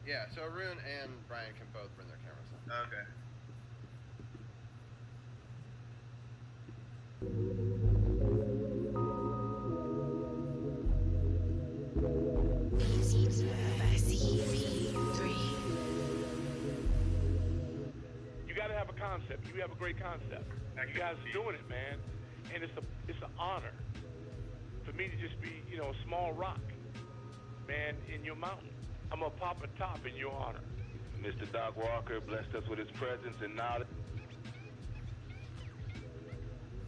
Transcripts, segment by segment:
Yeah, so Arun and Brian can both bring their cameras on. Okay. You got to have a concept. You have a great concept. You guys are doing it, man, and it's an honor for me to just be, a small rock, man, in your mountain. I'm gonna pop a top in your honor. Mr. Doc Walker blessed us with his presence and knowledge.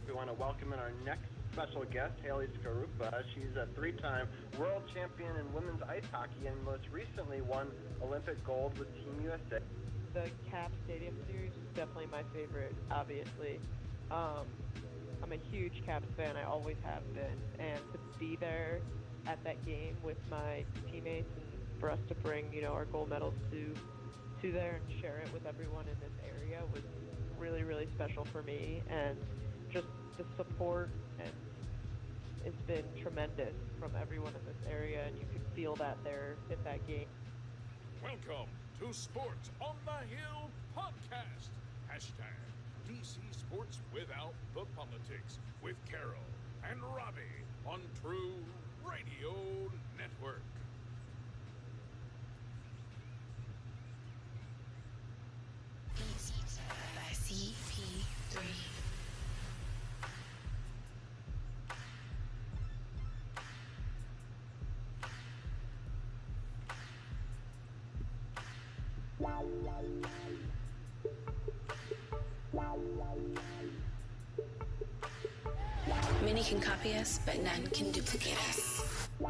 We want to welcome in our next special guest, Haley Skarupa. She's a three-time world champion in women's ice hockey and most recently won Olympic gold with Team USA. The Cap Stadium Series is definitely my favorite, obviously. I'm a huge Caps fan, I always have been, and to be there at that game with my teammates and for us to bring, our gold medals to there and share it with everyone in this area was really, really special for me, and just the support and it's been tremendous from everyone in this area, and you could feel that there at that game. Welcome to Sports on the Hill podcast. Hashtag DC Sports Without the Politics with Carol and Robbie on True Radio Network. CPIII. Many can copy us, but none can duplicate us. By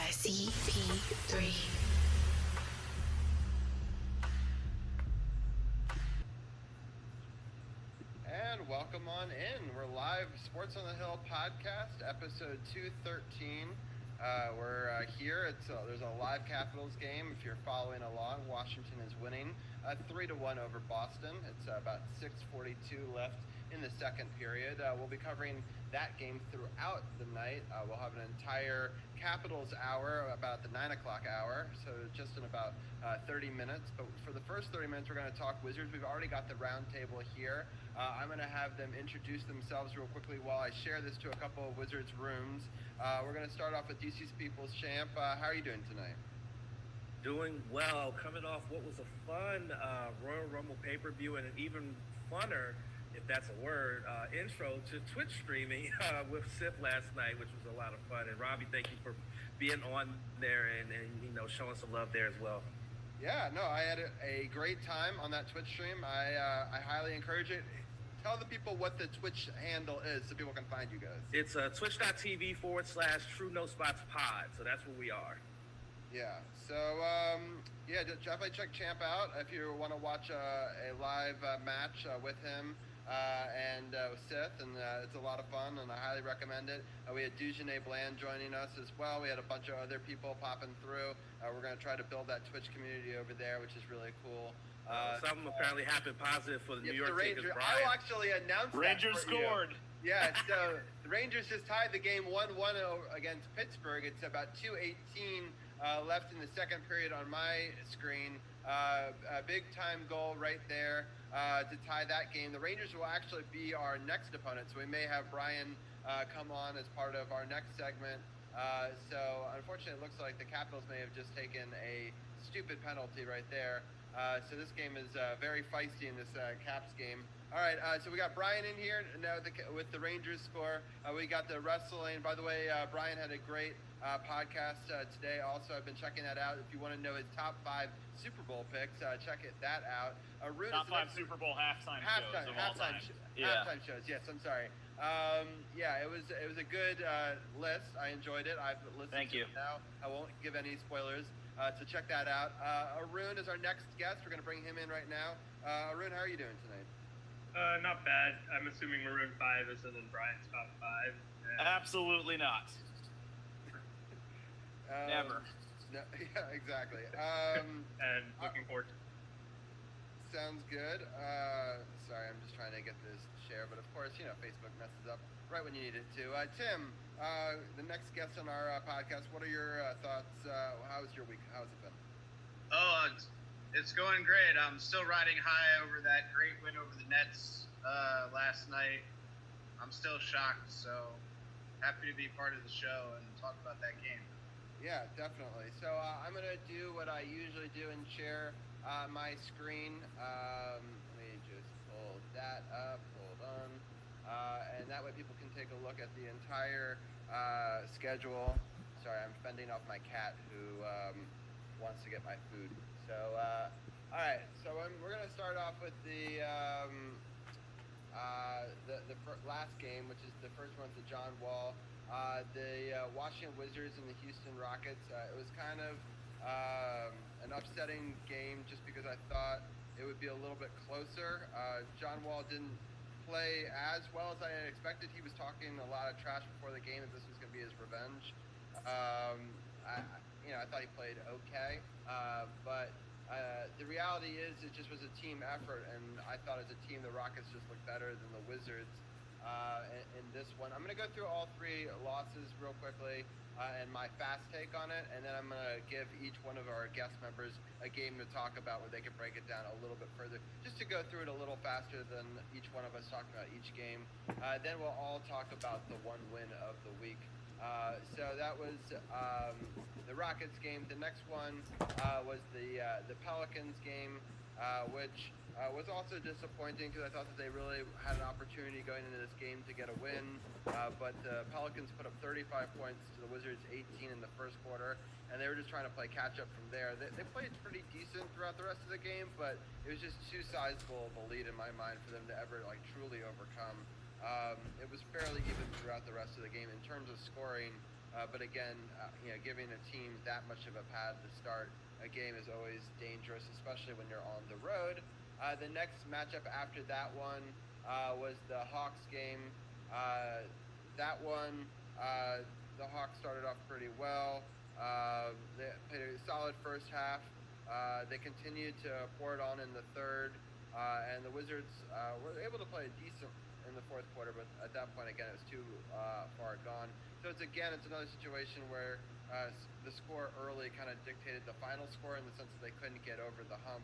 CP3. And welcome on in. We're live, Sports on the Hill podcast, episode 213. We're here. There's a live Capitals game. If you're following along, Washington is winning 3-1 over Boston. It's about 6:42 left in the second period. We'll be covering that game throughout the night. We'll have an entire Capitals hour, about the 9 o'clock hour, so just in about 30 minutes. But for the first 30 minutes, we're going to talk Wizards. We've already got the round table here. I'm going to have them introduce themselves real quickly while I share this to a couple of Wizards rooms. We're going to start off with DC's People's Champ. How are you doing tonight? Doing well. Coming off what was a fun Royal Rumble pay-per-view and an even funner, if that's a word, intro to Twitch streaming with Sif last night, which was a lot of fun. And Robbie, thank you for being on there and showing some love there as well. Yeah, no, I had a great time on that Twitch stream. I highly encourage it. Tell the people what the Twitch handle is so people can find you guys. It's twitch.tv/TrueNoSpotsPod. So that's where we are. Yeah. So, definitely check Champ out if you want to watch a live match with him and Sith, and it's a lot of fun, and I highly recommend it. We had DujunneaB joining us as well. We had a bunch of other people popping through. We're going to try to build that Twitch community over there, which is really cool. Something apparently happened positive for the New York the Rangers. Brian. I will actually announce Rangers that for scored. You. Yeah, so the Rangers just tied the game 1-1 against Pittsburgh. It's about 2:18 left in the second period on my screen. A big-time goal right there to tie that game. The Rangers will actually be our next opponent, so we may have Brian come on as part of our next segment. So unfortunately, it looks like the Capitals may have just taken a stupid penalty right there. So this game is very feisty in this Caps game. All right, so we got Brian in here now with the Rangers score. We got the wrestling. By the way, Brian had a great podcast today. Also, I've been checking that out. If you want to know his top 5 Super Bowl picks, check that out. Top 5 Super Bowl halftime shows of all time. Halftime shows. Yes, I'm sorry. It was a good list. I enjoyed it. I've listened to it now. I won't give any spoilers. So check that out. Arun is our next guest. We're going to bring him in right now. Arun, how are you doing tonight? Not bad. I'm assuming Maroon 5 is in Brian's top 5. Absolutely not. Never. No, yeah, exactly. And looking forward to it. Sounds good. Sorry, I'm just trying to get this share, but of course, Facebook messes up right when you need it to. Tim, the next guest on our podcast, what are your thoughts? How's your week? How's it been? It's going great. I'm still riding high over that great win over the Nets last night. I'm still shocked, so happy to be part of the show and talk about that game. Yeah, definitely. So I'm going to do what I usually do and share my screen. Let me just pull that up. Hold on. And that way people can take a look at the entire schedule. Sorry, I'm fending off my cat who wants to get my food. So, all right. So we're going to start off with the last game, which is the first one to John Wall. The Washington Wizards and the Houston Rockets. It was kind of an upsetting game just because I thought it would be a little bit closer. John Wall didn't play as well as I had expected. He was talking a lot of trash before the game that this was going to be his revenge. I thought he played okay, but the reality is it just was a team effort, and I thought as a team the Rockets just looked better than the Wizards in this one. I'm going to go through all three losses real quickly and my fast take on it, and then I'm going to give each one of our guest members a game to talk about where they can break it down a little bit further, just to go through it a little faster than each one of us talking about each game. Then we'll all talk about the one win of the week. So that was the Rockets game. The next one was the Pelicans game, which was also disappointing because I thought that they really had an opportunity going into this game to get a win. But the Pelicans put up 35 points to the Wizards 18 in the first quarter, and they were just trying to play catch up from there. They played pretty decent throughout the rest of the game, but it was just too sizable of a lead in my mind for them to ever truly overcome. It was fairly even throughout the rest of the game in terms of scoring, but again, giving a team that much of a pad to start a game is always dangerous, especially when you're on the road. The next matchup after that one was the Hawks game. That one, the Hawks started off pretty well. They played a solid first half. They continued to pour it on in the third, and the Wizards were able to play decent in the fourth quarter, but at that point, again, it was too far gone. So it's another situation where the score early kind of dictated the final score in the sense that they couldn't get over the hump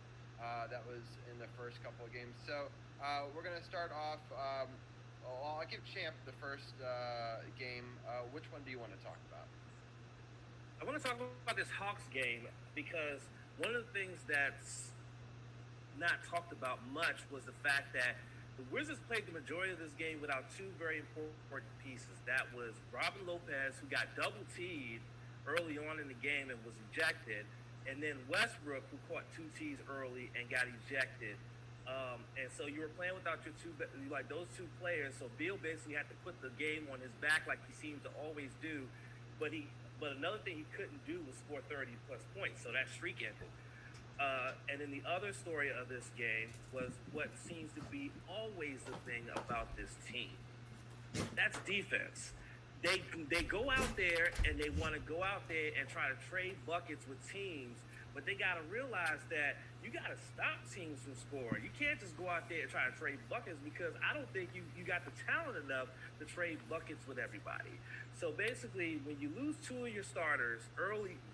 that was in the first couple of games. So we're going to start off. I'll give Champ the first game. Which one do you want to talk about? I want to talk about this Hawks game because one of the things that's not talked about much was the fact that the Wizards played the majority of this game without two very important pieces. That was Robin Lopez, who got double-teed early on in the game and was ejected, and then Westbrook, who caught two tees early and got ejected. And so you were playing without your those two players. So Beal basically had to put the game on his back like he seemed to always do. But another thing he couldn't do was score 30-plus points. So that streak ended. And then the other story of this game was what seems to be always the thing about this team. That's defense. They go out there and they want to go out there and try to trade buckets with teams, but they got to realize that you got to stop teams from scoring. You can't just go out there and try to trade buckets because I don't think you got the talent enough to trade buckets with everybody. So basically, when you lose two of your starters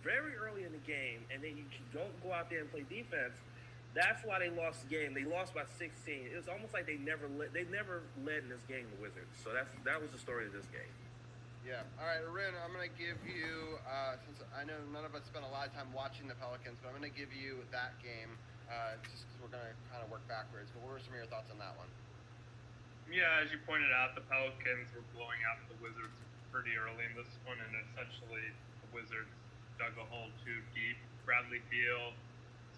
very early in the game, and then you don't go out there and play defense, that's why they lost the game. They lost by 16. It was almost like they never led in this game, the Wizards. So that was the story of this game. Yeah. All right, Arun, I'm going to give you, since I know none of us spent a lot of time watching the Pelicans, but I'm going to give you that game just because we're going to kind of work backwards. But what were some of your thoughts on that one? Yeah, as you pointed out, the Pelicans were blowing out the Wizards pretty early in this one, and essentially the Wizards dug a hole too deep. Bradley Beal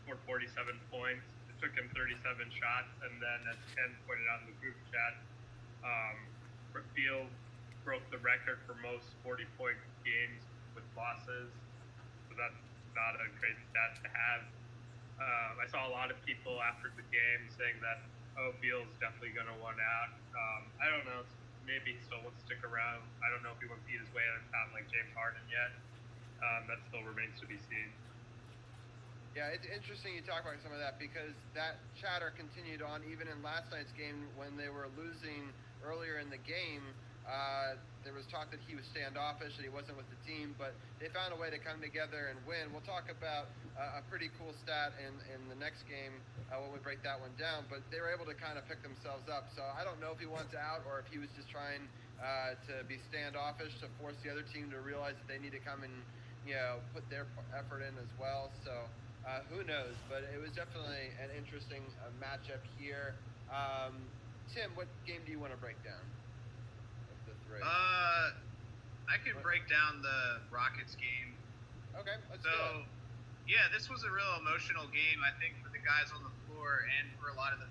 scored 47 points. It took him 37 shots, and then as Ken pointed out in the group chat, Beal broke the record for most 40-point games with losses. So that's not a great stat to have. I saw a lot of people after the game saying that, Beal's definitely going to want out. I don't know. Maybe he still wants to stick around. I don't know if he wants to eat his way out of town like James Harden yet. That still remains to be seen. Yeah, it's interesting you talk about some of that because that chatter continued on even in last night's game when they were losing earlier in the game. There was talk that he was standoffish, that he wasn't with the team, but they found a way to come together and win. We'll talk about a pretty cool stat in the next game when we break that one down. But they were able to kind of pick themselves up. So I don't know if he wants out or if he was just trying to be standoffish to force the other team to realize that they need to come and put their effort in as well. So who knows? But it was definitely an interesting matchup here. Tim, what game do you want to break down of the three? I can break down the Rockets game. Okay, let's do it. Yeah, this was a real emotional game, I think, for the guys on the floor and for a lot of the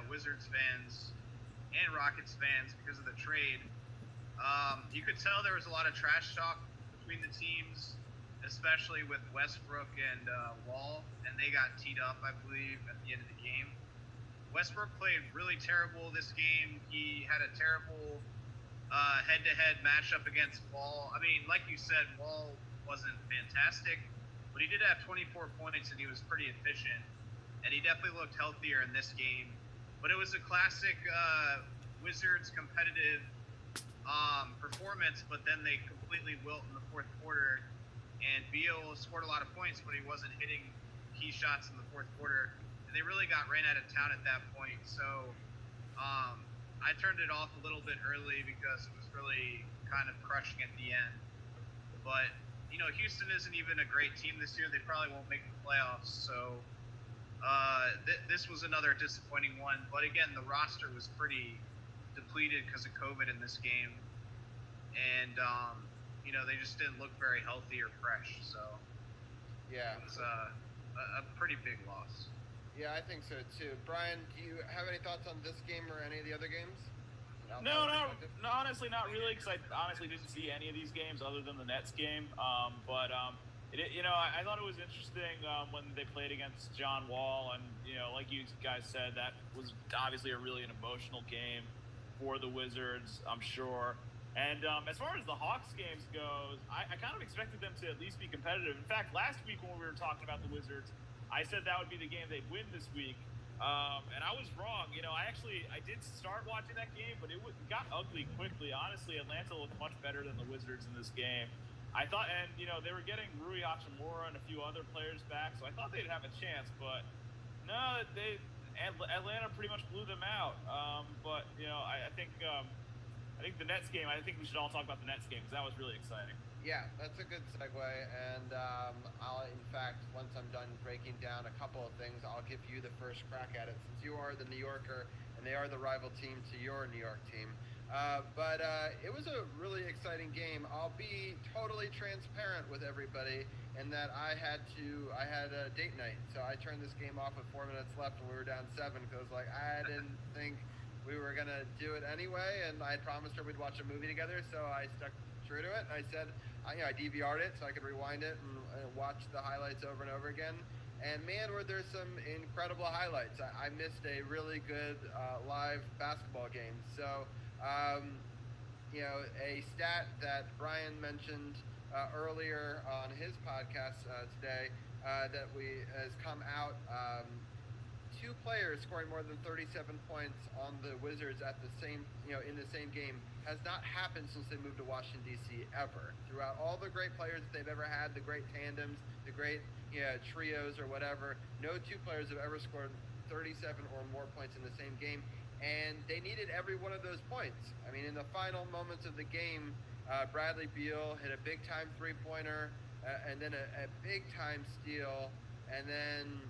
Wizards fans and Rockets fans because of the trade. You could tell there was a lot of trash talk between the teams, especially with Westbrook and Wall, and they got teed up, I believe, at the end of the game. Westbrook played really terrible this game. He had a terrible head-to-head matchup against Wall. I mean, like you said, Wall wasn't fantastic, but he did have 24 points and he was pretty efficient, and he definitely looked healthier in this game. But it was a classic Wizards competitive performance, but then they completely wilt in the fourth quarter, and Beal scored a lot of points, but he wasn't hitting key shots in the fourth quarter, and they really got ran out of town at that point. So I turned it off a little bit early because it was really kind of crushing at the end. But Houston isn't even a great team this year. They probably won't make the playoffs. So this was another disappointing one. But again, the roster was pretty depleted because of COVID in this game. And, they just didn't look very healthy or fresh. So yeah, it was a pretty big loss. Yeah, I think so too. Brian, do you have any thoughts on this game or any of the other games? No, honestly, not really, because I honestly didn't see any of these games other than the Nets game. I thought it was interesting when they played against John Wall, and like you guys said, that was obviously an emotional game for the Wizards, I'm sure. And as far as the Hawks games goes, I kind of expected them to at least be competitive. In fact, last week when we were talking about the Wizards, I said that would be the game they'd win this week. And I was wrong. I did start watching that game, but it got ugly quickly. Honestly, Atlanta looked much better than the Wizards in this game. I thought, and they were getting Rui Hachimura and a few other players back, so I thought they'd have a chance. But no, Atlanta pretty much blew them out. I think the Nets game. I think we should all talk about the Nets game because that was really exciting. Yeah, that's a good segue, and I'll, in fact, once I'm done breaking down a couple of things, I'll give you the first crack at it, since you are the New Yorker, and they are the rival team to your New York team. But it was a really exciting game. I'll be totally transparent with everybody in that I had a date night, so I turned this game off with 4 minutes left when we were down 7, because I didn't think we were going to do it anyway, and I promised her we'd watch a movie together, so I stuck true to it. And I said, I DVR'd it so I could rewind it and watch the highlights over and over again. And man, were there some incredible highlights. I missed a really good live basketball game. So, a stat that Brian mentioned earlier on his podcast today that has come out. 2 players scoring more than 37 points on the Wizards at the same, in the same game has not happened since they moved to Washington, D.C. ever. Throughout all the great players that they've ever had, the great tandems, the great trios or whatever, no 2 players have ever scored 37 or more points in the same game, and they needed every one of those points. I mean, in the final moments of the game, Bradley Beal hit a big-time three-pointer, and then a big-time steal, and then,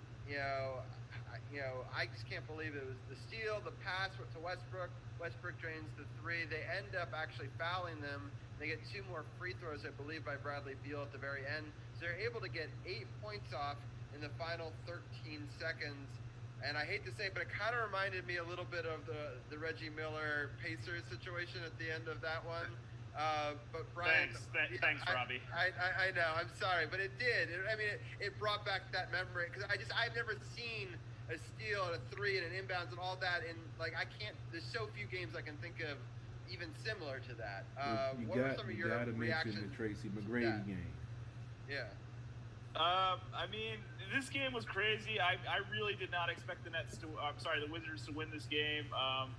I just can't believe it was the steal, the pass went to Westbrook. Westbrook drains the 3. They end up actually fouling them. They get 2 more free throws, I believe, by Bradley Beal at the very end. So they're able to get 8 points off in the final 13 seconds. And I hate to say it, but it kind of reminded me a little bit of the Reggie Miller Pacers situation at the end of that one. But Brian, thanks, Robbie. I know, I'm sorry, but it did. It brought back that memory because I've never seen a steal and a 3 and an inbounds and all that, and there's so few games I can think of even similar to that. What were some of your reactions mention the Tracy McGrady game? Yeah. This game was crazy. I really did not expect the Wizards to win this game.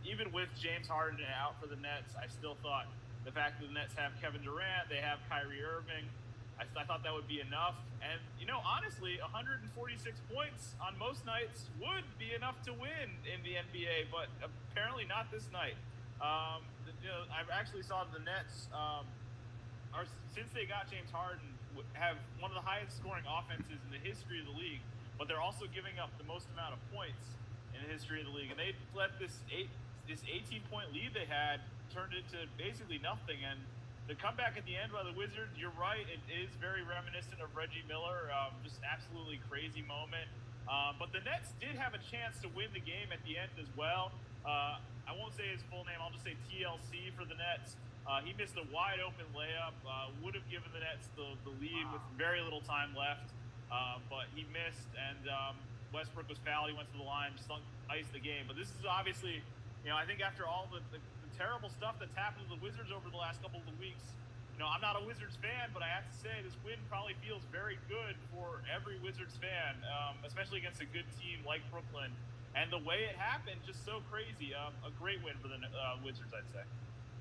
Even with James Harden out for the Nets, I still thought the fact that the Nets have Kevin Durant, they have Kyrie Irving, I thought that would be enough. And, honestly, 146 points on most nights would be enough to win in the NBA, but apparently not this night. I actually saw the Nets, since they got James Harden, have one of the highest scoring offenses in the history of the league, but they're also giving up the most amount of points in the history of the league. And they let this 18-point lead they had turned into basically nothing. And the comeback at the end by the Wizards, you're right, it is very reminiscent of Reggie Miller, just absolutely crazy moment. But the Nets did have a chance to win the game at the end as well. I won't say his full name, I'll just say TLC for the Nets. He missed a wide open layup, would have given the Nets the lead with very little time left, but he missed, and Westbrook was fouled. He went to the line, just iced the game. But this is obviously, I think after all the terrible stuff that's happened to the Wizards over the last couple of weeks, I'm not a Wizards fan, but I have to say this win probably feels very good for every Wizards fan, especially against a good team like Brooklyn. And the way it happened, just so crazy. A great win for the Wizards, I'd say.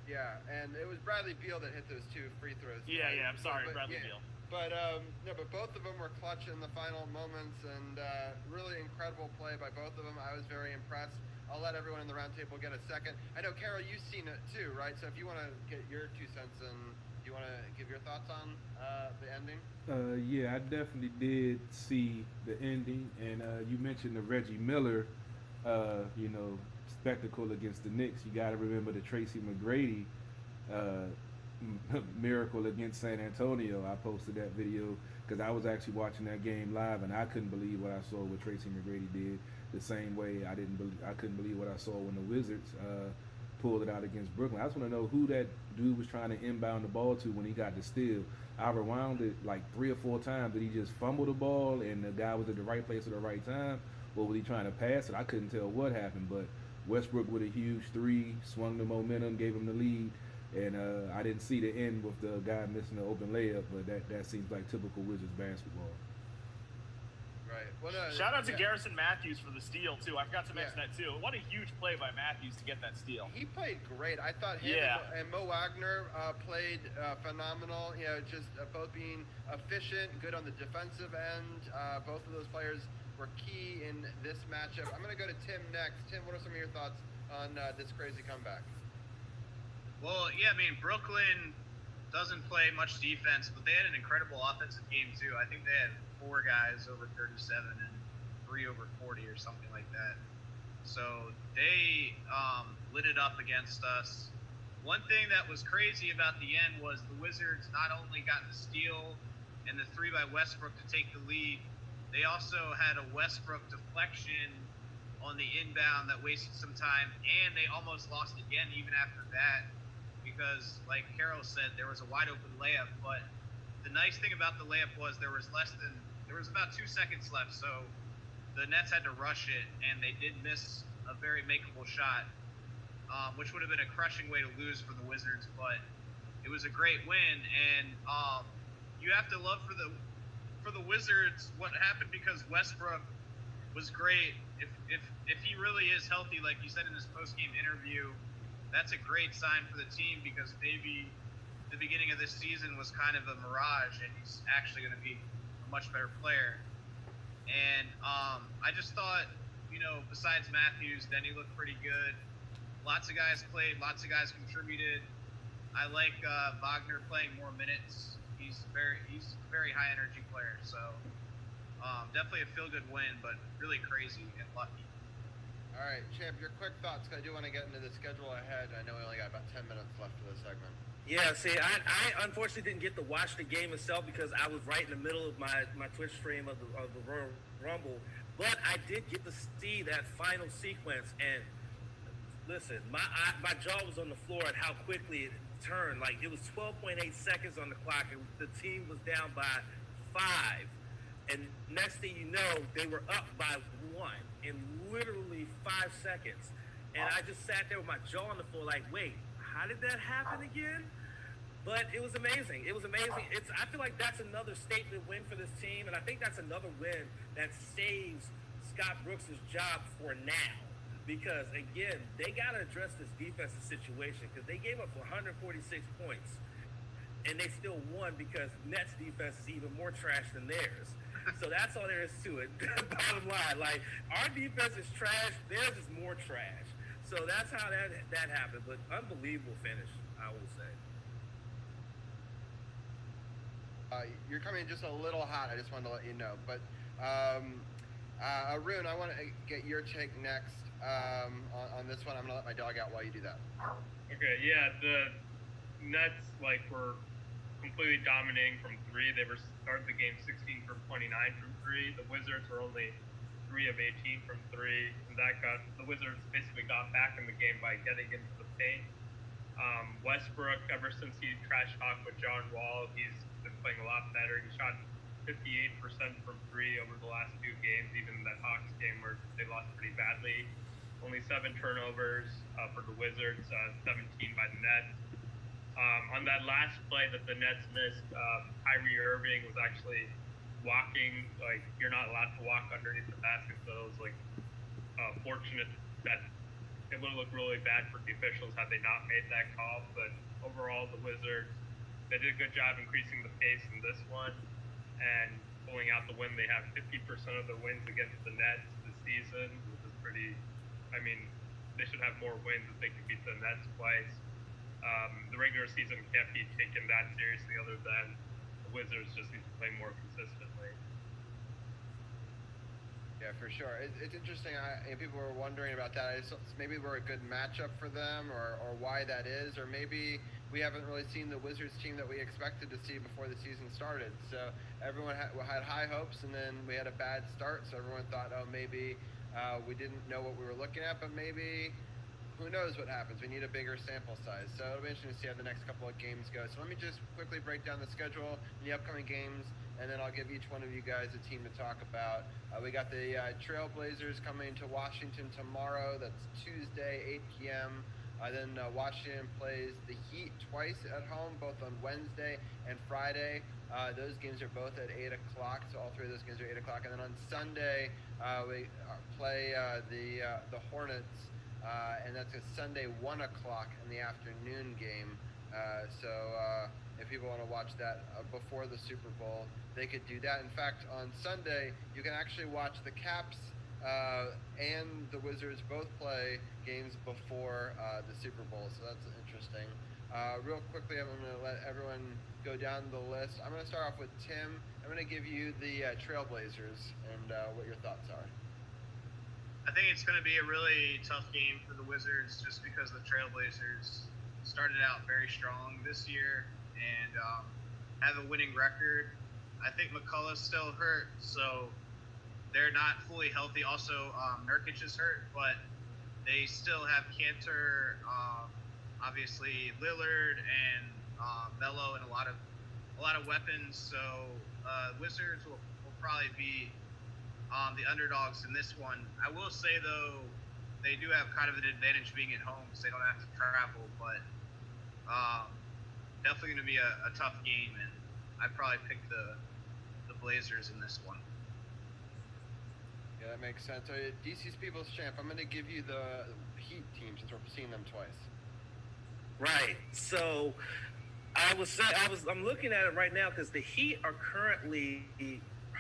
Yeah, and it was Bradley Beal that hit those 2 free throws. Yeah, I'm sorry, Bradley Beal. But but both of them were clutch in the final moments, and really incredible play by both of them. I was very impressed. I'll let everyone in the roundtable get a second. I know, Carol, you've seen it too, right? So if you want to get your 2 cents in, do you want to give your thoughts on the ending? Yeah, I definitely did see the ending, and you mentioned the Reggie Miller, spectacle against the Knicks. You got to remember the Tracy McGrady miracle against San Antonio. I posted that video because I was actually watching that game live, and I couldn't believe what I saw what Tracy McGrady did. The same way I couldn't believe what I saw when the Wizards pulled it out against Brooklyn. I just want to know who that dude was trying to inbound the ball to when he got the steal. I rewound it like 3 or 4 times. Did he just fumble the ball and the guy was at the right place at the right time, or was he trying to pass it? I couldn't tell what happened, but Westbrook with a huge 3, swung the momentum, gave him the lead, and I didn't see the end with the guy missing the open layup, but that seems like typical Wizards basketball. Right. Well, shout out to Garrison Matthews for the steal, too. I forgot to mention that, too. What a huge play by Matthews to get that steal. He played great. I thought him and Mo Wagner played phenomenal, just both being efficient, good on the defensive end. Both of those players were key in this matchup. I'm going to go to Tim next. Tim, what are some of your thoughts on this crazy comeback? Well, yeah, Brooklyn doesn't play much defense, but they had an incredible offensive game, too. I think they had 4 guys over 37 and 3 over 40 or something like that. So they lit it up against us. One thing that was crazy about the end was the Wizards not only got the steal and the 3 by Westbrook to take the lead, they also had a Westbrook deflection on the inbound that wasted some time, and they almost lost again even after that because, like Carol said, there was a wide open layup. But the nice thing about the layup was there was about 2 seconds left, so the Nets had to rush it, and they did miss a very makeable shot, which would have been a crushing way to lose for the Wizards. But it was a great win, and you have to love for the Wizards what happened because Westbrook was great. If he really is healthy, like he said in his post-game interview, that's a great sign for the team because maybe the beginning of this season was kind of a mirage and he's actually going to be a much better player. And I just thought, besides Matthews, Denny looked pretty good. Lots of guys played, lots of guys contributed. I like Wagner playing more minutes. He's a very high energy player, so definitely a feel good win, but really crazy and lucky. All right, Champ, your quick thoughts, because I do want to get into the schedule ahead. I know we only got about 10 minutes left for this segment. Yeah, see, I unfortunately didn't get to watch the game itself because I was right in the middle of my Twitch stream of the Royal Rumble, but I did get to see that final sequence, and listen, my jaw was on the floor at how quickly it turned. Like, it was 12.8 seconds on the clock, and the team was down by 5. And next thing you know, they were up by 1 in literally 5 seconds. And I just sat there with my jaw on the floor like, wait, how did that happen again? But it was amazing. It was amazing. I feel like that's another statement win for this team, and I think that's another win that saves Scott Brooks' job for now. Because, again, they got to address this defensive situation because they gave up 146 points. and they still won because Nets defense is even more trash than theirs. So that's all there is to it. Bottom line, like, our defense is trash, theirs is more trash. So that's how that happened. But unbelievable finish, I will say. You're coming in just a little hot. I just wanted to let you know. But Arun, I want to get your take next on this one. I'm going to let my dog out while you do that. Okay, yeah, the Nets were completely dominating from three. They were started the game 16 from 29 from three. The Wizards were only 3 of 18 from three, and the Wizards basically got back in the game by getting into the paint. Westbrook, ever since he trash talked with John Wall, he's been playing a lot better. He shot 58% from three over the last 2 games, even that Hawks game where they lost pretty badly. Only 7 turnovers for the Wizards, 17 by the Nets. On that last play that the Nets missed, Kyrie Irving was actually walking, you're not allowed to walk underneath the basket, so it was fortunate that it would have looked really bad for the officials had they not made that call. But overall, the Wizards, they did a good job increasing the pace in this one and pulling out the win. They have 50% of their wins against the Nets this season, which is pretty, they should have more wins if they can beat the Nets twice. The regular season can't be taken that seriously, other than the Wizards just need to play more consistently. Yeah, for sure. It's interesting. People were wondering about that. Maybe we're a good matchup for them, or why that is, or maybe we haven't really seen the Wizards team that we expected to see before the season started. So everyone had high hopes, and then we had a bad start. So everyone thought, maybe we didn't know what we were looking at, but maybe. Who knows what happens? We need a bigger sample size. So it'll be interesting to see how the next couple of games go. So let me just quickly break down the schedule, the upcoming games, and then I'll give each one of you guys a team to talk about. We got the Trailblazers coming to Washington tomorrow. That's Tuesday, 8 p.m. Then Washington plays the Heat twice at home, both on Wednesday and Friday. Those games are both at 8 o'clock, so all 3 of those games are 8 o'clock. And then on Sunday, we play the Hornets. And that's a Sunday 1 o'clock in the afternoon game. So if people want to watch that before the Super Bowl, they could do that. In fact, on Sunday, you can actually watch the Caps and the Wizards both play games before the Super Bowl. So that's interesting. Real quickly, I'm going to let everyone go down the list. I'm going to start off with Tim. I'm going to give you the Trailblazers and what your thoughts are. I think it's going to be a really tough game for the Wizards just because the Trailblazers started out very strong this year and have a winning record. I think McCullough's still hurt, so they're not fully healthy. Also, Nurkic is hurt, but they still have Cantor, obviously Lillard and Melo, and a lot of weapons. So Wizards will probably be the underdogs in this one. I will say, though, they do have kind of an advantage being at home because they don't have to travel, but definitely going to be a tough game, and I'd probably pick the Blazers in this one. Yeah, that makes sense. DC's People's Champ, I'm going to give you the Heat team since we're seeing them twice. Right. So I'm looking at it right now because the Heat are currently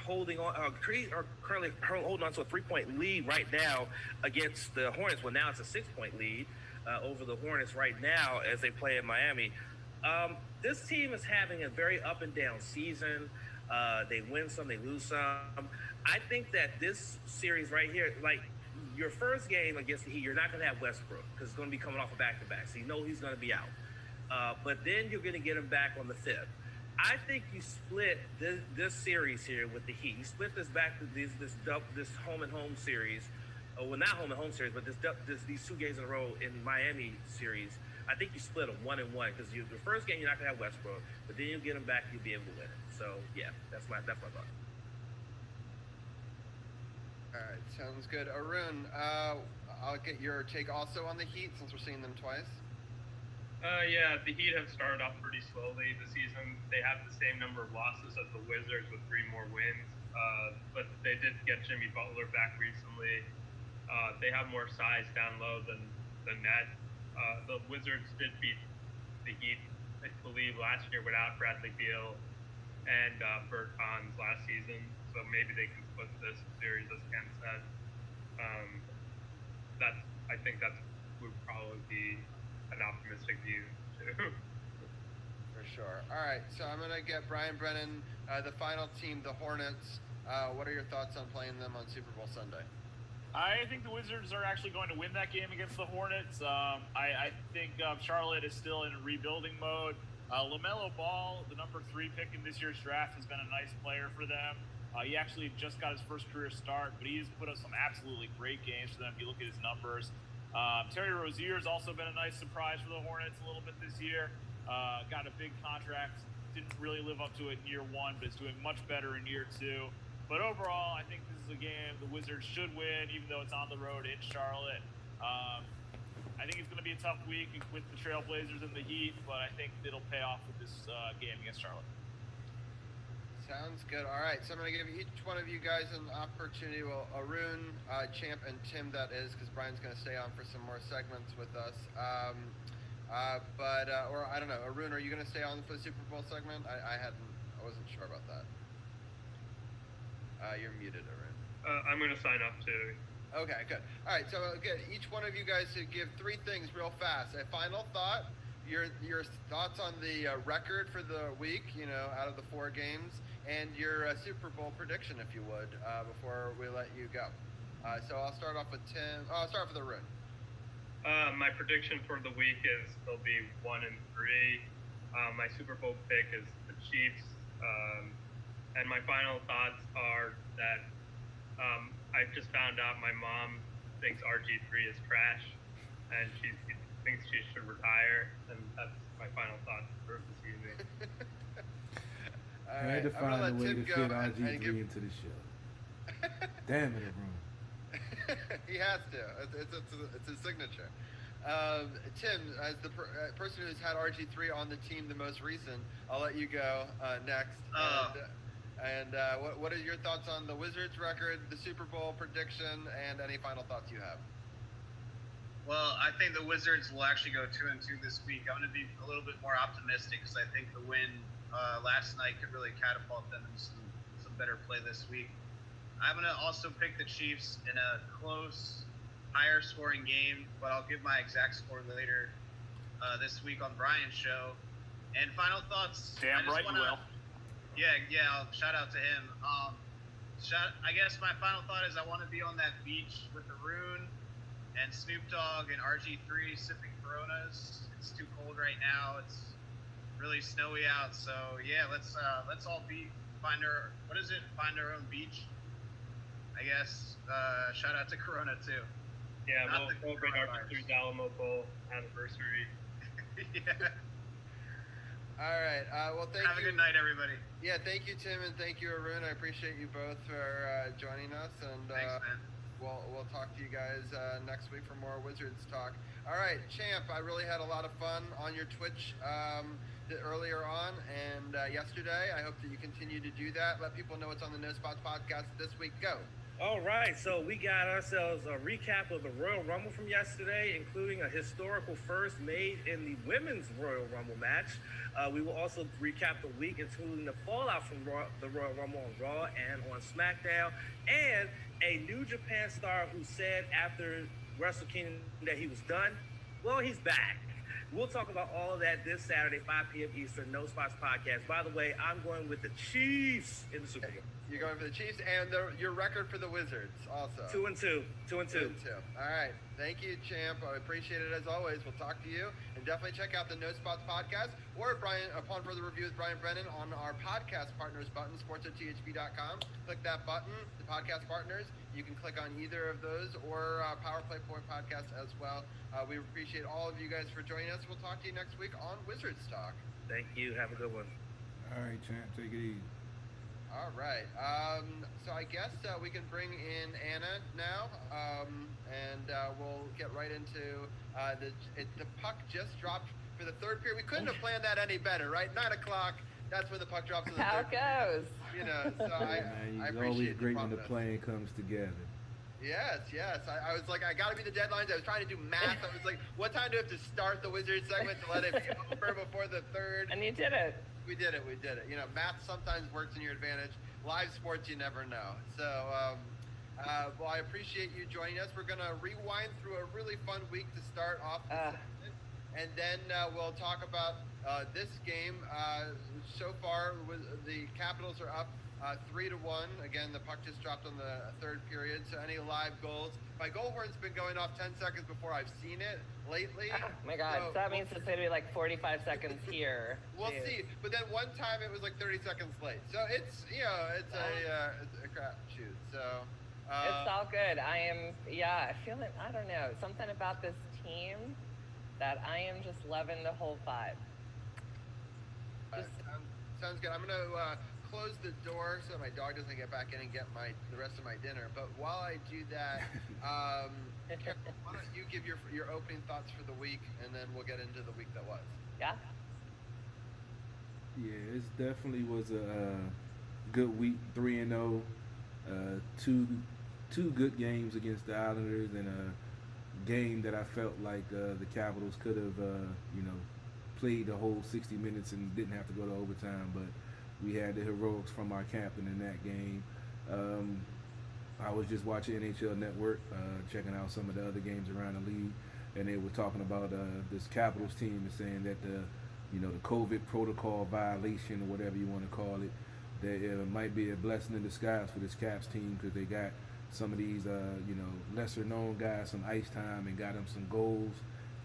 holding on to a 3-point lead right now against the Hornets. Well, now it's a 6-point lead over the Hornets right now as they play in Miami. This team is having a very up and down season. They win some, they lose some. I think that this series right here, your first game against the Heat, you're not going to have Westbrook because it's going to be coming off a back-to-back. So you know he's going to be out. But then you're going to get him back on the 5th. I think you split this series here with the Heat. You split this back to this home and home series. Well, not home and home series, but these 2 games in a row in Miami series. I think you split them 1-1 because the first game you're not gonna have Westbrook, but then you get him back, you'll be able to win it. So yeah, that's my thought. All right, sounds good. Arun, I'll get your take also on the Heat since we're seeing them twice. Yeah, the Heat have started off pretty slowly this season. They have the same number of losses as the Wizards with 3 more wins, but they did get Jimmy Butler back recently. They have more size down low than the Nets. The Wizards did beat the Heat I believe, last year without Bradley Beal and Bert Hans last season. So maybe they can split this series, as Ken said. I think that would probably be an optimistic view too. For sure. All right, so I'm gonna get Brian Brennan, the final team, the Hornets. What are your thoughts on playing them on Super Bowl Sunday? I think the Wizards are actually going to win that game against the Hornets. I think Charlotte is still in rebuilding mode. LaMelo Ball, the number 3 pick in this year's draft, has been a nice player for them. He actually just got his first career start, but he has put up some absolutely great games for them if you look at his numbers. Terry Rozier's also been a nice surprise for the Hornets a little bit this year. Got a big contract, didn't really live up to it in year 1, but is doing much better in year 2. But overall, I think this is a game the Wizards should win, even though it's on the road in Charlotte. I think it's going to be a tough week with the Trailblazers and the Heat, but I think it'll pay off with this game against Charlotte. Sounds good. All right, so I'm going to give each one of you guys an opportunity. Well, Arun, Champ, and Tim, that is, because Brian's going to stay on for some more segments with us. Or I don't know, Arun, are you going to stay on for the Super Bowl segment? I wasn't sure about that. You're muted, Arun. I'm going to sign up too. Okay, good. All right, so good. Each one of you guys to give 3 things real fast. A final thought, your thoughts on the record for the week, out of the 4 games, and your Super Bowl prediction, if you would, before we let you go. So I'll start off with Tim. I'll start off with Arun. My prediction for the week is they'll be 1-3. My Super Bowl pick is the Chiefs. And my final thoughts are that I just found out my mom thinks RG3 is trash, and she thinks she should retire, and that's my final thoughts for this evening. I had to find a way to fit RG3 into the show. Damn it, Arun. He has to. It's his signature. Tim, as the person who's had RG3 on the team the most recent, I'll let you go next. And what are your thoughts on the Wizards record, the Super Bowl prediction, and any final thoughts you have? Well, I think the Wizards will actually go 2-2 this week. I'm going to be a little bit more optimistic because I think the win last night could really catapult them into some better play this week. I'm going to also pick the Chiefs in a close, higher scoring game, but I'll give my exact score later this week on Brian's show. And final thoughts. Damn right you will. Yeah, I'll shout out to him. I guess my final thought is I want to be on that beach with Arun and Snoop Dogg and RG3 sipping Coronas. It's too cold right now. It's really snowy out. So yeah, let's all find our own beach. I guess. Shout out to Corona too. Yeah, we'll celebrate RG3's Alamo Bowl anniversary. Yeah. All right. Well, thank you. Have a good night, everybody. Yeah, thank you, Tim, and thank you, Arun. I appreciate you both for joining us. And thanks, man. We'll talk to you guys next week for more Wizards talk. All right, Champ, I really had a lot of fun on your Twitch earlier on and yesterday. I hope that you continue to do that. Let people know what's on the No Spots podcast this week. Go. All right, so we got ourselves a recap of the Royal Rumble from yesterday, including a historical first made in the women's Royal Rumble match. We will also recap the week, including the fallout from the Royal Rumble on Raw and on SmackDown, and a New Japan star who said after Wrestle Kingdom that he was done. Well, he's back. We'll talk about all of that this Saturday, 5 p.m. Eastern, No Spots podcast. By the way, I'm going with the Chiefs in the Super Bowl. You're going for the Chiefs and your record for the Wizards also. 2-2. 2-2. All right. Thank you, Champ. I appreciate it as always. We'll talk to you. And definitely check out the No Spots podcast or upon further review with Brian Brennan on our podcast partners button, sports@thb.com. Click that button, the podcast partners. You can click on either of those or Power Play Point podcast as well. We appreciate all of you guys for joining us. We'll talk to you next week on Wizards Talk. Thank you. Have a good one. All right, Champ. Take it easy. All right. So I guess we can bring in Anna now, and we'll get right into the puck just dropped for the third period. We couldn't have planned that any better, right? 9 o'clock. That's when the puck drops. How it goes. So I it's appreciate always great when the promptness. plan comes together. Yes. I was like, I got to be the deadlines. I was trying to do math. I was like, what time do I have to start the Wizards segment to let it be over before the third? And you did it. We did it. You know, math sometimes works in your advantage. Live sports, you never know. So, well, I appreciate you joining us. We're going to rewind through a really fun week to start off the segment. And then we'll talk about this game. So far, the Capitals are up 3-1. Again, the puck just dropped on the third period. So any live goals? My goal horn's been going off 10 seconds before I've seen it lately. Oh my God, so that means it's going to be like 45 seconds here. We'll see. But then one time it was like 30 seconds late. So it's, you know, it's a crapshoot. So it's all good. I feel it. I don't know, something about this team that I am just loving the whole vibe. Sounds good. I'm going to close the door so my dog doesn't get back in and get the rest of my dinner. But while I do that, Karen, why don't you give your opening thoughts for the week, and then we'll get into the week that was. Yeah, it definitely was a good week. 3-0, two good games against the Islanders, and a game that I felt like the Capitals could have, played the whole 60 minutes and didn't have to go to overtime. But we had the heroics from our captain in that game. I was just watching NHL Network, checking out some of the other games around the league, and they were talking about this Capitals team and saying that the COVID protocol violation, or whatever you want to call it, that it might be a blessing in disguise for this Caps team, because they got some of these lesser known guys some ice time and got them some goals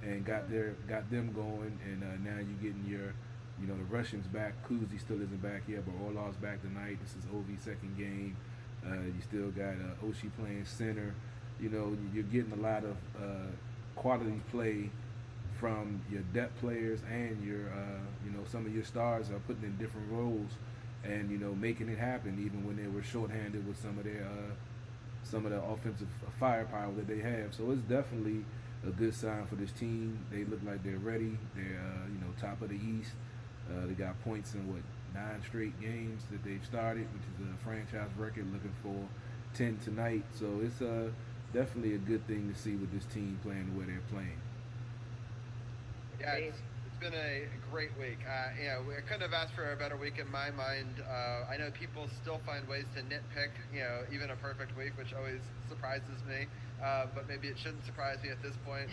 and got them going, and now you're getting your the Russians back. Kuzi still isn't back yet, but Orlov's back tonight. This is Ovi's second game. You still got Oshie playing center. You're getting a lot of quality play from your depth players, and your some of your stars are putting in different roles and making it happen, even when they were shorthanded with some of the offensive firepower that they have. So it's definitely a good sign for this team. They look like they're ready. They're top of the East. They got points in 9 straight games that they've started, which is a franchise record. Looking for 10 tonight. So it's definitely a good thing to see with this team playing the way they're playing. Yeah, it's been a great week. We couldn't have asked for a better week in my mind. I know people still find ways to nitpick, even a perfect week, which always surprises me. But maybe it shouldn't surprise me at this point.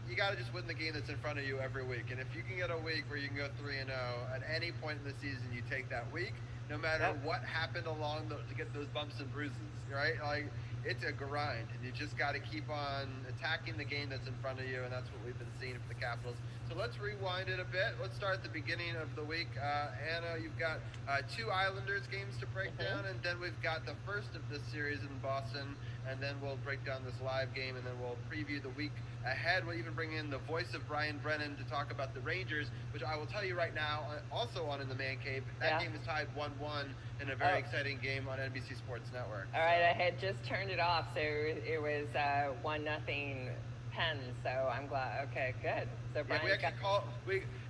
You got to just win the game that's in front of you every week. And if you can get a week where you can go 3-0 at any point in the season, you take that week, no matter what happened to get those bumps and bruises, right? Like, it's a grind, and you just got to keep on attacking the game that's in front of you, and that's what we've been seeing for the Capitals. So let's rewind it a bit. Let's start at the beginning of the week. Anna, you've got 2 Islanders games to break down, and then we've got the first of this series in Boston, and then we'll break down this live game, and then we'll preview the week ahead. We'll even bring in the voice of Brian Brennan to talk about the Rangers, which I will tell you right now, also on In the Man Cave. That game is tied 1-1 in a very exciting game on NBC Sports Network. All right, I had just turned it off, so it was 1-0 Penn, so I'm glad. Okay, good. So Brian,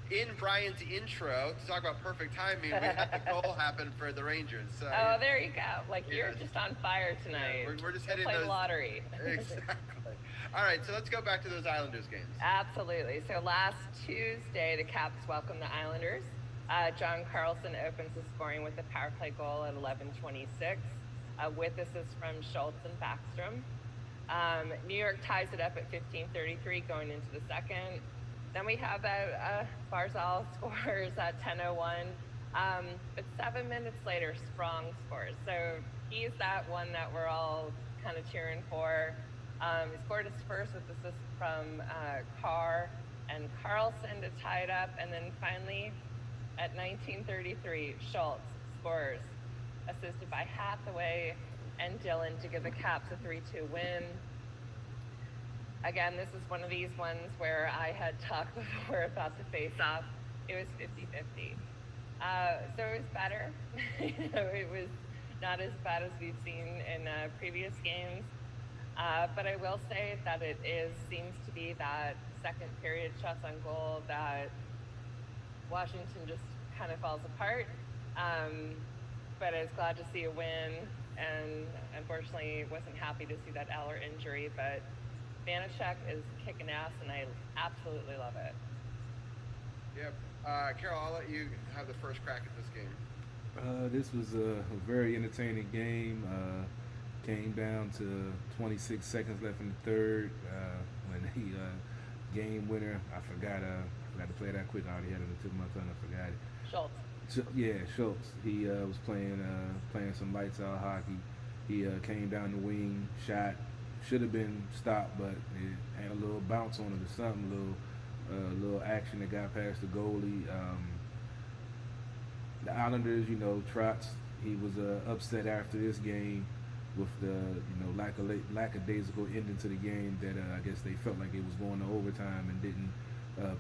in Brian's intro to talk about perfect timing, we had the goal happen for the Rangers. So, there you go. You're just on fire tonight. We're just hitting those lottery. Exactly. All right, so let's go back to those Islanders games. Absolutely. So last Tuesday, the Caps welcomed the Islanders. John Carlson opens the scoring with a power play goal at 11:26, with assists from Schultz and Backstrom. New York ties it up at 15:33 going into the second. Then we have Barzal scores at 10:01. But 7 minutes later, Sprong scores. So he's that one that we're all kind of cheering for. He scored his first with assist from Carr and Carlson to tie it up. And then finally, at 19:33, Schultz scores, assisted by Hathaway and Dillon to give the Caps a 3-2 win. Again, this is one of these ones where I had talked before about the face-off. It was 50-50. So it was better. It was not as bad as we've seen in previous games. But I will say that it seems to be that second period shots on goal that Washington just kind of falls apart. But I was glad to see a win, and unfortunately wasn't happy to see that Eller injury, but AnnaK is kicking ass, and I absolutely love it. Yep. Carol, I'll let you have the first crack at this game. This was a very entertaining game. Came down to 26 seconds left in the third when the game winner, I forgot to play that quick. I already had it on the tip of my tongue. I forgot it. Schultz. He was playing some lights out hockey. He came down the wing, shot. Should have been stopped, but it had a little bounce on it or something, little action that got past the goalie. The Islanders, Trotz, he was upset after this game with the lackadaisical ending to the game that I guess they felt like it was going to overtime and didn't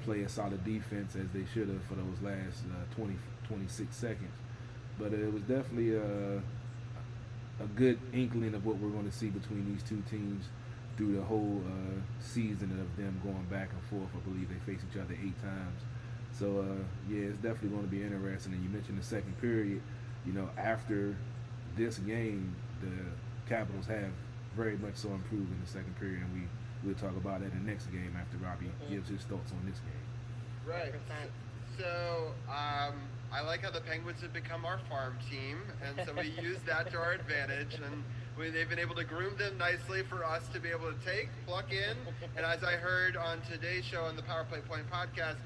play a solid defense as they should have for those last 26 seconds. But it was definitely a good inkling of what we're going to see between these two teams through the whole season of them going back and forth. I believe they face each other 8 times. So, it's definitely going to be interesting. And you mentioned the second period. After this game, the Capitals have very much so improved in the second period, and we'll talk about that in the next game after Robbie gives his thoughts on this game. Right. So, I like how the Penguins have become our farm team, and so we use that to our advantage, and they've been able to groom them nicely for us to be able to pluck in, and as I heard on today's show on the Power Play Point podcast,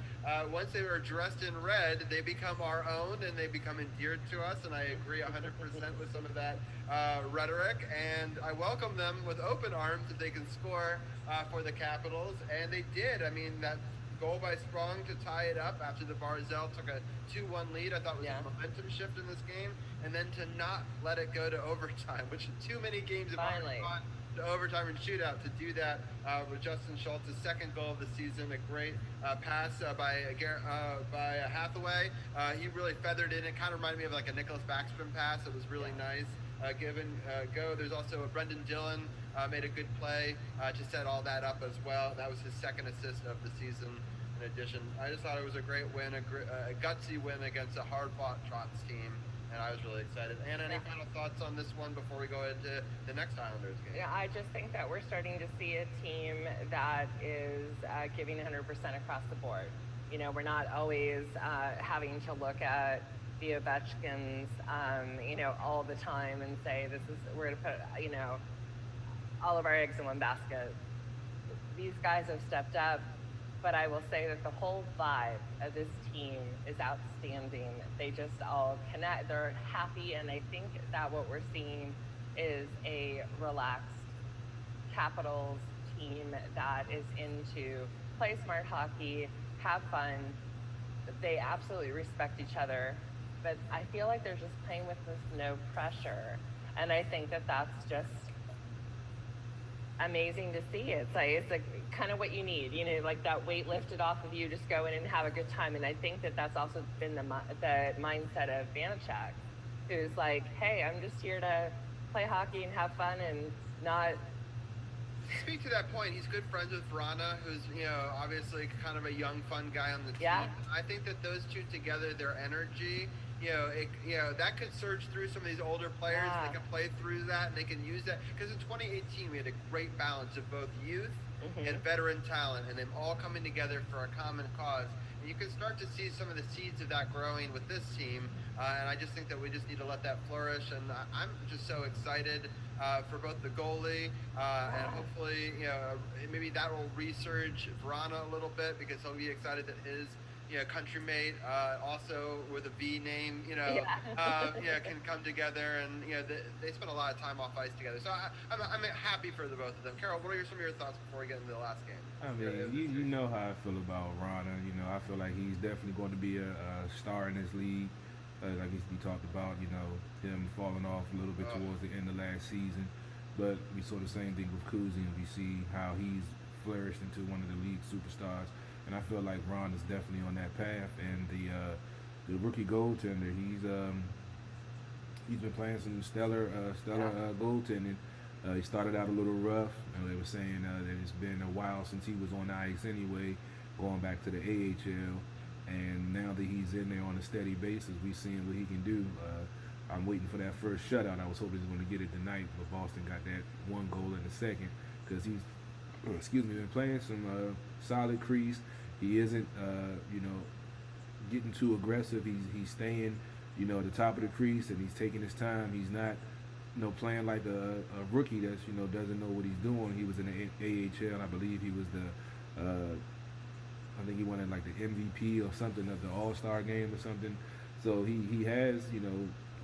once they are dressed in red, they become our own, and they become endeared to us, and I agree 100% with some of that rhetoric, and I welcome them with open arms if they can score for the Capitals, and they did. I mean, that goal by Sprong to tie it up after the Barzal took a 2-1 lead, I thought was a momentum shift in this game, and then to not let it go to overtime, which too many games have already gone to overtime and shootout. To do that with Justin Schultz's second goal of the season, a great pass by Hathaway. He really feathered in. It kind of reminded me of like a Nicholas Backstrom pass. It was really nice. Give and go. There's also a Brendan Dillon made a good play to set all that up as well. That was his second assist of the season. In addition, I just thought it was a great win, a gutsy win against a hard-fought Trotz team, and I was really excited. Anna, any final thoughts on this one before we go into the next Islanders game? Yeah, I just think that we're starting to see a team that is giving 100% across the board. We're not always having to look at the Ovechkins, all the time and say we're going to put, all of our eggs in one basket. These guys have stepped up, but I will say that the whole vibe of this team is outstanding. They just all connect. They're happy, and I think that what we're seeing is a relaxed Capitals team that is into play smart hockey, have fun. They absolutely respect each other, but I feel like they're just playing with this no pressure, and I think that that's just amazing to see. It's like kind of what you need, like that weight lifted off of you, just go in and have a good time. And I think that that's also been the mindset of AnnaK, who's like, hey, I'm just here to play hockey and have fun and not. Speak to that point, he's good friends with Vrana, who's obviously kind of a young, fun guy on the team. Yeah. I think that those two together, their energy, that could surge through some of these older players. Yeah. They can play through that, and they can use that. Because in 2018, we had a great balance of both youth and veteran talent, and them all coming together for a common cause. And you can start to see some of the seeds of that growing with this team. And I just think that we just need to let that flourish. And I'm just so excited for both the goalie and hopefully, maybe that will resurge Vrana a little bit, because he'll be excited that his countrymate, also with a V name, can come together, and they spend a lot of time off ice together. So I'm happy for the both of them. Carol, what are some of your thoughts before we get into the last game? I mean, you know how I feel about Vrana. I feel like he's definitely going to be a star in this league. Like we talked about, him falling off a little bit towards the end of last season. But we saw the same thing with Kuzi, and we see how he's flourished into one of the league superstars. And I feel like Ron is definitely on that path. And the rookie goaltender, he's been playing some stellar goaltending. He started out a little rough. They were saying that it's been a while since he was on the ice anyway, going back to the AHL. And now that he's in there on a steady basis, we've seen what he can do. I'm waiting for that first shutout. I was hoping he was going to get it tonight, but Boston got that one goal in the second because he's, been playing some solid crease. He isn't, getting too aggressive. He's staying, at the top of the crease, and he's taking his time. He's not, playing like a rookie that's, doesn't know what he's doing. He was in the AHL, and I believe he was I think he won like the MVP or something of the All-Star game or something. So he has,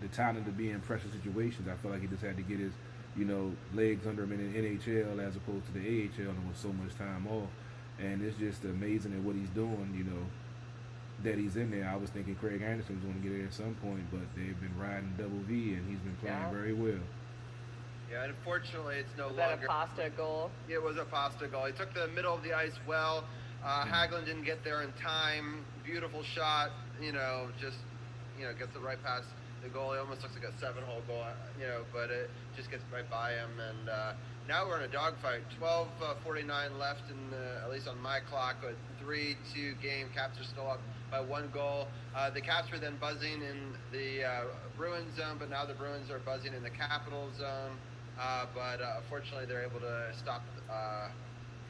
the talent to be in pressure situations. I feel like he just had to get his, legs under him in the NHL as opposed to the AHL, and with so much time off. And it's just amazing at what he's doing, that he's in there. I was thinking Craig Anderson was going to get it at some point, but they've been riding double V, and he's been playing very well. Yeah, unfortunately, it's no Was longer. that a Pasta goal? It was a Pasta goal. He took the middle of the ice well. Hagelin didn't get there in time. Beautiful shot, just, gets it right past the goal. It almost looks like a 7-hole goal, but it just gets right by him. And now we're in a dogfight. 12:49 left, at least on my clock, with 3-2 game. Caps are still up by 1 goal. The Caps were then buzzing in the Bruins zone, but now the Bruins are buzzing in the Capitals zone. But unfortunately, they're able to stop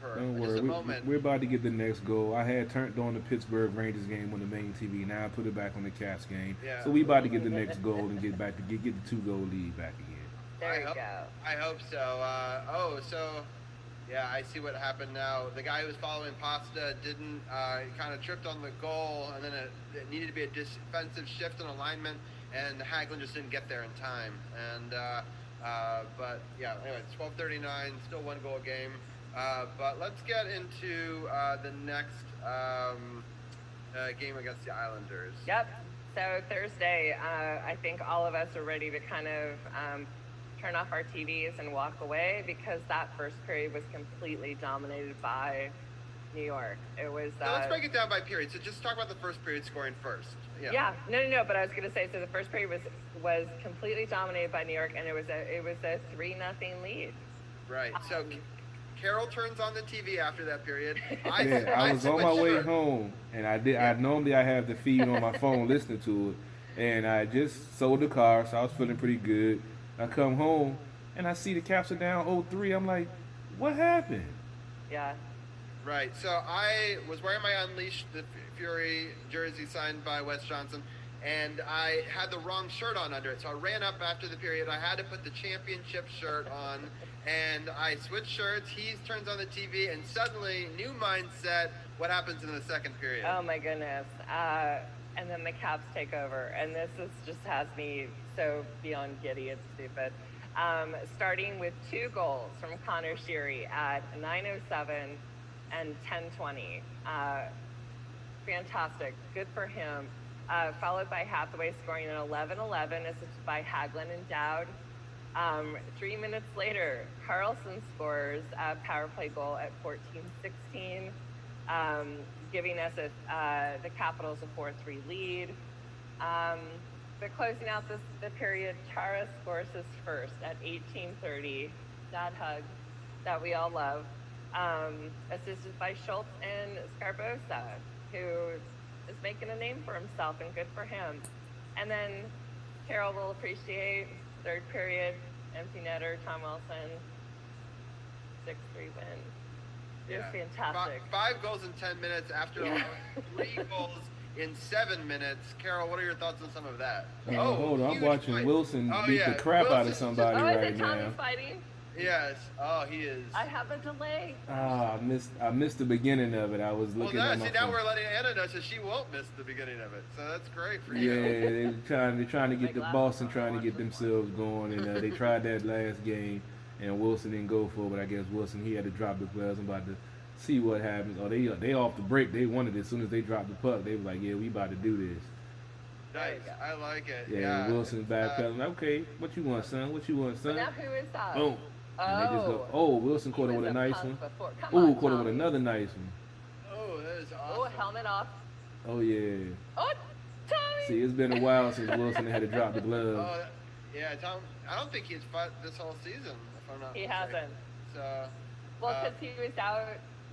for Don't just worry, a moment. we're about to get the next goal. I had turned on the Pittsburgh Rangers game on the main TV. Now I put it back on the Caps game. Yeah. So we about to get the next goal and get back to get the 2-goal lead back again. There you go. I hope so. Yeah, I see what happened now. The guy who was following Pasta didn't, kind of tripped on the goal, and then it needed to be a defensive shift in alignment, and Hagelin just didn't get there in time. And but yeah, anyway, it's 12:39, still 1 goal game. But let's get into the next game against the Islanders. Yep. So Thursday, I think all of us are ready to kind of turn off our TVs and walk away because that first period was completely dominated by New York. It was. So let's break it down by period. So just talk about the first period scoring first. Yeah. No. But I was going to say, so the first period was completely dominated by New York, and it was a 3-0 lead. Right. So Carol turns on the TV after that period. I was on my way home, and I normally I have the feed on my phone listening to it, and I just sold the car, so I was feeling pretty good. I come home, and I see the Caps are down 0-3. I'm like, what happened? Yeah. Right. So I was wearing my Unleash the Fury jersey signed by Wes Johnson, and I had the wrong shirt on under it. So I ran up after the period. I had to put the championship shirt on, and I switched shirts. He turns on the TV, and suddenly, new mindset. What happens in the second period? Oh, my goodness. And then the Caps take over, and this just has me so beyond giddy and stupid. Starting with 2 goals from Connor Sheary at 9:07 and 10:20. Fantastic. Good for him. Followed by Hathaway scoring an 11:11, assisted by Hagelin and Dowd. 3 minutes later, Carlson scores a power play goal at 14:16. Giving us the Capitals a 4-3 lead. But closing out the period, Chara scores his first at 18:30. That hug that we all love. Assisted by Schultz and Scarbosa, who is making a name for himself, and good for him. And then Carol will appreciate third period, empty netter, Tom Wilson, 6-3 win. It was fantastic. 5 goals in 10 minutes after 3 goals in 7 minutes. Carol, what are your thoughts on some of that? Hold on, I'm watching Wilson beat the crap out of somebody right now. Oh, is it Tommy fighting? Yes. Oh, he is. I have a delay. I missed the beginning of it. I was looking at my phone. Now we're letting Anna know so she won't miss the beginning of it. So that's great for you. Yeah, they're trying to get the Boston trying to get themselves going, and they tried that last game, and Wilson didn't go for it. But I guess Wilson, he had to drop the gloves. I'm about to see what happens. Oh, they off the break. They wanted it as soon as they dropped the puck. They was like, yeah, we about to do this. Nice. I like it. Yeah, Wilson's backpedaling. Okay, what you want, son? What you want, son? But now who is that? Boom. And they just go, Wilson caught it with a nice one. Ooh, caught it with another nice one. Oh, that is awesome. Oh, helmet off. Oh, yeah. Oh, Tommy. See, it's been a while since Wilson had to drop the glove. Oh, yeah, Tom. I don't think he's fought this whole season, if I'm not mistaken. He hasn't. So. Well, because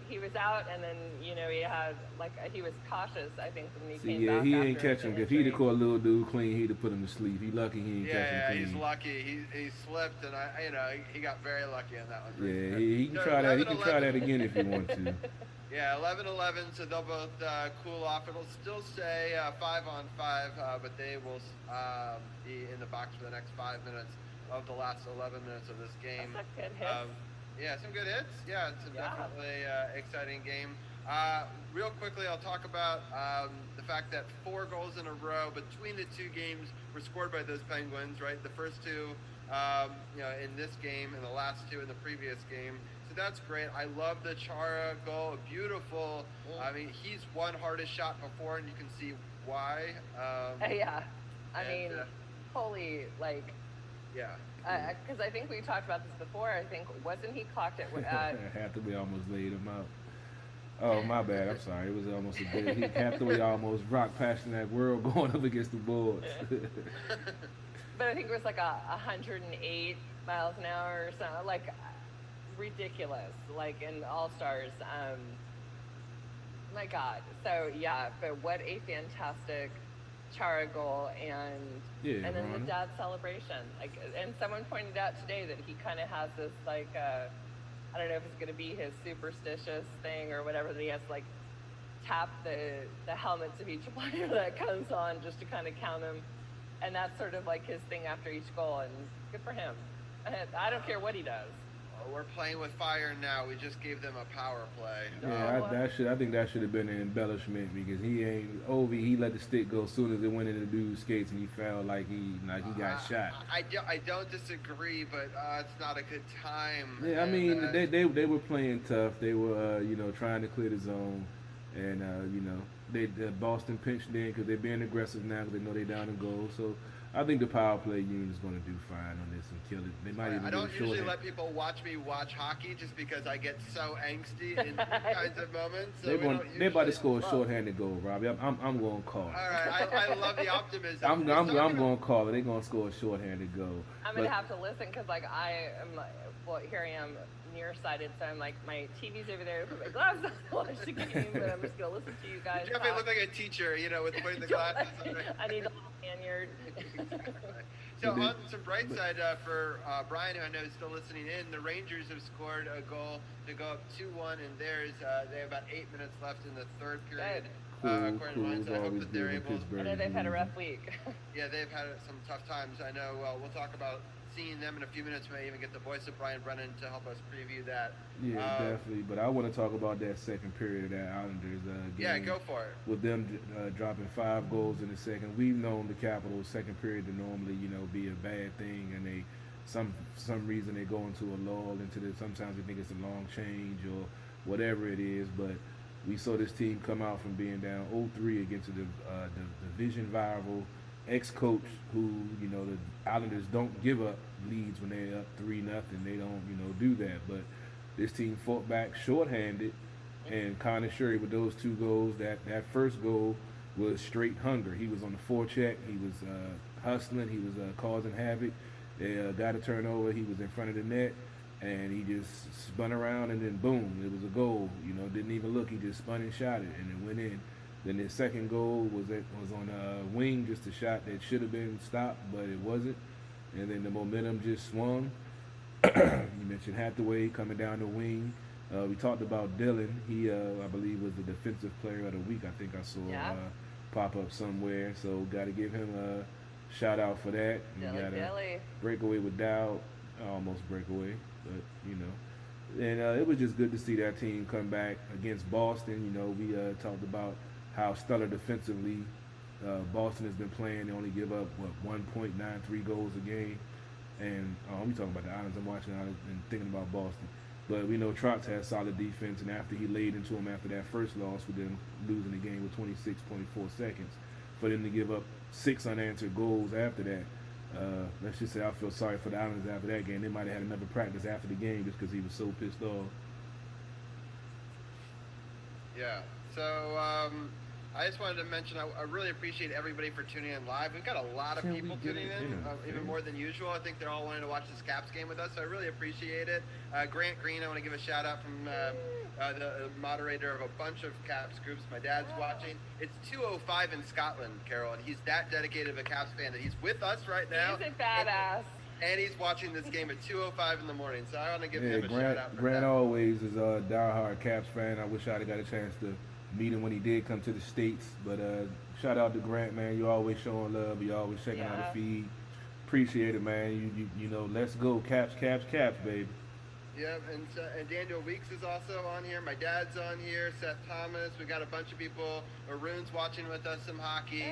he he was out, and then he had he was cautious. I think when he came Yeah, back. he ain't after catching. the If he'd have injury. caught a little dude clean, he'd have put him to sleep. He lucky he ain't catching clean. He's lucky. He slipped, and he got very lucky on that one. Yeah, he can try that. He can try that again if he wants to. Yeah, 11-11, so they'll both cool off. It'll still say 5-on-5, but they will be in the box for the next 5 minutes of the last 11 minutes of this game. That's a good hit. Yeah, some good hits. Yeah, it's definitely exciting game. Real quickly, I'll talk about the fact that 4 goals in a row between the 2 games were scored by those Penguins, right? The first 2, in this game, and the last 2 in the previous game. So that's great. I love the Chara goal. Beautiful. I mean, he's won hardest shot before, and you can see why. Yeah. I mean, holy, yeah. Because I think we talked about this before. I think, wasn't he clocked at... Hathaway almost laid him out. Oh, my bad. I'm sorry. It was almost a bit. Hathaway almost rocked passing that world going up against the boards. But I think it was 108 miles an hour or something. Ridiculous. In All-Stars. My God. So, yeah. But what a fantastic Chara goal, and then the dad celebration. And someone pointed out today that he kind of has this I don't know if it's going to be his superstitious thing or whatever, that he has to tap the helmets of each player that comes on just to kind of count them, and that's sort of his thing after each goal, and good for him. I don't care what he does. We're playing with fire now. We just gave them a power play. Yeah, I think that should have been an embellishment, because he let the stick go as soon as it went into the dude's skates, and he felt like he got shot. I don't disagree, but it's not a good time. Yeah, I mean, they were playing tough. They were trying to clear the zone, and Boston pinched in because they're being aggressive now because they know they're down in goal. So I think the power play unit is going to do fine on this and kill it. They might even. I don't usually let people watch me watch hockey just because I get so angsty in kinds of moments. So they're about to score a shorthanded goal, Robbie. I'm going to call it. All right, I love the optimism. I'm going to call it. They're going to score a shorthanded goal. I'm going to have to listen because I am. Well, here I am nearsighted, so I'm my TV's over there. I put my glasses on to watch the game, but I'm just going to listen to you guys. You definitely look like a teacher, with putting the glasses on. I need a little lanyard. So on some bright side for Brian, who I know is still listening in, the Rangers have scored a goal to go up 2-1, and they have about 8 minutes left in the third period. According to mine, so I hope that they're able. I know they've had a rough week. Yeah, they've had some tough times. I know. We'll talk about seeing them in a few minutes. May even get the voice of Brian Brennan to help us preview that. Yeah, definitely. But I want to talk about that second period of that Islanders game. Yeah, go for it. With them dropping 5 goals in the second, we've known the Capitals' second period to normally, be a bad thing, and they some reason they go into a lull into the. Sometimes they think it's a long change or whatever it is, but we saw this team come out from being down 0-3 against the division rival ex-coach who, the Islanders don't give up leads when they're up 3-0. They don't, do that. But this team fought back shorthanded, and Connor Sherry with those 2 goals. That first goal was straight hunger. He was on the forecheck. He was hustling. He was causing havoc. They got a turnover. He was in front of the net, and he just spun around, and then boom, it was a goal. Didn't even look. He just spun and shot it, and it went in. Then his second goal was on a wing, just a shot that should have been stopped, but it wasn't. And then the momentum just swung. You mentioned Hathaway coming down the wing. We talked about Dylan. He, I believe, was the defensive player of the week. I think I saw pop up somewhere. So got to give him a shout out for that. Dilly. Breakaway with Dow, almost breakaway, but And it was just good to see that team come back against Boston. We talked about how stellar defensively Boston has been playing. They only give up 1.93 goals a game, and we talking about the Islanders. I'm watching Islanders and thinking about Boston, but we know Trotz has solid defense, and after he laid into him after that first loss with them losing the game with 26.4 seconds, for them to give up 6 unanswered goals after that, let's just say I feel sorry for the Islanders after that game. They might have had another practice after the game just because he was so pissed off. Yeah. So I just wanted to mention I really appreciate everybody for tuning in live. We've got a lot of people tuning in, even more than usual. I think they're all wanting to watch this Caps game with us, so I really appreciate it. Grant Green, I want to give a shout out from the moderator of a bunch of Caps groups. My dad's watching. It's 2:05 in Scotland, Carol, and he's that dedicated of a Caps fan that he's with us right now. He's a badass. And he's watching this game at 2:05 in the morning, so I want to give him a shout out. Grant always is a diehard Caps fan. I wish I'd have got a chance to meet him when he did come to the States. But shout out to Grant, man. You always showing love. You always checking out the feed. Appreciate it, man. You know, let's go Caps, Caps, Caps, baby. Yeah, and Daniel Weeks is also on here. My dad's on here. Seth Thomas. We got a bunch of people. Arun's watching with us some hockey.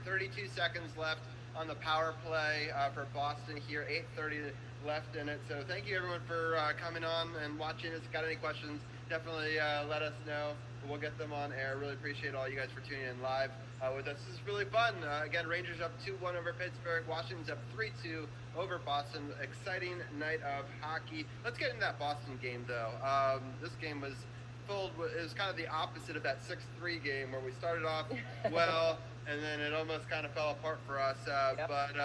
32 seconds left on the power play for Boston here. 8:30 left in it. So thank you everyone for coming on and watching us. Got any questions? Definitely let us know. We'll get them on air. Really appreciate all you guys for tuning in live with us. This is really fun. Again, Rangers up 2-1 over Pittsburgh. Washington's up 3-2 over Boston. Exciting night of hockey. Let's get into that Boston game, though. This game was it was kind of the opposite of that 6-3 game where we started off well, and then it almost kind of fell apart for us. But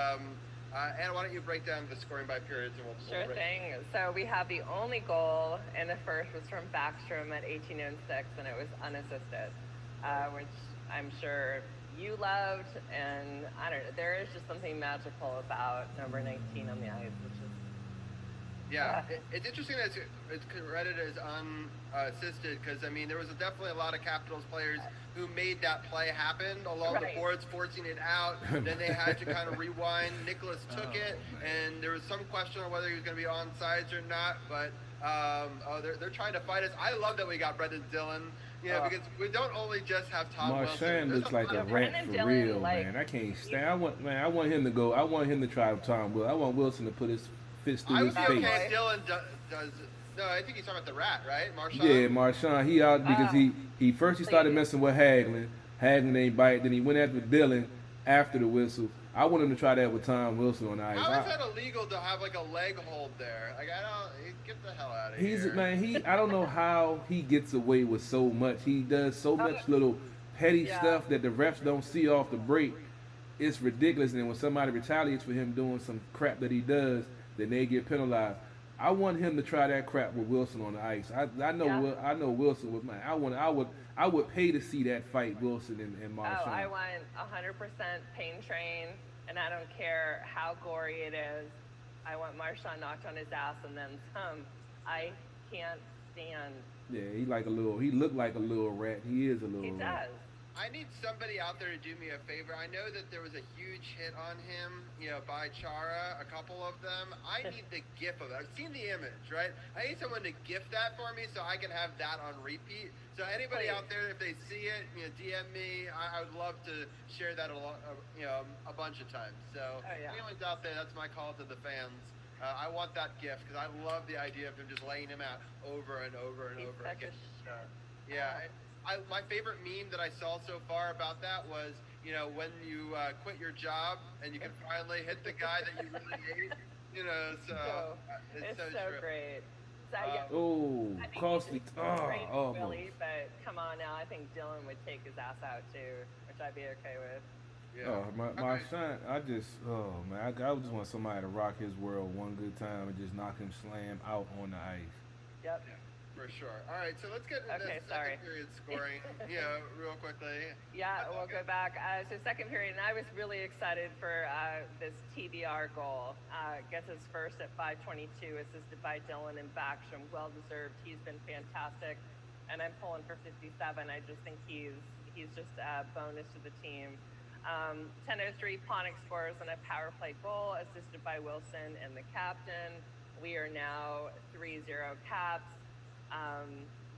Anna, why don't you break down the scoring by periods, and we'll Sure thing. So we have the only goal in the first was from Backstrom at 18:06, and it was unassisted, which I'm sure you loved. And I don't know, there is just something magical about number 19 on the ice, which is it's interesting that it's credited as unassisted because, I mean, there was definitely a lot of Capitals players who made that play happen along the boards, forcing it out. Then they had to kind of rewind. Nicholas took it, and there was some question on whether he was going to be onside or not. But they're trying to fight us. I love that we got Brendan Dillon. Because we don't only just have Tom Wilson. Marchand looks like a rat for real, man. I can't stand. I want him to go. I want him to try Tom Wilson. I want Wilson to put his fist through his face. I would be okay if Dillon does. No, I think he's talking about the rat, right? Marchand? Yeah, Marchand. He out because he first started messing with Hagelin. Hagelin ain't bite. Then he went after Dillon after the whistle. I want him to try that with Tom Wilson on the ice. How is that illegal to have like a leg hold there? Like get the hell out of here. I don't know how he gets away with so much. He does so much little petty stuff that the refs don't see off the break. It's ridiculous. And when somebody retaliates for him doing some crap that he does, then they get penalized. I want him to try that crap with Wilson on the ice. I know Wilson would. I would pay to see that fight, Wilson and Marchand. I want 100% pain train, and I don't care how gory it is. I want Marchand knocked on his ass and then some. I can't stand. Yeah, he looked like a little rat. He is a little rat. He does. I need somebody out there to do me a favor. I know that there was a huge hit on him, by Chara, a couple of them. I need the GIF of it. I've seen the image, right? I need someone to GIF that for me so I can have that on repeat. So anybody out there, if they see it, DM me. I would love to share that a bunch of times. So if anyone's out there, that's my call to the fans. I want that GIF because I love the idea of them just laying him out over and over and over again. My favorite meme that I saw so far about that was, when you quit your job and you can finally hit the guy that you really hate. It's so true. Great. Costly. Really, but come on now, I think Dillon would take his ass out too, which I'd be okay with. My son, I just want somebody to rock his world one good time and just knock him slam out on the ice. Yep. For sure. All right, so let's get into the second period scoring, real quickly. We'll go back. So second period, and I was really excited for this TBR goal. Gets his first at 5:22, assisted by Dillon and Backstrom. Well-deserved. He's been fantastic, and I'm pulling for 57. I just think he's just a bonus to the team. 10:03, Ponick scores on a power play goal, assisted by Wilson and the captain. We are now 3-0 Caps.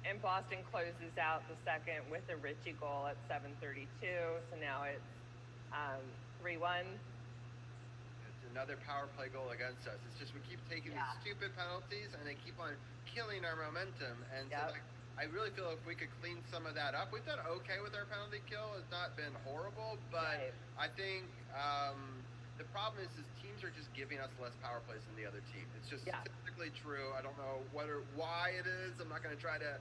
And Boston closes out the second with a Ritchie goal at 7:32. So now it's 3-1. It's another power play goal against us. It's just we keep taking these stupid penalties, and they keep on killing our momentum. And so, I really feel if we could clean some of that up. We've done okay with our penalty kill. It's not been horrible, but I think the problem is teams are just giving us less power plays than the other team. It's just statistically true. I don't know why it is. I'm not going to try to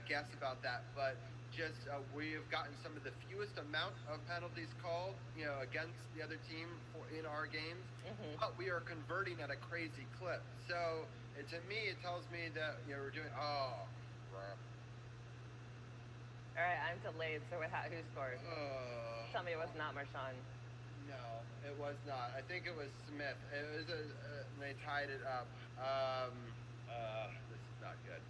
guess about that. But just we have gotten some of the fewest amount of penalties called, against the other team in our games, but we are converting at a crazy clip. So to me, it tells me that we're doing. Oh, crap. All right, I'm delayed. So who scored? Tell me it was not Marshawn. No, it was not. I think it was Smith. It was they tied it up. This is not good.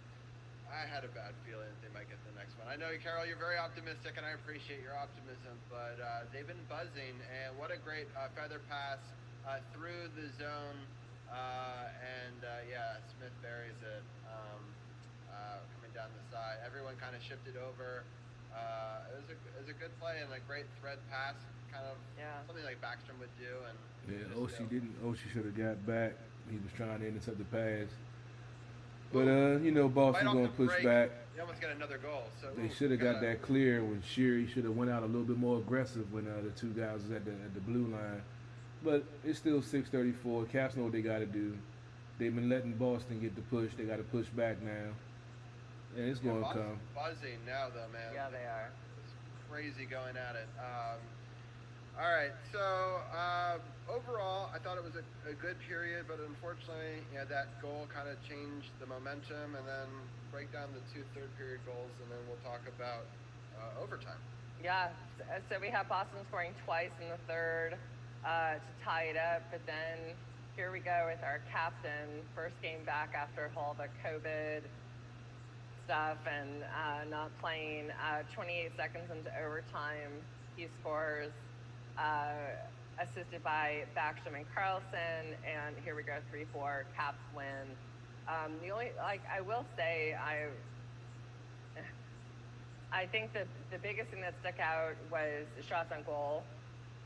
I had a bad feeling that they might get the next one. I know, Carol, you're very optimistic, and I appreciate your optimism, but they've been buzzing, and what a great feather pass through the zone, Smith buries it coming down the side. Everyone kind of shifted over. It was a good play and a great thread pass, kind of something like Backstrom would do. And Oshie should have got back. He was trying to intercept the pass. But, Boston's going to push back. They almost got another goal. So they should have got that clear when Sherry should have went out a little bit more aggressive when the two guys was at the blue line. But it's still 6:34. Caps know what they got to do. They've been letting Boston get the push. They got to push back now. And it's going to come. Buzzing now, though, man. Yeah, they are. It's crazy going at it. All right, so overall, I thought it was a good period, but unfortunately, that goal kind of changed the momentum, and then break down the two third-period goals, and then we'll talk about overtime. Yeah, so we have Boston scoring twice in the third to tie it up, but then here we go with our captain, first game back after all the COVID stuff and not playing. 28 seconds into overtime, he scores. Assisted by Backstrom and Carlson, and here we go, 3-4, Caps win. The only, I will say, I think that the biggest thing that stuck out was the shots on goal,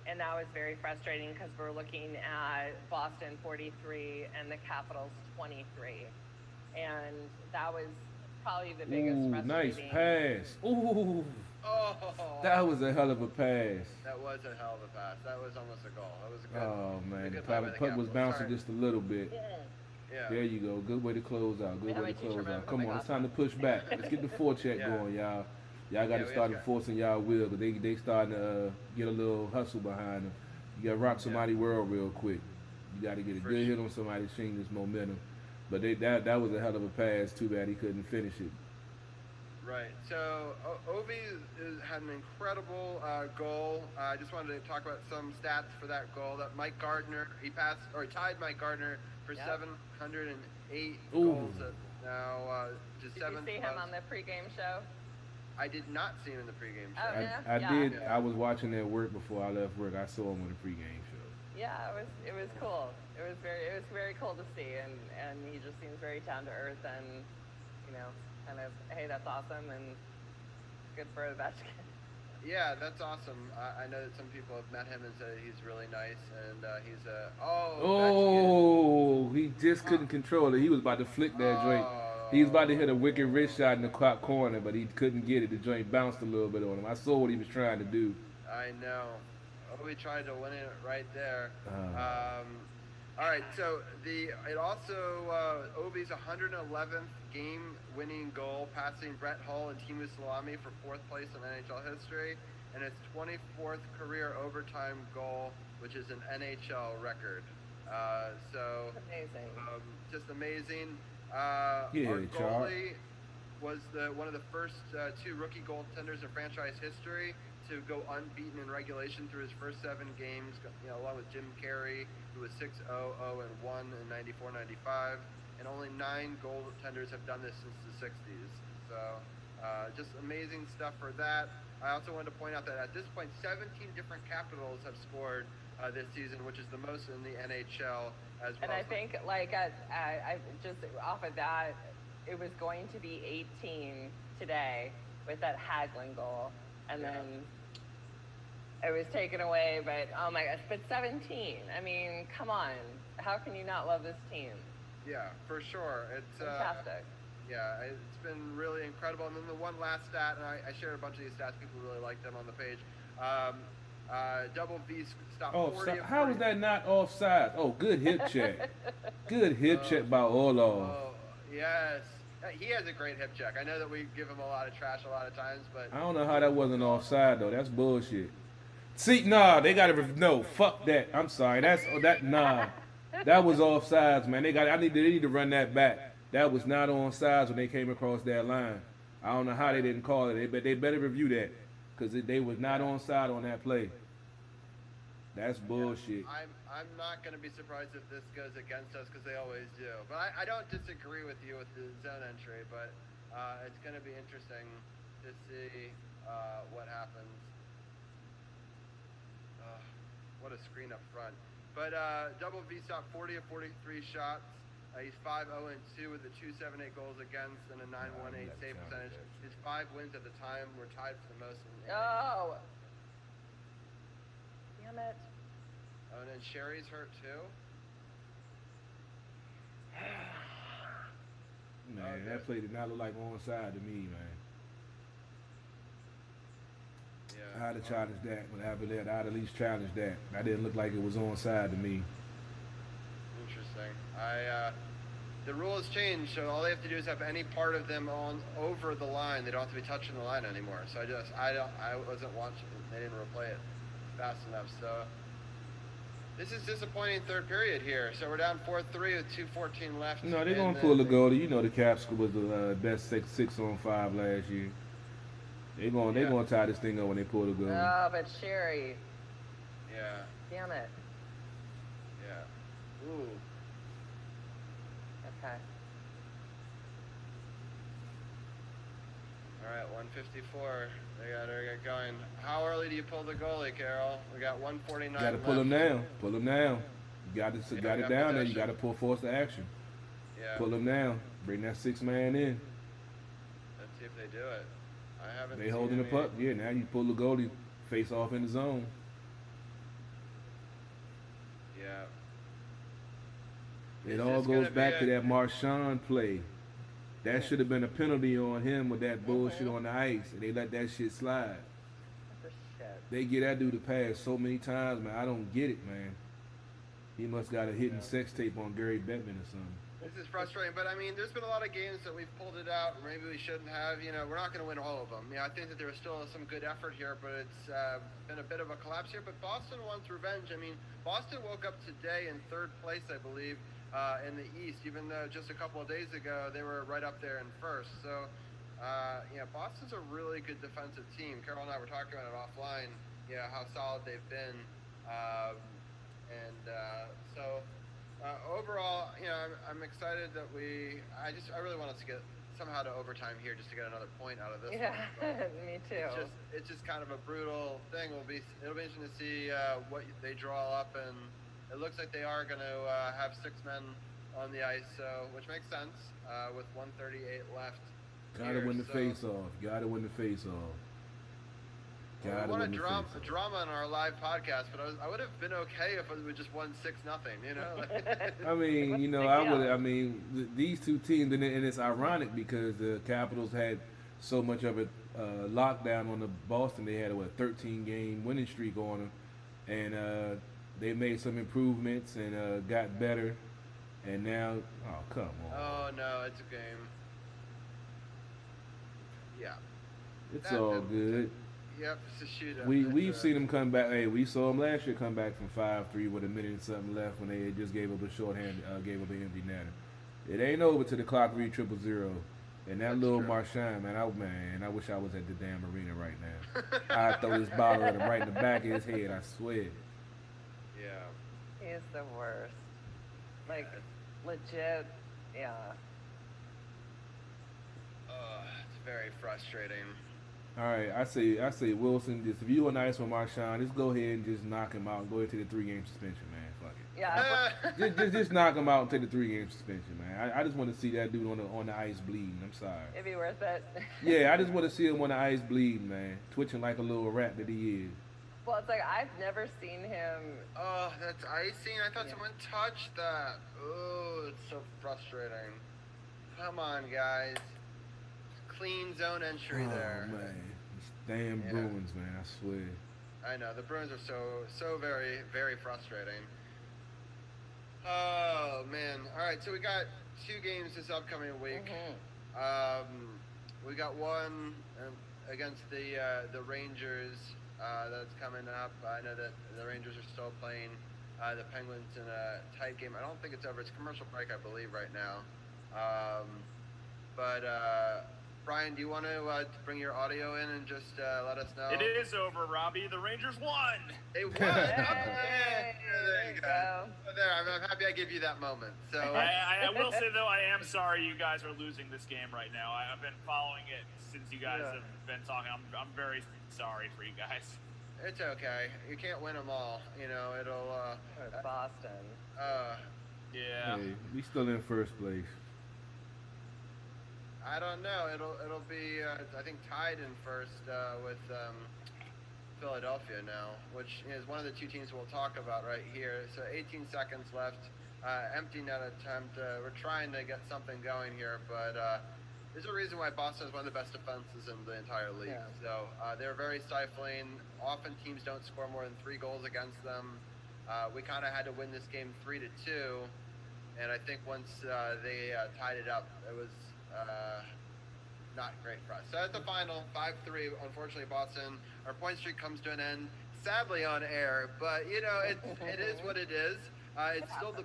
and that was very frustrating because we're looking at Boston 43 and the Capitals 23, and that was probably the biggest frustrating. Nice pass. Ooh. Oh, that was a hell of a pass. That was a hell of a pass. That was almost a goal. That was a good. Oh man, the puck was bouncing just a little bit. Yeah. There you go. Good way to close out. Good way to close out. Come on, it's time to push back. Let's get the forecheck going, y'all. Y'all got to start enforcing y'all will, but they starting to get a little hustle behind them. You got to rock somebody world real quick. You got to get a good hit on somebody, change this momentum. But that was a hell of a pass. Too bad he couldn't finish it. Right. So Ovi had an incredible goal. I just wanted to talk about some stats for that goal. That Mike Gardner, he tied Mike Gardner for 708 goals now. Did you see him on the pregame show? I did not see him in the pregame show. Oh, yeah? I did. I was watching at work before I left work. I saw him on the pregame show. Yeah, it was cool. It was very cool to see, and he just seems very down to earth and kind of, hey, that's awesome and good for Ovechkin. Yeah, that's awesome. I know that some people have met him and said he's really nice, and he's a he just couldn't control it. He was about to flick that joint. He was about to hit a wicked wrist shot in the top corner, but he couldn't get it. The joint bounced a little bit on him. I saw what he was trying to do. I know. We tried to win it right there. All right, so it also Ovi's 111th game-winning goal, passing Brett Hull and Teemu Salami for fourth place in NHL history, and his 24th career overtime goal, which is an NHL record. So amazing. Just amazing. Our goalie was one of the first two rookie goaltenders in franchise history to go unbeaten in regulation through his first 7 games, along with Jim Carey, who was 6-0-0-1 in 94-95, and only 9 goaltenders have done this since the 60s. So just amazing stuff for that. I also wanted to point out that at this point, 17 different Capitals have scored this season, which is the most in the NHL as well. And I think, I just off of that, it was going to be 18 today with that Hagelin goal. And then it was taken away, but oh my gosh, but 17. I mean, come on. How can you not love this team? Yeah, for sure. It's fantastic. Yeah, it's been really incredible. And then the one last stat, and I shared a bunch of these stats. People really liked them on the page. Double V stopped 40. How was that not offside? Oh, good hip check. Good hip check by Orlov. Oh, yes. He has a great hip check. I know that we give him a lot of trash a lot of times, but I don't know how that wasn't offside though. That's bullshit. See, nah, they got to no. Fuck that. I'm sorry. Nah. That was offsides, man. They need to run that back. That was not onside when they came across that line. I don't know how they didn't call it. They better review that because they was not onside on that play. That's bullshit. I'm not going to be surprised if this goes against us because they always do. But I don't disagree with you with the zone entry, but it's going to be interesting to see what happens. What a screen up front. But double V-stop 40 of 43 shots. He's 5-0-2 with a 2.78 goals against and a 9.18 save percentage. His 5 wins at the time were tied for the most. Oh! Damn it. Oh, and then Sherry's hurt too? Man, that play did not look like onside to me, man. Yeah. I'd have challenged that. When I'd at least challenged that. That didn't look like it was onside to me. Interesting. The rules changed, so all they have to do is have any part of them on over the line. They don't have to be touching the line anymore. So I wasn't watching. They didn't replay it fast enough. So this is disappointing third period here. So we're down 4-3 with 2:14 left. No, they're gonna pull the goalie. You know the Caps was the best 6-on-5 last year. They're gonna tie this thing up when they pull the goalie. Oh, but Sherry. Yeah. Damn it. Yeah. Ooh. Okay. All right, 154. They gotta get going. How early do you pull the goalie, Carol? We got 149 You gotta left. pull him down. Pull him down. You got it down there. You gotta force the action. Yeah. Pull him down. Bring that 6 man in. Let's see if they do it. I haven't. They holding the puck. Yeah, now you pull the goalie, face off in the zone. Yeah. It all goes back to that Marchand play. That should have been a penalty on him with that bullshit on the ice. And they let that shit slide. They get that dude to pass so many times, man. I don't get it, man. He must got a hidden sex tape on Gary Bettman or something. This is frustrating, but I mean, there's been a lot of games that we've pulled it out, and maybe we shouldn't have. You know, we're not going to win all of them. Yeah, I think that there was still some good effort here, but it's been a bit of a collapse here. But Boston wants revenge. I mean, Boston woke up today in third place, I believe, in the East, even though just a couple of days ago they were right up there in first. So, yeah, Boston's a really good defensive team. Carol and I were talking about it offline, you know, how solid they've been. So overall, you know, I'm excited that I really want us to get somehow to overtime here just to get another point out of this one. Me too. It's just kind of a brutal thing. It'll be interesting to see what they draw up, and it looks like they are going to have 6 men on the ice, which makes sense with 1:38 left. Gotta win the face-off. Gotta win the face-off. We wanted drama on our live podcast, but I would have been okay if we just won 6-0. You know. I mean, you know, these two teams, and it's ironic because the Capitals had so much of a lockdown on the Boston. They had a 13-game winning streak on them, and they made some improvements and got better. And now, oh come on. Oh no, it's a game. Yeah. It's all good. Yep, it's a shootout. We've seen them come back. Hey, we saw them last year come back from 5-3 with a minute and something left when they just gave up a shorthand, gave up an empty netter. It ain't over till the clock read 0-0. And that little Marchand, man, I wish I was at the damn arena right now. I'd throw this bottle at him right in the back of his head, I swear. Yeah. He's the worst. Like, legit, yeah. It's very frustrating. All right, I say Wilson, just if you were nice with Marchand, just go ahead and just knock him out and go ahead to the 3-game suspension, man. Fuck it. Yeah. just knock him out and take the 3-game suspension, man. I just want to see that dude on the ice bleeding. I'm sorry. It'd be worth it. Yeah, I just want to see him on the ice bleeding, man. Twitching like a little rat that he is. Well, it's like I've never seen him. Oh, that's icing. I thought someone touched that. Oh, it's so frustrating. Come on, guys. Clean zone entry there. Oh, man. These damn Bruins, man, I swear. I know. The Bruins are so very, very frustrating. Oh, man. All right, so we got 2 games this upcoming week. We got one against the Rangers that's coming up. I know that the Rangers are still playing the Penguins in a tight game. I don't think it's over. It's commercial break, I believe, right now. But Brian, do you want to bring your audio in and just let us know? It is over, Robbie. The Rangers won. They won. There you go. There, I'm happy I gave you that moment. So I will say though, I am sorry you guys are losing this game right now. I've been following it since you guys have been talking. I'm very sorry for you guys. It's okay. You can't win them all. You know, it'll. Boston. Yeah. Hey, we still in first place. I don't know. It'll be I think tied in first with Philadelphia now, which is one of the two teams we'll talk about right here. So 18 seconds left. Empty net attempt. We're trying to get something going here, but there's a reason why Boston is one of the best defenses in the entire league. Yeah. So they're very stifling. Often teams don't score more than 3 goals against them. We kind of had to win this game 3-2, and I think once they tied it up, it was not great for us. So at the final, 5-3, unfortunately, Boston, our point streak comes to an end, sadly on air, but, you know, it is what it is. It's still the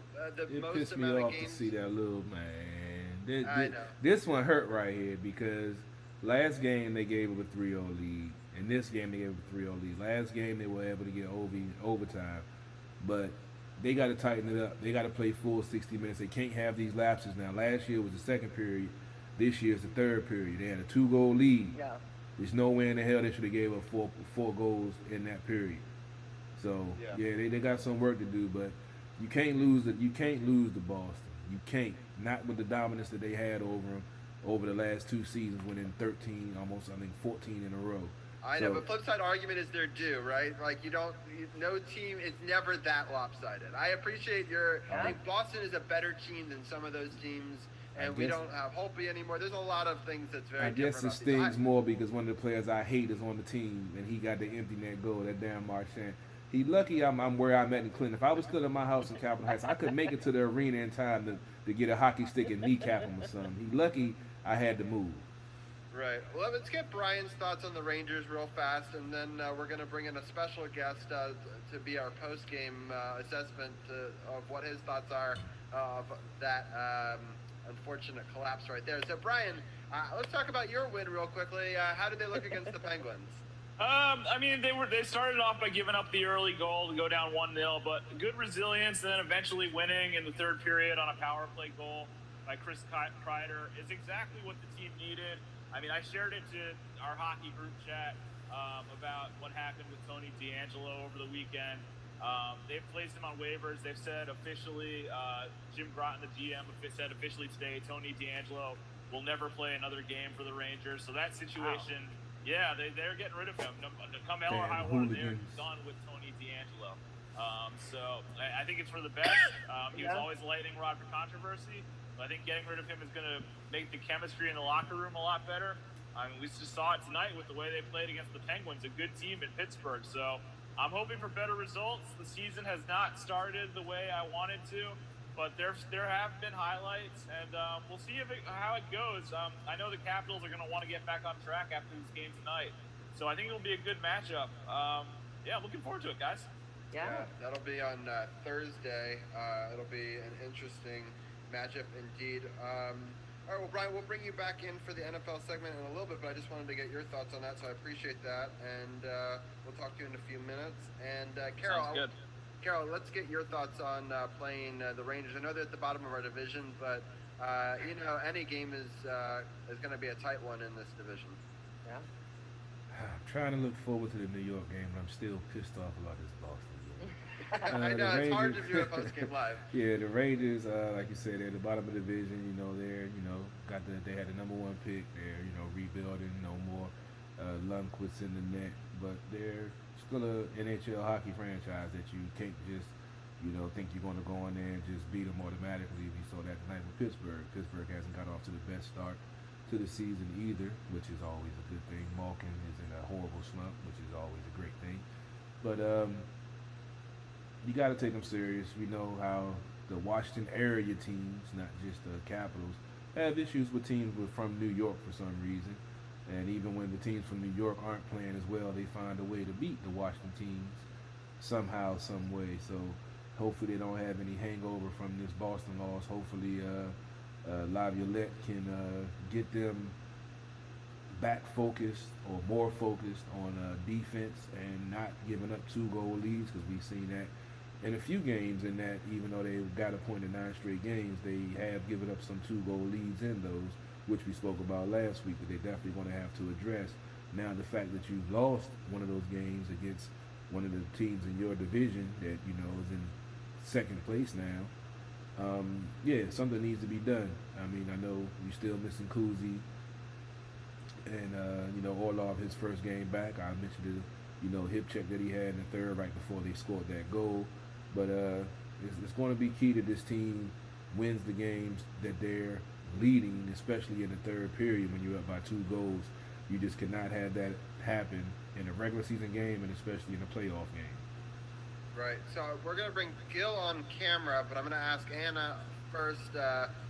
most amount of games. It pissed me off to see that little, man. This one hurt right here because last game they gave up a 3-0 lead, and this game they gave up a 3-0 lead. Last game they were able to get overtime, but they got to tighten it up. They got to play full 60 minutes. They can't have these lapses now. Last year was the second period. This year's the third period. They had a 2-goal lead. Yeah. There's no way in the hell they should have gave up four goals in that period. So yeah, they got some work to do, but you can't lose to Boston. You can't. Not with the dominance that they had over the last 2 seasons, winning 13, almost 14 in a row. I know, but flip side argument is their due, right? Like no team is never that lopsided. I appreciate I think Boston is a better team than some of those teams, and we don't have Holtby anymore. There's a lot of things that's very different. I guess it stings more because one of the players I hate is on the team, and he got the empty net goal, that damn Marchand. He lucky I'm where I'm at in Clinton. If I was still in my house in Capitol Heights, I could make it to the arena in time to get a hockey stick and kneecap him or something. He lucky I had to move. Right. Well, let's get Brian's thoughts on the Rangers real fast, and then we're going to bring in a special guest to be our post-game assessment of what his thoughts are of that unfortunate collapse right there. So, Brian, let's talk about your win real quickly. How did they look against the Penguins? I mean, they started off by giving up the early goal to go down 1-0, but good resilience, and then eventually winning in the third period on a power play goal by Chris Kreider is exactly what the team needed. I mean, I shared it to our hockey group chat about what happened with Tony DeAngelo over the weekend. They've placed him on waivers. They've said officially, Jim Groton, the GM, said officially today, Tony DeAngelo will never play another game for the Rangers. So that situation, yeah, they're getting rid of him. Come hell or high water, they're done with Tony DeAngelo. So I think it's for the best. He was always a lightning rod for controversy. I think getting rid of him is going to make the chemistry in the locker room a lot better. I mean, we just saw it tonight with the way they played against the Penguins, a good team in Pittsburgh. So I'm hoping for better results. The season has not started the way I wanted to, but there have been highlights, and we'll see how it goes. I know the Capitals are going to want to get back on track after this game tonight. So I think it'll be a good matchup. Yeah, looking forward to it, guys. Yeah, that'll be on Thursday. It'll be an interesting matchup indeed. All right, well, Brian, we'll bring you back in for the NFL segment in a little bit, but I just wanted to get your thoughts on that, so I appreciate that, and we'll talk to you in a few minutes. And Carol, let's get your thoughts on playing the Rangers. I know they're at the bottom of our division, but you know, any game is going to be a tight one in this division. Yeah. I'm trying to look forward to the New York game, but I'm still pissed off about this Boston game. I know, it's hard to do a post-game live. Yeah, the Rangers, like you said, they're at the bottom of the division. You know, they had the #1 pick. They're, rebuilding. No more Lundqvist in the net, but they're still a NHL hockey franchise that you can't just, think you're going to go in there and just beat them automatically. We saw that tonight with Pittsburgh. Pittsburgh hasn't got off to the best start to the season either, which is always a good thing. Malkin is in a horrible slump, which is always a great thing. But you got to take them serious. We know how the Washington area teams, not just the Capitals, have issues with teams from New York for some reason. And even when the teams from New York aren't playing as well, they find a way to beat the Washington teams somehow, some way. So hopefully they don't have any hangover from this Boston loss. Hopefully Laviolette can get them back focused or more focused on defense and not giving up 2-goal leads, because we've seen that in a few games, in that even though they've got a point in 9 straight games, they have given up some 2-goal leads in those, which we spoke about last week, that they're definitely going to have to address. Now the fact that you've lost one of those games against one of the teams in your division that, you know, is in second place now, yeah, something needs to be done. I mean, I know you're still missing Kuzi and, you know, Orlov, his first game back. I mentioned the, you know, hip check that he had in the third right before they scored that goal. But it's going to be key that this team wins the games that they're leading, especially in the third period when you're up by 2 goals. You just cannot have that happen in a regular season game, and especially in a playoff game. Right. So we're going to bring Gil on camera, but I'm going to ask Anna first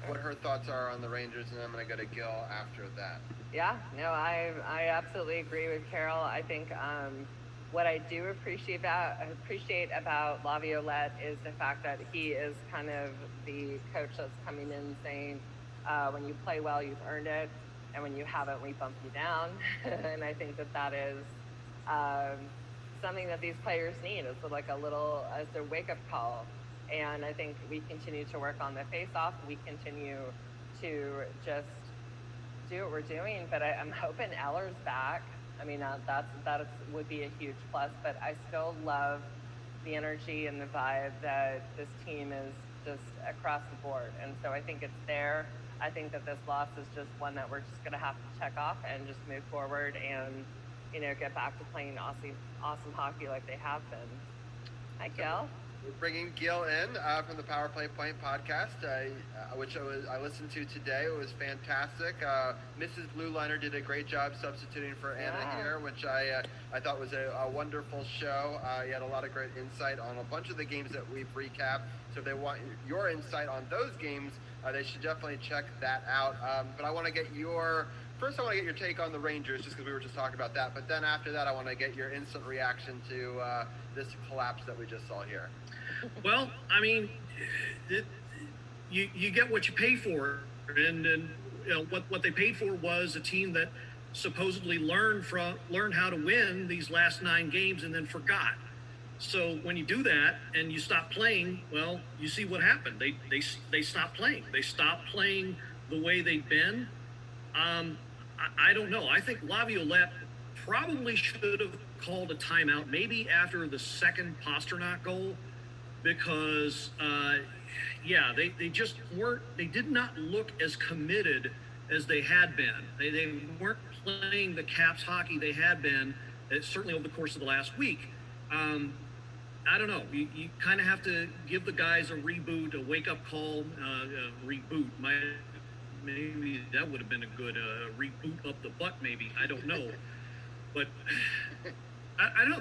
what her thoughts are on the Rangers, and then I'm going to go to Gil after that. Yeah, no, I absolutely agree with Carol. I think what I do appreciate about Laviolette is the fact that he is kind of the coach that's coming in saying, when you play well, you've earned it, and when you haven't, we bump you down. And I think that is something that these players need. It's like as a wake-up call. And I think we continue to work on the face-off. We continue to just do what we're doing. But I'm hoping Eller's back. I mean, that would be a huge plus. But I still love the energy and the vibe that this team is just across the board. And so I think it's there. I think that this loss is just one that we're just going to have to check off and just move forward and, you know, get back to playing awesome hockey like they have been. Hi, Gil. We're bringing Gil in from the Power Play Point podcast, which I listened to today. It was fantastic. Mrs. Blue Liner did a great job substituting for Anna here, which I thought was a wonderful show. You had a lot of great insight on a bunch of the games that we've recapped. So if they want your insight on those games, they should definitely check that out. But I want to get your take on the Rangers, just because we were just talking about that. But then after that, I want to get your instant reaction to this collapse that we just saw here. Well, I mean, you get what you pay for, and you know what they paid for was a team that supposedly learned how to win these last 9 games and then forgot. So when you do that and you stop playing, well, you see what happened. They stopped playing. They stopped playing the way they've been. I don't know. I think Laviolette probably should have called a timeout, maybe after the second Pasternak goal, because they just weren't. They did not look as committed as they had been. They weren't playing the Caps hockey they had been, certainly over the course of the last week. I don't know. You kind of have to give the guys a reboot, a wake-up call, reboot. Maybe that would have been a good reboot up the butt, maybe. I don't know. But I don't know.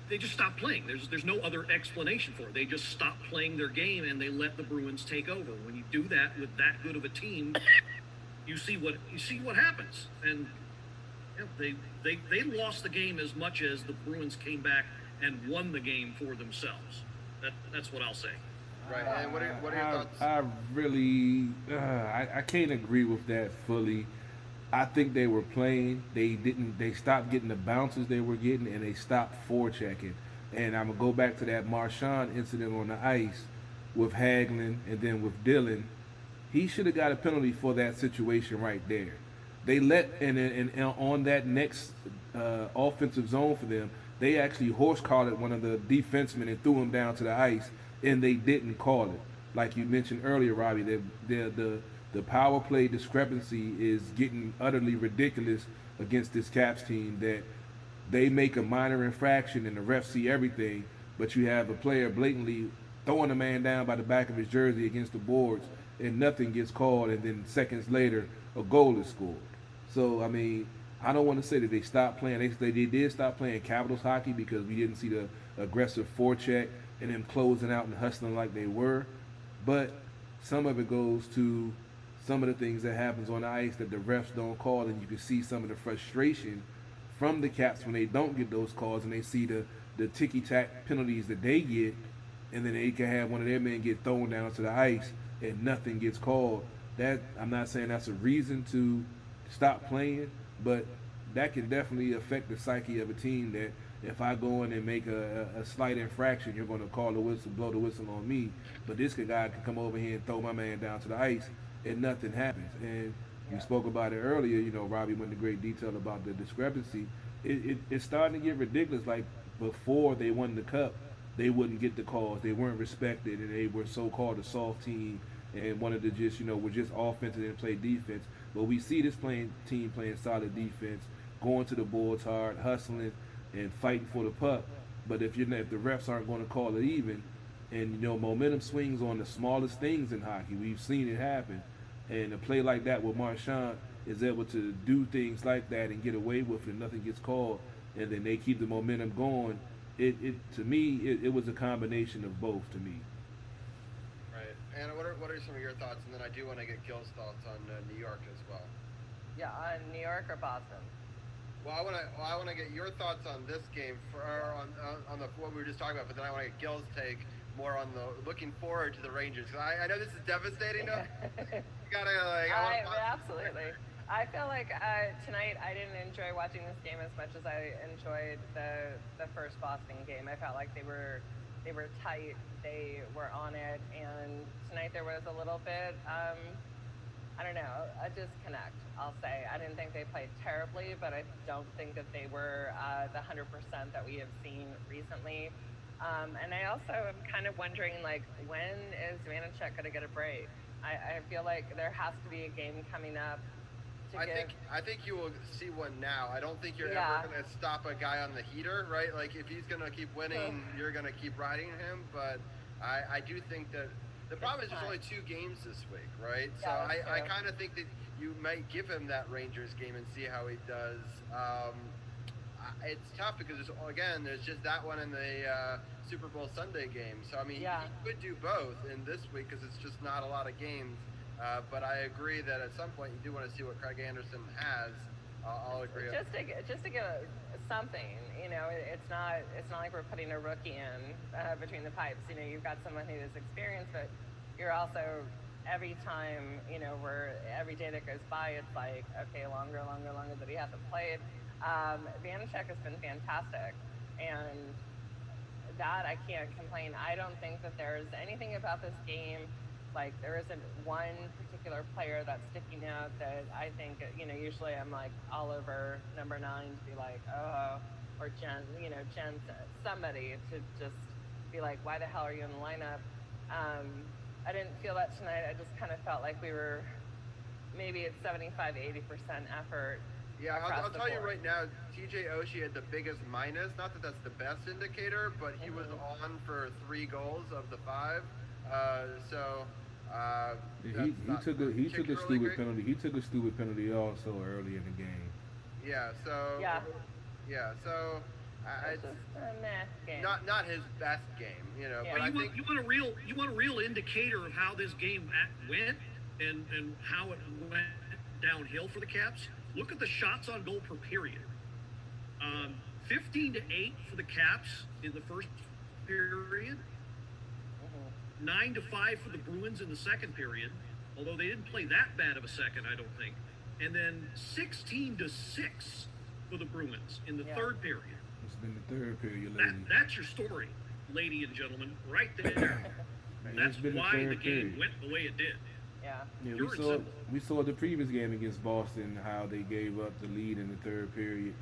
They just stopped playing. There's no other explanation for it. They just stopped playing their game, and they let the Bruins take over. When you do that with that good of a team, you see what happens. And you know, they lost the game as much as the Bruins came back and won the game for themselves. That's what I'll say. Right. And what are your thoughts? I really, I can't agree with that fully. I think they were playing. They stopped getting the bounces they were getting, and they stopped forechecking. And I'm gonna go back to that Marchand incident on the ice with Hagelin and then with Dillon. He should have got a penalty for that situation right there. They let and on that next offensive zone for them, they actually horse-collared one of the defensemen and threw him down to the ice, and they didn't call it. Like you mentioned earlier, Robbie, the power play discrepancy is getting utterly ridiculous against this Caps team, that they make a minor infraction and the refs see everything, but you have a player blatantly throwing a man down by the back of his jersey against the boards and nothing gets called, and then seconds later a goal is scored. So, I mean, I don't want to say that they stopped playing. They did stop playing Capitals hockey because we didn't see the aggressive forecheck and them closing out and hustling like they were. But some of it goes to some of the things that happens on the ice that the refs don't call, and you can see some of the frustration from the Caps when they don't get those calls, and they see the ticky-tack penalties that they get, and then they can have one of their men get thrown down to the ice and nothing gets called. That, I'm not saying that's a reason to stop playing, but that can definitely affect the psyche of a team, that if I go in and make a slight infraction, you're going to call the whistle, blow the whistle on me, but this guy can come over here and throw my man down to the ice and nothing happens. And we spoke about it earlier, you know, Robbie went into great detail about the discrepancy. It's starting to get ridiculous. Like, before they won the cup, they wouldn't get the calls. They weren't respected, and they were so-called a soft team and wanted to just, you know, were just offensive and play defense. But we see this team playing solid defense, going to the boards hard, hustling, and fighting for the puck. But if the refs aren't going to call it even, and, you know, momentum swings on the smallest things in hockey, we've seen it happen. And a play like that with Marchand is able to do things like that and get away with it, nothing gets called, and then they keep the momentum going. To me, it was a combination of both to me. Right. Anna, what are some of your thoughts? And then I do want to get Gil's thoughts on New York as well. Yeah, on New York or Boston? Well, I want to get your thoughts on this game on what we were just talking about, but then I want to get Gil's take more on the looking forward to the Rangers. I know this is devastating. You gotta absolutely. I feel like tonight I didn't enjoy watching this game as much as I enjoyed the first Boston game. I felt like they were tight, they were on it, and tonight there was a little bit, I don't know, a disconnect, I'll say. I didn't think they played terribly, but I don't think that they were the 100% that we have seen recently. And I also am kind of wondering, like, when is AnnaK going to get a break? I feel like there has to be a game coming up. I think you will see one now. I don't think you're ever going to stop a guy on the heater, right? Like, if he's going to keep winning, you're going to keep riding him. But I do think that the problem is there's only 2 games this week, right? So I kind of think that you might give him that Rangers game and see how he does. It's tough because there's just that one in the Super Bowl Sunday game. So I mean, he could do both in this week because it's just not a lot of games. But I agree that at some point you do want to see what Craig Anderson has. I'll agree. Just to get something, you know, it's not like we're putting a rookie in between the pipes. You know, you've got someone who is experienced, but you're also, every time, you know, every day that goes by, it's like, okay, longer that he hasn't played. AnnaK has been fantastic, and that I can't complain. I don't think that there's anything about this game, like there isn't one particular player that's sticking out that I think, you know, usually I'm like all over number 9 to be like, oh, or Jen, somebody to just be like, why the hell are you in the lineup? I didn't feel that tonight. I just kind of felt like we were maybe at 75-80% effort. Yeah, I'll tell you right now, TJ Oshie had the biggest minus. Not that that's the best indicator, but he was on for 3 goals of the 5. He took a stupid penalty. He took a stupid penalty also early in the game. Yeah. So. It's just a meh game. Not his best game, you know. Yeah. But I think you want a real indicator of how this game went and how it went downhill for the Caps. Look at the shots on goal per period. 15-8 for the Caps in the first period. 9-5 for the Bruins in the second period, although they didn't play that bad of a second, I don't think. And then 16-6 for the Bruins in the third period. It's been the third period, lady. That's your story, lady and gentlemen, right there. That's why the game went the way it did. Yeah, we saw the previous game against Boston, how they gave up the lead in the third period.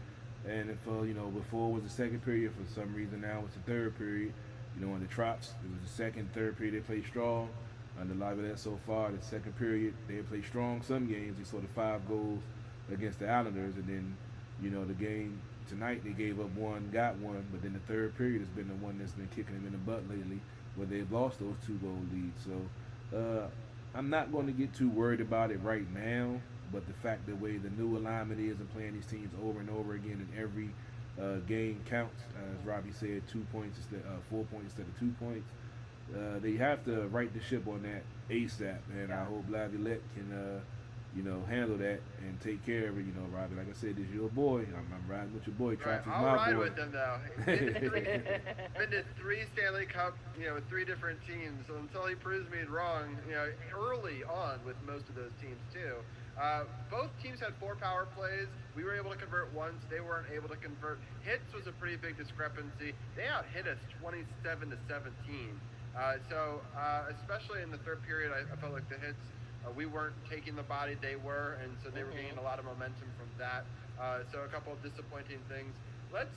And if, before it was the second period, for some reason now it's the third period. You know, in the Trots, it was the second, third period they played strong. The live of that so far, the second period, they played strong some games. You saw the 5 goals against the Islanders, and then, you know, the game tonight, they gave up 1, got 1, but then the third period has been the one that's been kicking them in the butt lately, where they've lost those 2-goal leads. So I'm not going to get too worried about it right now, but the fact the way the new alignment is and playing these teams over and over again in every game counts. As Robbie said, 2 points instead 4 points instead of 2 points. they have to right the ship on that ASAP, and I hope Laviolette can, handle that and take care of it. Robbie, like I said, this is your boy. I'm riding with your boy. Travis is my boy. I'll ride with them though. Been to 3 Stanley Cup, with 3 different teams. So until he proves me wrong, early on with most of those teams too. Both teams had 4 power plays. We were able to convert once. They weren't able to convert. Hits was a pretty big discrepancy. They out-hit us 27-17. So especially in the third period, I felt like the hits, we weren't taking the body, they were, and so they were gaining a lot of momentum from that. So a couple of disappointing things. Let's,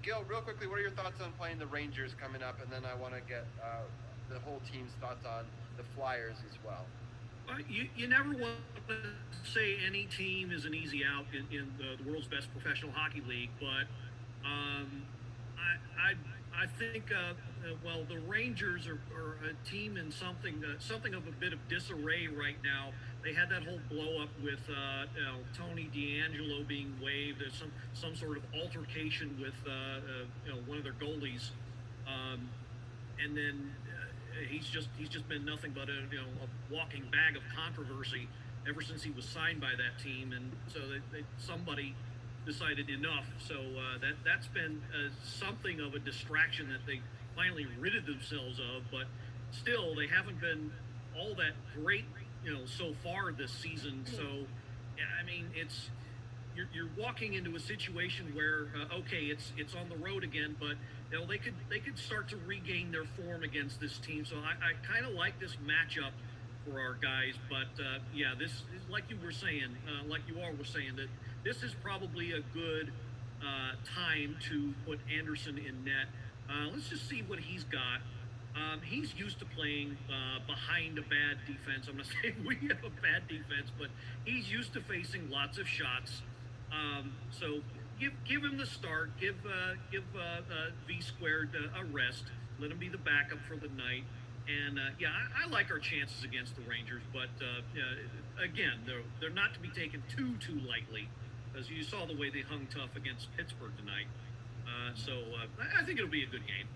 Gil, real quickly, what are your thoughts on playing the Rangers coming up? And then I want to get the whole team's thoughts on the Flyers as well. You never want to say any team is an easy out in the world's best professional hockey league, but I think the Rangers are a team in something of a bit of disarray right now. They had that whole blow up with Tony DeAngelo being waived. There's some sort of altercation with one of their goalies, and then he's just been nothing but a walking bag of controversy ever since he was signed by that team, and so somebody decided enough. So that's been something of a distraction that they finally ridded themselves of, but still they haven't been all that great, so far this season. So I mean, you're walking into a situation where okay, it's on the road again, but they could start to regain their form against this team. So I kind of like this matchup for our guys, but this is like you were saying, that this is probably a good time to put Anderson in net. Let's just see what he's got. He's used to playing behind a bad defense. I'm not saying we have a bad defense, but he's used to facing lots of shots. So give him the start. Give V squared a rest. Let him be the backup for the night. And I like our chances against the Rangers, but again, they're not to be taken too lightly, as you saw the way they hung tough against Pittsburgh tonight. So I think it'll be a good game.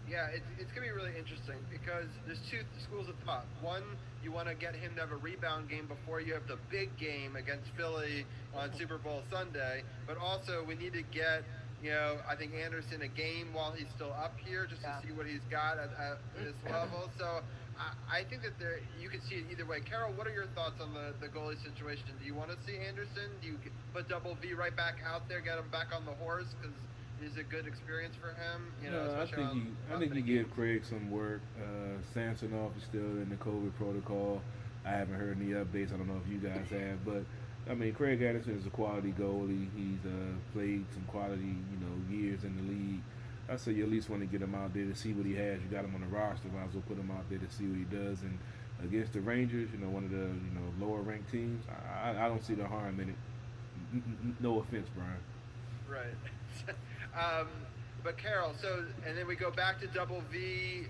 Yeah, it's going to be really interesting because there's 2 schools of thought. One, you want to get him to have a rebound game before you have the big game against Philly on Super Bowl Sunday. But also, we need to get, I think Anderson a game while he's still up here just to see what he's got at this level. So I think that you can see it either way. Carol, what are your thoughts on the goalie situation? Do you want to see Anderson? Do you put Double V right back out there, get him back on the horse? Because it's a good experience for him. I think you give Craig some work. Samsonov is still in the COVID protocol. I haven't heard any updates. I don't know if you guys have, but I mean, Craig Anderson is a quality goalie. He's played some quality, years in the league. I say you at least want to get him out there to see what he has. You got him on the roster. Might as well put him out there to see what he does. And against the Rangers, one of the lower ranked teams, I don't see the harm in it. No offense, Brian. Right. But Carol, and then we go back to Double V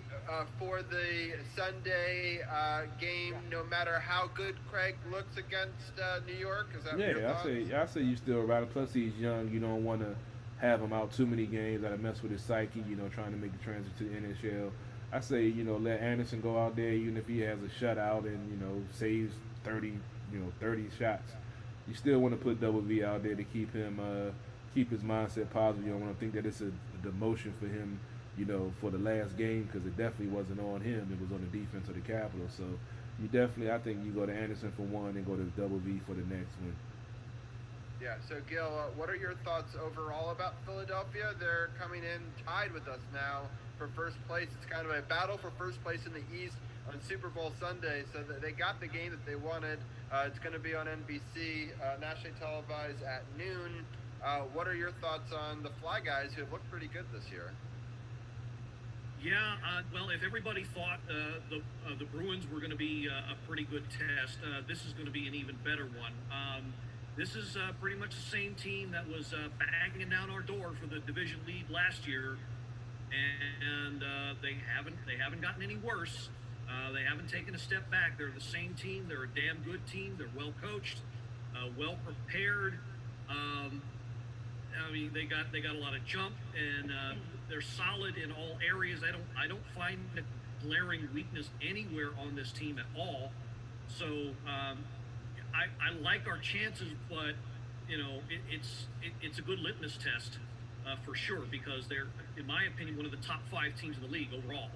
for the Sunday game. No matter how good Craig looks against New York, is that your thoughts? I say you still ride him. Plus he's young. You don't want to have him out too many games. That'll mess with his psyche. Trying to make the transition to the NHL. I say let Anderson go out there, even if he has a shutout and saves 30 shots. You still want to put Double V out there to keep him. Keep his mindset positive. You don't want to think that it's a demotion for him, for the last game, because it definitely wasn't on him. It was on the defense of the Capitals. So I think you go to Anderson for one and go to Double V for the next one. Yeah, so Gil, what are your thoughts overall about Philadelphia? They're coming in tied with us now for first place. It's kind of a battle for first place in the East on Super Bowl Sunday, so they got the game that they wanted. It's going to be on NBC, nationally televised at noon. What are your thoughts on the Fly guys who have looked pretty good this year? Yeah, well, if everybody thought the Bruins were going to be a pretty good test, this is going to be an even better one. This is pretty much the same team that was banging down our door for the division lead last year, and they haven't gotten any worse. They haven't taken a step back. They're the same team. They're a damn good team. They're well coached, well prepared. I mean, they got a lot of jump, and they're solid in all areas. I don't find glaring weakness anywhere on this team at all. So I like our chances, but it's a good litmus test for sure, because they're, in my opinion, one of the top 5 teams in the league overall.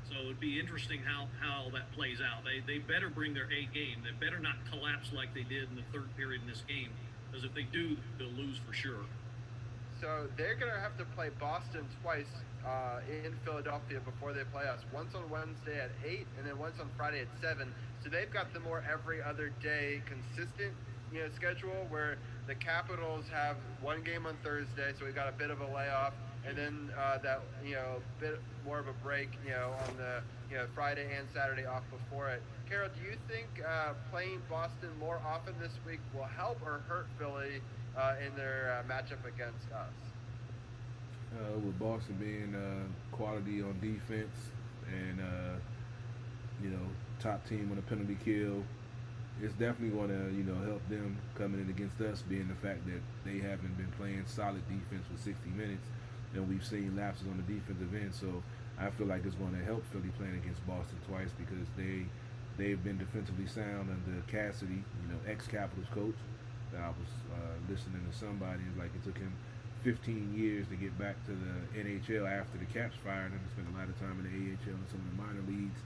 So it'd be interesting how that plays out. They better bring their A game. They better not collapse like they did in the third period in this game, because if they do, they'll lose for sure. So they're going to have to play Boston twice in Philadelphia before they play us. Once on Wednesday at 8, and then once on Friday at 7. So they've got the more every other day consistent, schedule, where the Capitals have one game on Thursday, so we've got a bit of a layoff, and then that bit more of a break, on the Friday and Saturday off before it. Carol, do you think playing Boston more often this week will help or hurt Philly in their matchup against us? With Boston being quality on defense and top team on a penalty kill, it's definitely going to help them coming in against us, being the fact that they haven't been playing solid defense for 60 minutes, and we've seen lapses on the defensive end. So I feel like it's going to help Philly playing against Boston twice, because they've been defensively sound under Cassidy, ex-Capitals coach. I was listening to somebody, like it took him 15 years to get back to the NHL after the Caps fired him. He spent a lot of time in the AHL and some of the minor leagues.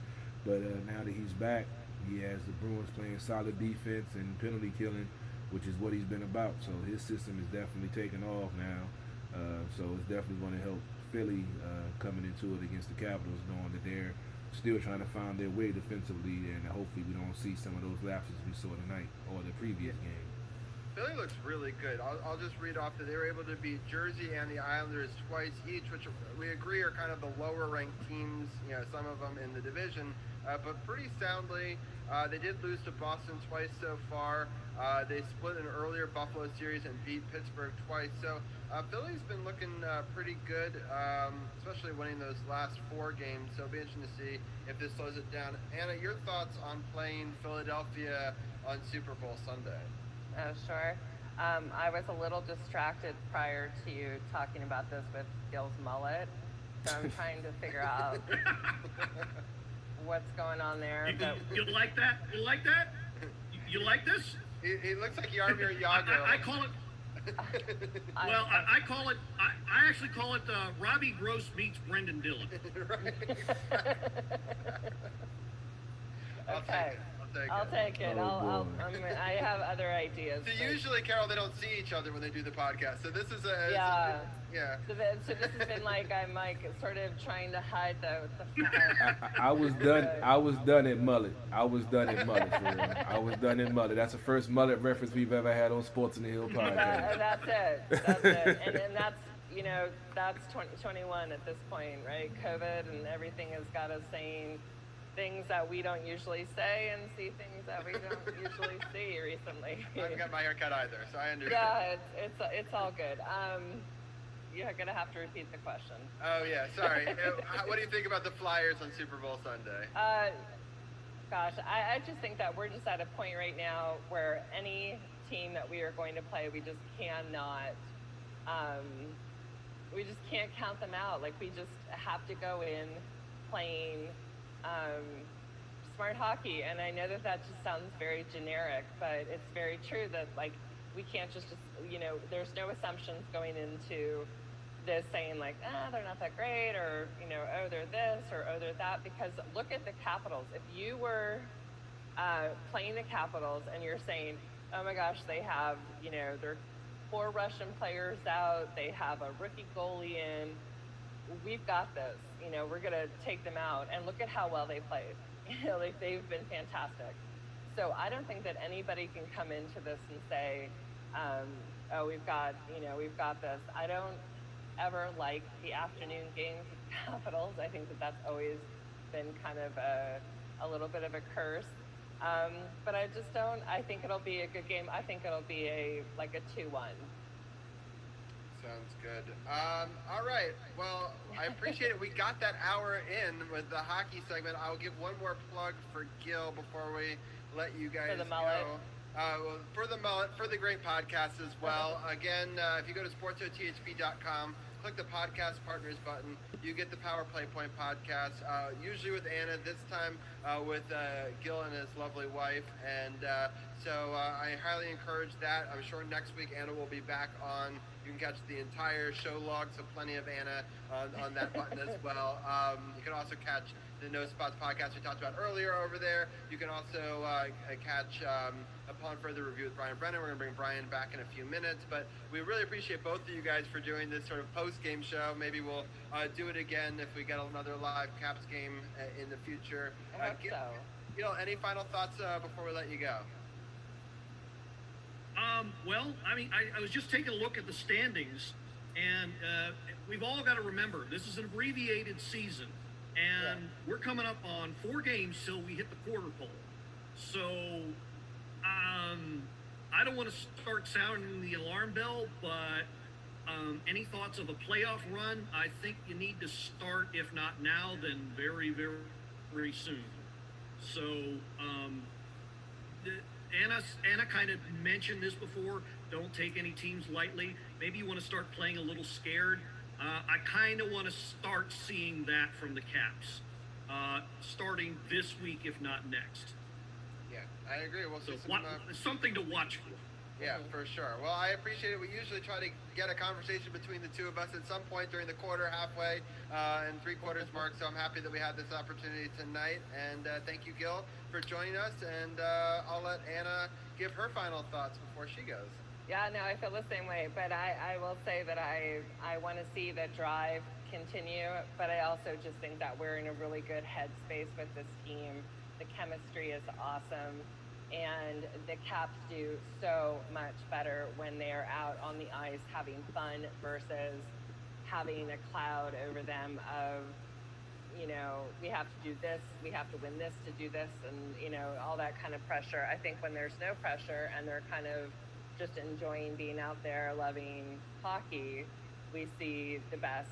But now that he's back, he has the Bruins playing solid defense and penalty killing, which is what he's been about. So his system is definitely taking off now. So it's definitely going to help Philly coming into it against the Capitals, knowing that they're still trying to find their way defensively, and hopefully we don't see some of those lapses we saw tonight or the previous game. Philly looks really good. I'll just read off that they were able to beat Jersey and the Islanders twice each, which we agree are kind of the lower-ranked teams, some of them in the division, but pretty soundly. They did lose to Boston twice so far. They split an earlier Buffalo series and beat Pittsburgh twice. So Philly's been looking pretty good, especially winning those last 4 games. So it'll be interesting to see if this slows it down. Anna, your thoughts on playing Philadelphia on Super Bowl Sunday? Oh, sure. I was a little distracted prior to you talking about this with Gil's mullet, so I'm trying to figure out what's going on there. You like that? You like that? You like this? He looks like Jaromir Jagr. I call it. Well, I call it. I actually call it Robbie Gross meets Brendan Dillon. Okay. I'll take it. I have other ideas. So usually, Carol, they don't see each other when they do the podcast. So this is yeah. So this has been like I'm sort of trying to hide the I was done at mullet. I was done at mullet. That's the first mullet reference we've ever had on Sports in the Hill podcast. That's it. And that's that's 2021 at this point, right? COVID and everything has got us saying things that we don't usually say and see things that we don't usually see recently. I haven't got my hair cut either, so I understand. Yeah, it's all good. You're gonna have to repeat the question. Oh yeah, sorry. What do you think about the Flyers on Super Bowl Sunday? Gosh, I just think that we're just at a point right now where any team that we are going to play, we just cannot. We just can't count them out. Like, we just have to go in playing smart hockey, and I know that just sounds very generic, but it's very true that, like, we can't just there's no assumptions going into this saying, like, they're not that great, or, oh, they're this, or, oh, they're that, because look at the Capitals. If you were playing the Capitals and you're saying, oh my gosh, they have, their 4 Russian players out, they have a rookie goalie in, we've got this, we're going to take them out, and look at how well they played. Like, they've been fantastic. So I don't think that anybody can come into this and say, oh, we've got this. I don't ever like the afternoon games with Capitals. I think that that's always been kind of a little bit of a curse. But I just don't. I think it'll be a good game. I think it'll be a 2-1. Sounds good. All right. Well, I appreciate it. We got that hour in with the hockey segment. I'll give one more plug for Gil before we let you guys for the mullet. go. For the mullet, for the great podcast as well. Again, if you go to sportsothp.com, click the podcast partners button. You get the Power Play Point podcast, usually with Anna, this time with Gil and his lovely wife. And so I highly encourage that. I'm sure next week Anna will be back on. You can catch the entire show log, so plenty of Anna on that button as well. You can also catch the No Spots podcast we talked about earlier over there. You can also catch Upon Further Review with Brian Brennan. We're going to bring Brian back in a few minutes, but we really appreciate both of you guys for doing this sort of post-game show. Maybe we'll do it again if we get another live Caps game in the future. I hope so. You know, any final thoughts before we let you go? Well, I mean, I was just taking a look at the standings, and we've all got to remember this is an abbreviated season, and we're coming up on 4 games till we hit the quarter pole. So I don't want to start sounding the alarm bell, but any thoughts of a playoff run, I think you need to start, if not now, then very, very, very soon. So Anna kind of mentioned this before. Don't take any teams lightly. Maybe you want to start playing a little scared. I kind of want to start seeing that from the Caps, starting this week, if not next. Yeah, I agree. We'll see something to watch for. Yeah, for sure. Well, I appreciate it. We usually try to get a conversation between the two of us at some point during the quarter, halfway, and 3/4 mark. So I'm happy that we had this opportunity tonight. And thank you, Gil, for joining us. And I'll let Anna give her final thoughts before she goes. Yeah, no, I feel the same way. But I will say that I want to see the drive continue. But I also just think that we're in a really good headspace with this team. The chemistry is awesome. And the Caps do so much better when they're out on the ice having fun versus having a cloud over them of, you know, we have to do this, we have to win this to do this, and, you know, all that kind of pressure. I think when there's no pressure and they're kind of just enjoying being out there, loving hockey, we see the best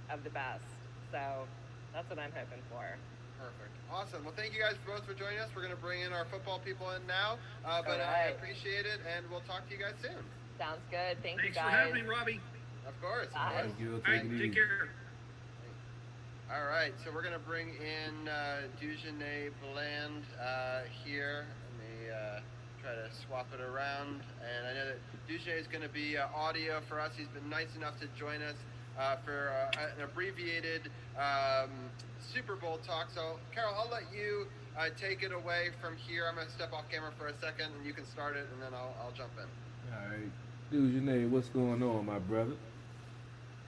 of the best. So that's what I'm hoping for. Perfect. Awesome. Well, thank you guys both for joining us. We're going to bring in our football people in now, but I appreciate it, and we'll talk to you guys soon. Sounds good. Thanks you guys. Thanks for having me, Robbie. Of course. Bye. Thank you. Take care. All right, so we're going to bring in DujunneaB here. Let me try to swap it around. And I know that Dujunne is going to be audio for us. He's been nice enough to join us for an abbreviated Super Bowl talk. So, Carol, I'll let you take it away from here. I'm going to step off camera for a second, and you can start it, and then I'll jump in. All right. Dujunne, what's going on, my brother?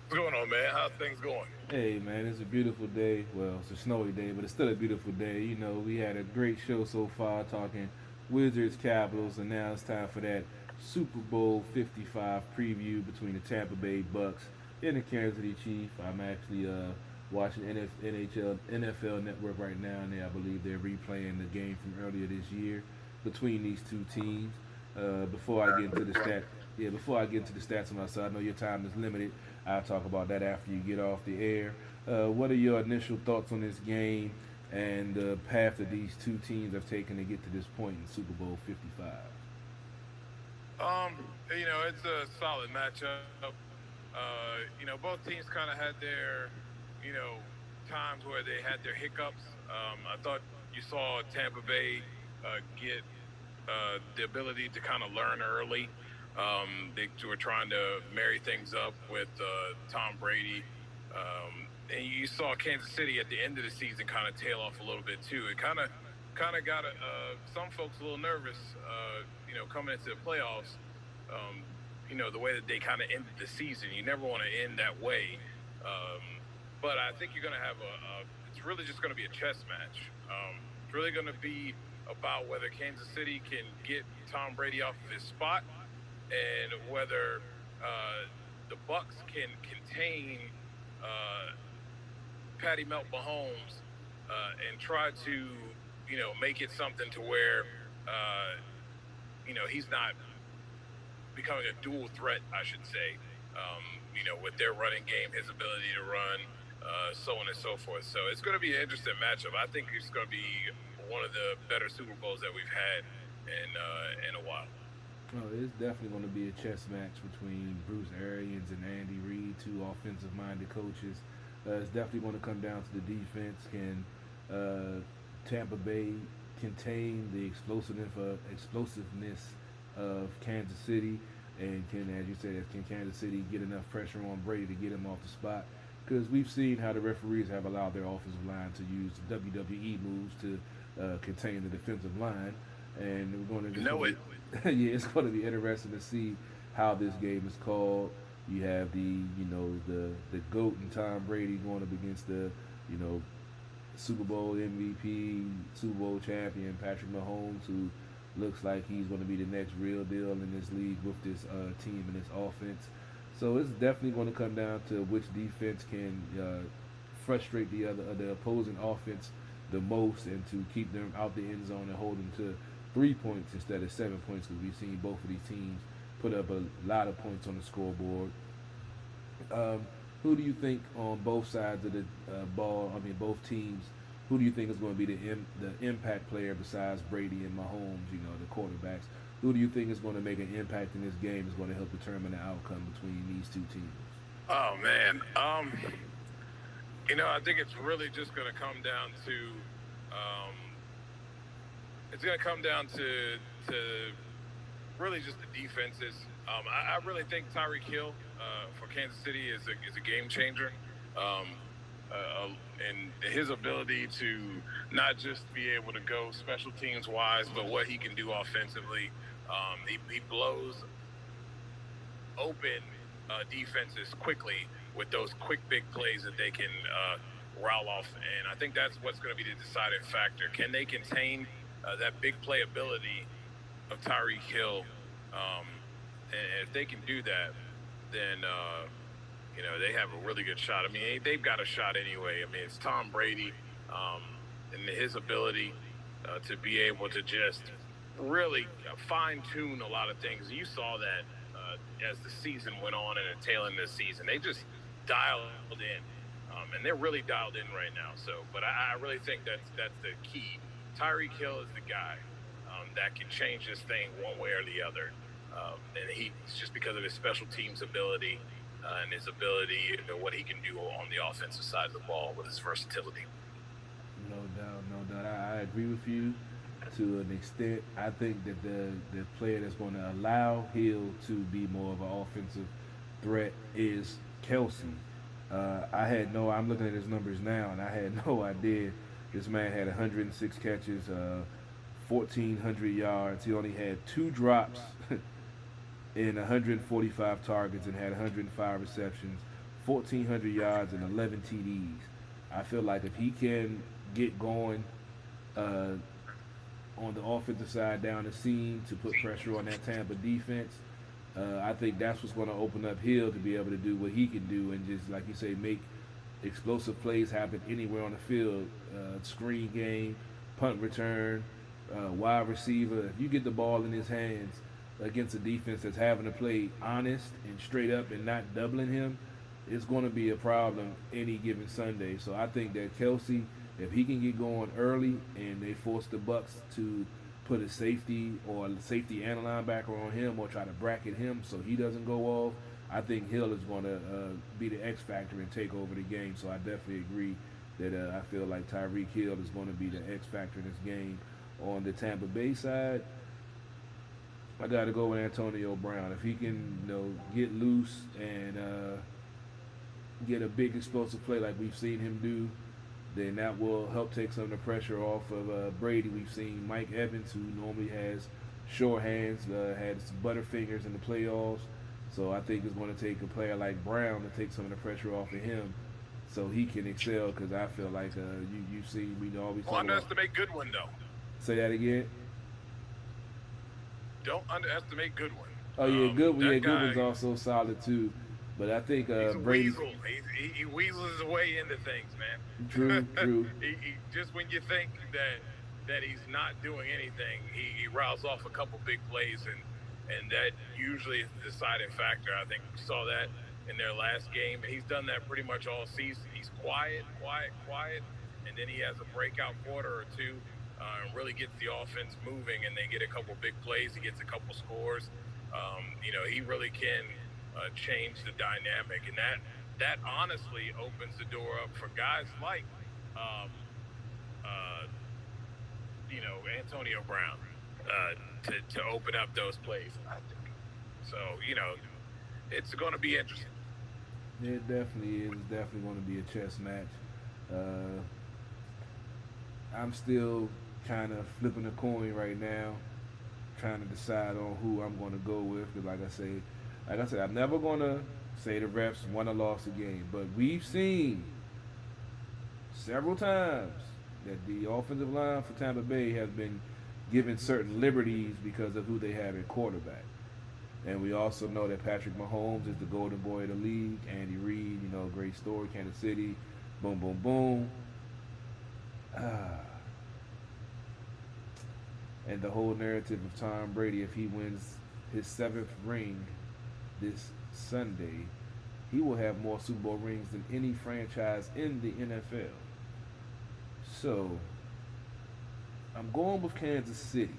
What's going on, man? How's things going? Hey, man, it's a beautiful day. Well, it's a snowy day, but it's still a beautiful day. You know, we had a great show so far talking Wizards, Capitals, and now it's time for that Super Bowl 55 preview between the Tampa Bay Bucks and the Kansas City Chiefs. I'm actually watching NFL Network right now, and I believe they're replaying the game from earlier this year between these two teams. Before I get into the stats on my side, I know your time is limited. I'll talk about that after you get off the air. What are your initial thoughts on this game and the path that these two teams have taken to get to this point in Super Bowl 55? You know, it's a solid matchup. You know, both teams kind of had their, you know, times where they had their hiccups. I thought you saw Tampa Bay get the ability to kind of learn early. They were trying to marry things up with Tom Brady. And you saw Kansas City at the end of the season kind of tail off a little bit too. It kind of got some folks a little nervous, you know, coming into the playoffs. You know, the way that they kind of ended the season. You never want to end that way. But I think you're going to have it's really just going to be a chess match. It's really going to be about whether Kansas City can get Tom Brady off of his spot and whether the Bucs can contain Patty Melt Mahomes and try to, you know, make it something to where, you know, he's not becoming a dual threat, I should say, you know, with their running game, his ability to run, so on and so forth. So it's going to be an interesting matchup. I think it's going to be one of the better Super Bowls that we've had in a while. Oh, it's definitely going to be a chess match between Bruce Arians and Andy Reid, two offensive-minded coaches. It's definitely going to come down to the defense. Can Tampa Bay contain the explosiveness of Kansas City? And can, as you said, can Kansas City get enough pressure on Brady to get him off the spot? Because we've seen how the referees have allowed their offensive line to use WWE moves to contain the defensive line. And we're going to yeah, it's going to be interesting to see how this game is called. You have the GOAT and Tom Brady going up against the Super Bowl MVP, Super Bowl champion Patrick Mahomes, who looks like he's going to be the next real deal in this league with this team and this offense. So it's definitely going to come down to which defense can frustrate the opposing offense the most, and to keep them out the end zone and hold them to 3 points instead of 7 points, because we've seen both of these teams put up a lot of points on the scoreboard. Who do you think on both sides of the ball? I mean, both teams. Who do you think is going to be the impact player besides Brady and Mahomes? The quarterbacks. Who do you think is going to make an impact in this game? Is going to help determine the outcome between these two teams? Oh man, I think it's really just going to come down to. It's going to come down to really just the defenses. I really think Tyreek Hill for Kansas City is a game changer. And his ability to not just be able to go special teams wise, but what he can do offensively. He blows open defenses quickly with those quick big plays that they can roll off. And I think that's what's going to be the deciding factor. Can they contain that big play ability of Tyreek Hill? And if they can do that, then they have a really good shot. I mean, they've got a shot anyway. I mean, it's Tom Brady and his ability to be able to just really fine-tune a lot of things. You saw that as the season went on and the tail end of the season. They just dialed in, and they're really dialed in right now. But I really think that's the key. Tyreek Hill is the guy that can change this thing one way or the other. And he's just because of his special teams ability and his ability, what he can do on the offensive side of the ball with his versatility. No doubt. I agree with you to an extent. I think that the player that's going to allow Hill to be more of an offensive threat is Kelsey. I'm looking at his numbers now, and I had no idea this man had 106 catches, 1,400 yards. He only had 2 drops in 145 targets and had 105 receptions, 1,400 yards and 11 TDs. I feel like if he can get going on the offensive side down the seam to put pressure on that Tampa defense, I think that's what's going to open up Hill to be able to do what he can do and just, like you say, make explosive plays happen anywhere on the field. Screen game, punt return, wide receiver. If you get the ball in his hands against a defense that's having to play honest and straight up and not doubling him, it's going to be a problem any given Sunday. So I think that Kelsey, if he can get going early and they force the Bucs to put a safety or a safety and a linebacker on him or try to bracket him so he doesn't go off, I think Hill is going to be the X factor and take over the game. So I definitely agree that I feel like Tyreek Hill is going to be the X factor in this game. On the Tampa Bay side, I got to go with Antonio Brown. If he can, get loose and get a big explosive play like we've seen him do, then that will help take some of the pressure off of Brady. We've seen Mike Evans, who normally has short hands, had some butterfingers in the playoffs. So I think it's going to take a player like Brown to take some of the pressure off of him so he can excel, because I feel like you've seen, we always talk about. Don't underestimate Goodwin, though. Say that again? Don't underestimate Goodwin. Oh, yeah, Goodwin's also solid, too. But I think Brady's... Weasel. He weasels his way into things, man. True. he just when you think that he's not doing anything, he riles off a couple big plays, and that usually is the deciding factor. I think we saw that in their last game, and he's done that pretty much all season. He's quiet, and then he has a breakout quarter or two. really gets the offense moving, and they get a couple big plays. He gets a couple scores. He really can change the dynamic, and that honestly opens the door up for guys like Antonio Brown to open up those plays. I think so. It's going to be interesting. It definitely is. It's definitely going to be a chess match. I'm still kind of flipping a coin right now, trying to decide on who I'm going to go with. Because like I said, I'm never going to say the refs won or lost a game. But we've seen several times that the offensive line for Tampa Bay has been given certain liberties because of who they have at quarterback. And we also know that Patrick Mahomes is the golden boy of the league. Andy Reid, great story, Kansas City, boom, boom, boom. And the whole narrative of Tom Brady, if he wins his 7th ring this Sunday, he will have more Super Bowl rings than any franchise in the NFL. So, I'm going with Kansas City.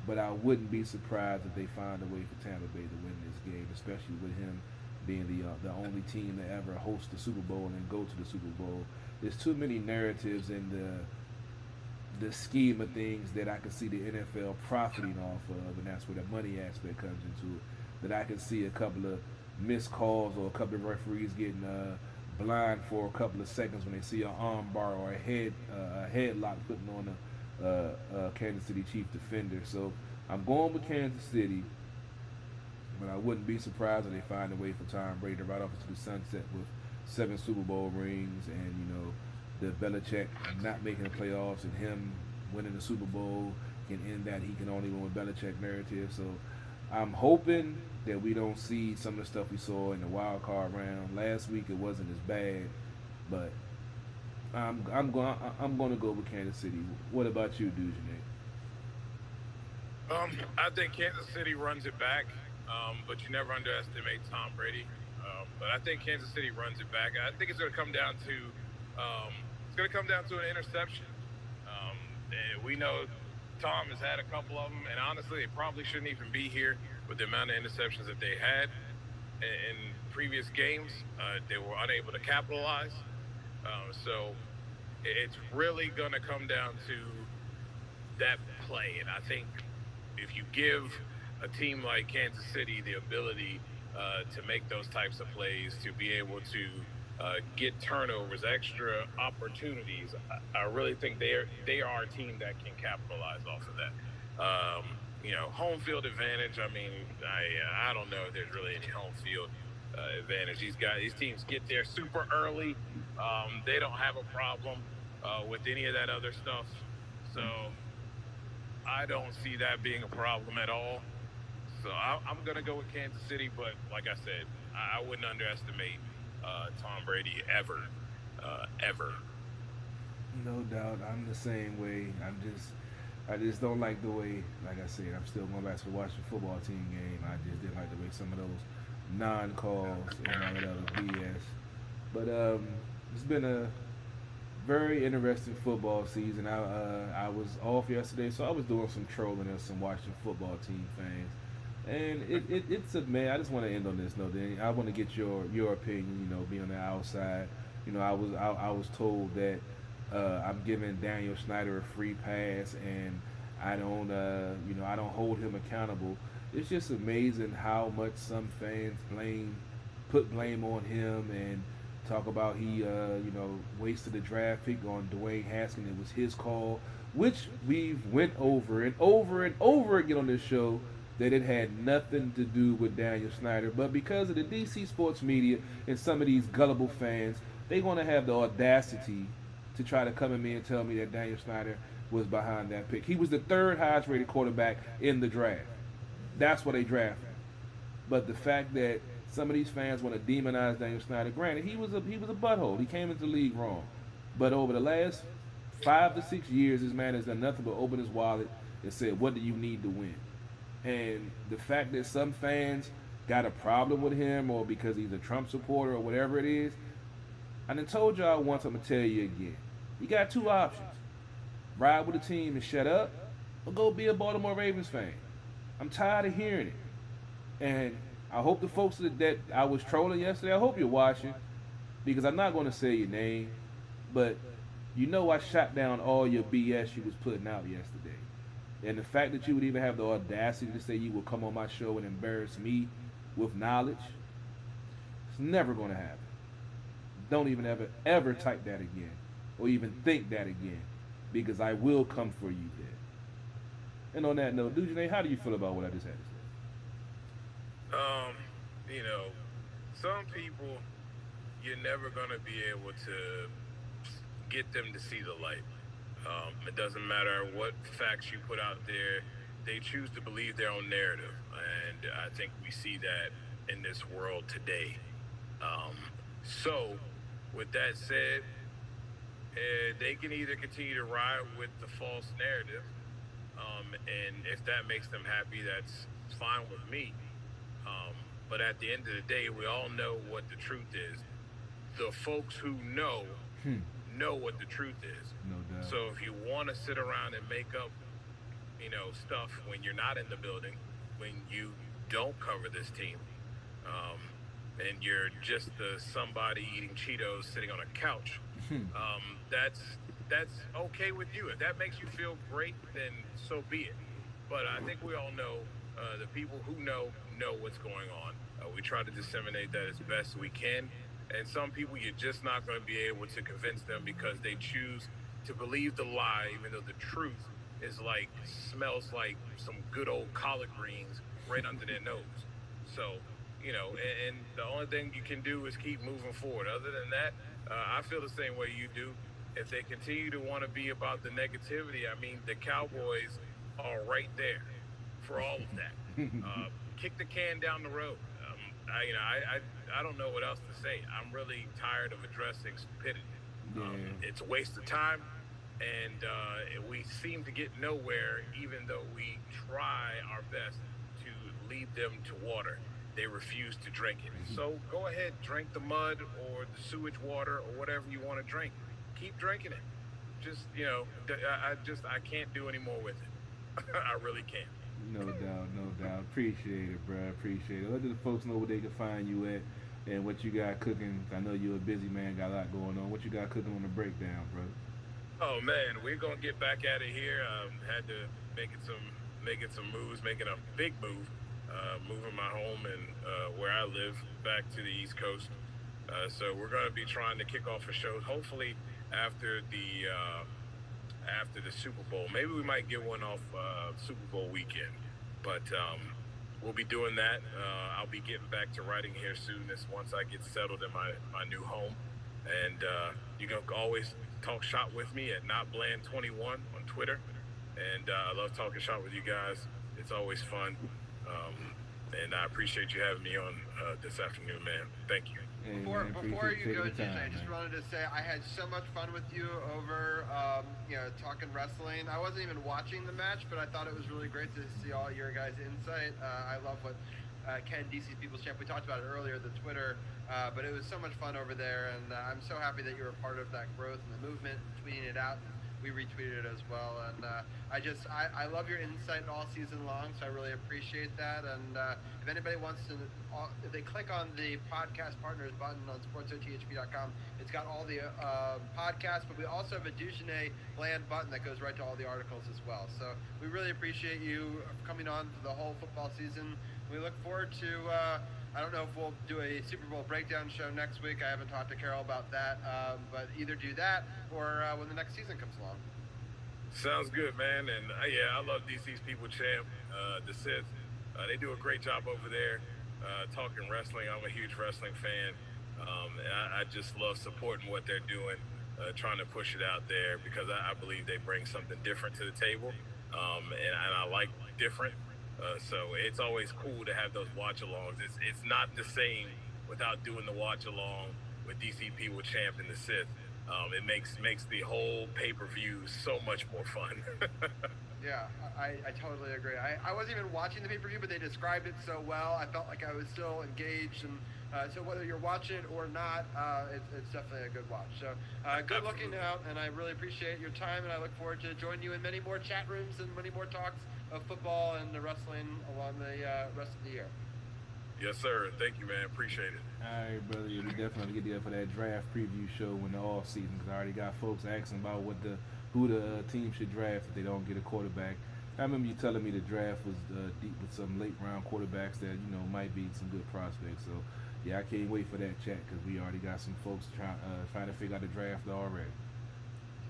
But I wouldn't be surprised if they find a way for Tampa Bay to win this game, especially with him being the only team to ever host the Super Bowl and then go to the Super Bowl. There's too many narratives in the scheme of things that I can see the NFL profiting off of, and that's where the money aspect comes into it. That I can see a couple of missed calls or a couple of referees getting blind for a couple of seconds when they see an arm bar or a headlock putting on a Kansas City Chief defender. So I'm going with Kansas City, but I wouldn't be surprised if they find a way for Tom Brady to ride off into the sunset with 7 Super Bowl rings, and the Belichick not making the playoffs and him winning the Super Bowl can end that he can only win with Belichick narrative. So I'm hoping that we don't see some of the stuff we saw in the wild card round last week. It wasn't as bad, but I'm going to go with Kansas City. What about you, DujunneaB? I think Kansas City runs it back, but you never underestimate Tom Brady. But I think Kansas City runs it back. I think it's going to come down to an interception. And we know Tom has had a couple of them, and honestly, they probably shouldn't even be here with the amount of interceptions that they had in previous games. They were unable to capitalize. So it's really going to come down to that play. And I think if you give a team like Kansas City the ability to make those types of plays, to be able to get turnovers, extra opportunities, I really think they are a team that can capitalize off of that. Home field advantage, I don't know if there's really any home field advantage. These teams get there super early. They don't have a problem with any of that other stuff. So I don't see that being a problem at all. So I'm going to go with Kansas City, but like I said, I wouldn't underestimate Tom Brady ever. No doubt. I'm the same way. I just don't like the way, like I said, I'm still going back to watch the football team game. I just didn't like the way some of those non-calls and all that other BS. But it's been a very interesting football season. I was off yesterday, so I was doing some trolling and some watching football team fans. And it's a man. I just want to end on this note. Then I want to get your opinion. Be on the outside. I was told that I'm giving Daniel Snyder a free pass, and I don't I don't hold him accountable. It's just amazing how much some fans put blame on him and talk about he wasted a draft pick on Dwayne Haskins. It was his call, which we've went over and over and over again on this show, that it had nothing to do with Daniel Snyder. But because of the DC sports media and some of these gullible fans, they want to have the audacity to try to come at me and tell me that Daniel Snyder was behind that pick. He was the 3rd highest rated quarterback in the draft. That's why they drafted him. But the fact that some of these fans want to demonize Daniel Snyder, granted, he was a butthole. He came into the league wrong. But over the last 5 to 6 years, this man has done nothing but open his wallet and said, what do you need to win? And the fact that some fans got a problem with him, or because he's a Trump supporter or whatever it is, I done told y'all once, I'm going to tell you again. You got 2 options. ride with the team and shut up, or go be a Baltimore Ravens fan. I'm tired of hearing it. And I hope the folks that I was trolling yesterday, I hope you're watching, because I'm not going to say your name, but you know I shot down all your BS you was putting out yesterday. And the fact that you would even have the audacity to say you will come on my show and embarrass me with knowledge, it's never going to happen. Don't even ever type that again, or even think that again, because I will come for you then. And on that note, DujunneaB, how do you feel about what I just had to say? You know, some people, you're never going to be able to get them to see the light. It doesn't matter what facts you put out there. They choose to believe their own narrative. And I think we see that in this world today. So, with that said, they can either continue to ride with the false narrative, and if that makes them happy, that's fine with me. But at the end of the day, we all know what the truth is. The folks who know what the truth is. No doubt. So if you want to sit around and make up, stuff when you're not in the building, when you don't cover this team, and you're just somebody eating Cheetos sitting on a couch, that's okay with you. If that makes you feel great, then so be it. But I think we all know, the people who know what's going on. We try to disseminate that as best we can. And some people, you're just not going to be able to convince them because they choose to believe the lie, even though the truth is smells like some good old collard greens right under their nose. So, and the only thing you can do is keep moving forward. Other than that, I feel the same way you do. If they continue to want to be about the negativity, I mean, the Cowboys are right there for all of that. Kick the can down the road. I don't know what else to say. I'm really tired of addressing stupidity. It's a waste of time, and we seem to get nowhere, even though we try our best to lead them to water. They refuse to drink it. So go ahead, drink the mud or the sewage water or whatever you want to drink. Keep drinking it. Just, I can't do any more with it. I really can't. No doubt. Appreciate it, bro. Appreciate it. Let the folks know where they can find you at and what you got cooking. I know you're a busy man, got a lot going on. What you got cooking on the breakdown, bro? Oh man, we're gonna get back at it here. Had to making some moves, making a big move, moving my home and where I live back to the East Coast. So we're gonna be trying to kick off a show, hopefully after the Super Bowl. Maybe we might get one off Super Bowl weekend, but we'll be doing that. I'll be getting back to writing here soon, once I get settled in my new home. And you can always talk shop with me at NotBland21 on Twitter. And I love talking shop with you guys. It's always fun. And I appreciate you having me on this afternoon, man. Thank you. Hey, before you go, time, I just wanted to say I had so much fun with you over, talking wrestling. I wasn't even watching the match, but I thought it was really great to see all your guys' insight. I love what Ken, DC People's Champ, we talked about it earlier, the Twitter, but it was so much fun over there, and I'm so happy that you were a part of that growth and the movement, tweeting it out. We retweeted it as well, and I love your insight all season long, so I really appreciate that. And if anybody wants to, if they click on the podcast partners button on sportsothp.com, it's got all the podcasts, but we also have a DujunneaB button that goes right to all the articles as well. So we really appreciate you coming on for the whole football season. We look forward to I don't know if we'll do a Super Bowl breakdown show next week. I haven't talked to Carol about that, but either do that or when the next season comes along. Sounds good, man. And I love DC's People Champ, the Sith. They do a great job over there talking wrestling. I'm a huge wrestling fan. And I just love supporting what they're doing, trying to push it out there because I believe they bring something different to the table. And I like different. So it's always cool to have those watch-alongs. It's not the same without doing the watch-along with DC People Champ and the Sith. It makes the whole pay-per-view so much more fun. Yeah, I totally agree. I wasn't even watching the pay-per-view, but they described it so well. I felt like I was still engaged, and So whether you're watching it or not, it's definitely a good watch. So good looking out, and I really appreciate your time, and I look forward to joining you in many more chat rooms and many more talks of football and the wrestling along the rest of the year. Yes, sir. Thank you, man. Appreciate it. All right, brother. Yeah, we definitely get there for that draft preview show when the off season, because I already got folks asking about who the team should draft if they don't get a quarterback. I remember you telling me the draft was deep with some late round quarterbacks that might be some good prospects. So yeah, I can't wait for that chat because we already got some folks trying to figure out the draft already.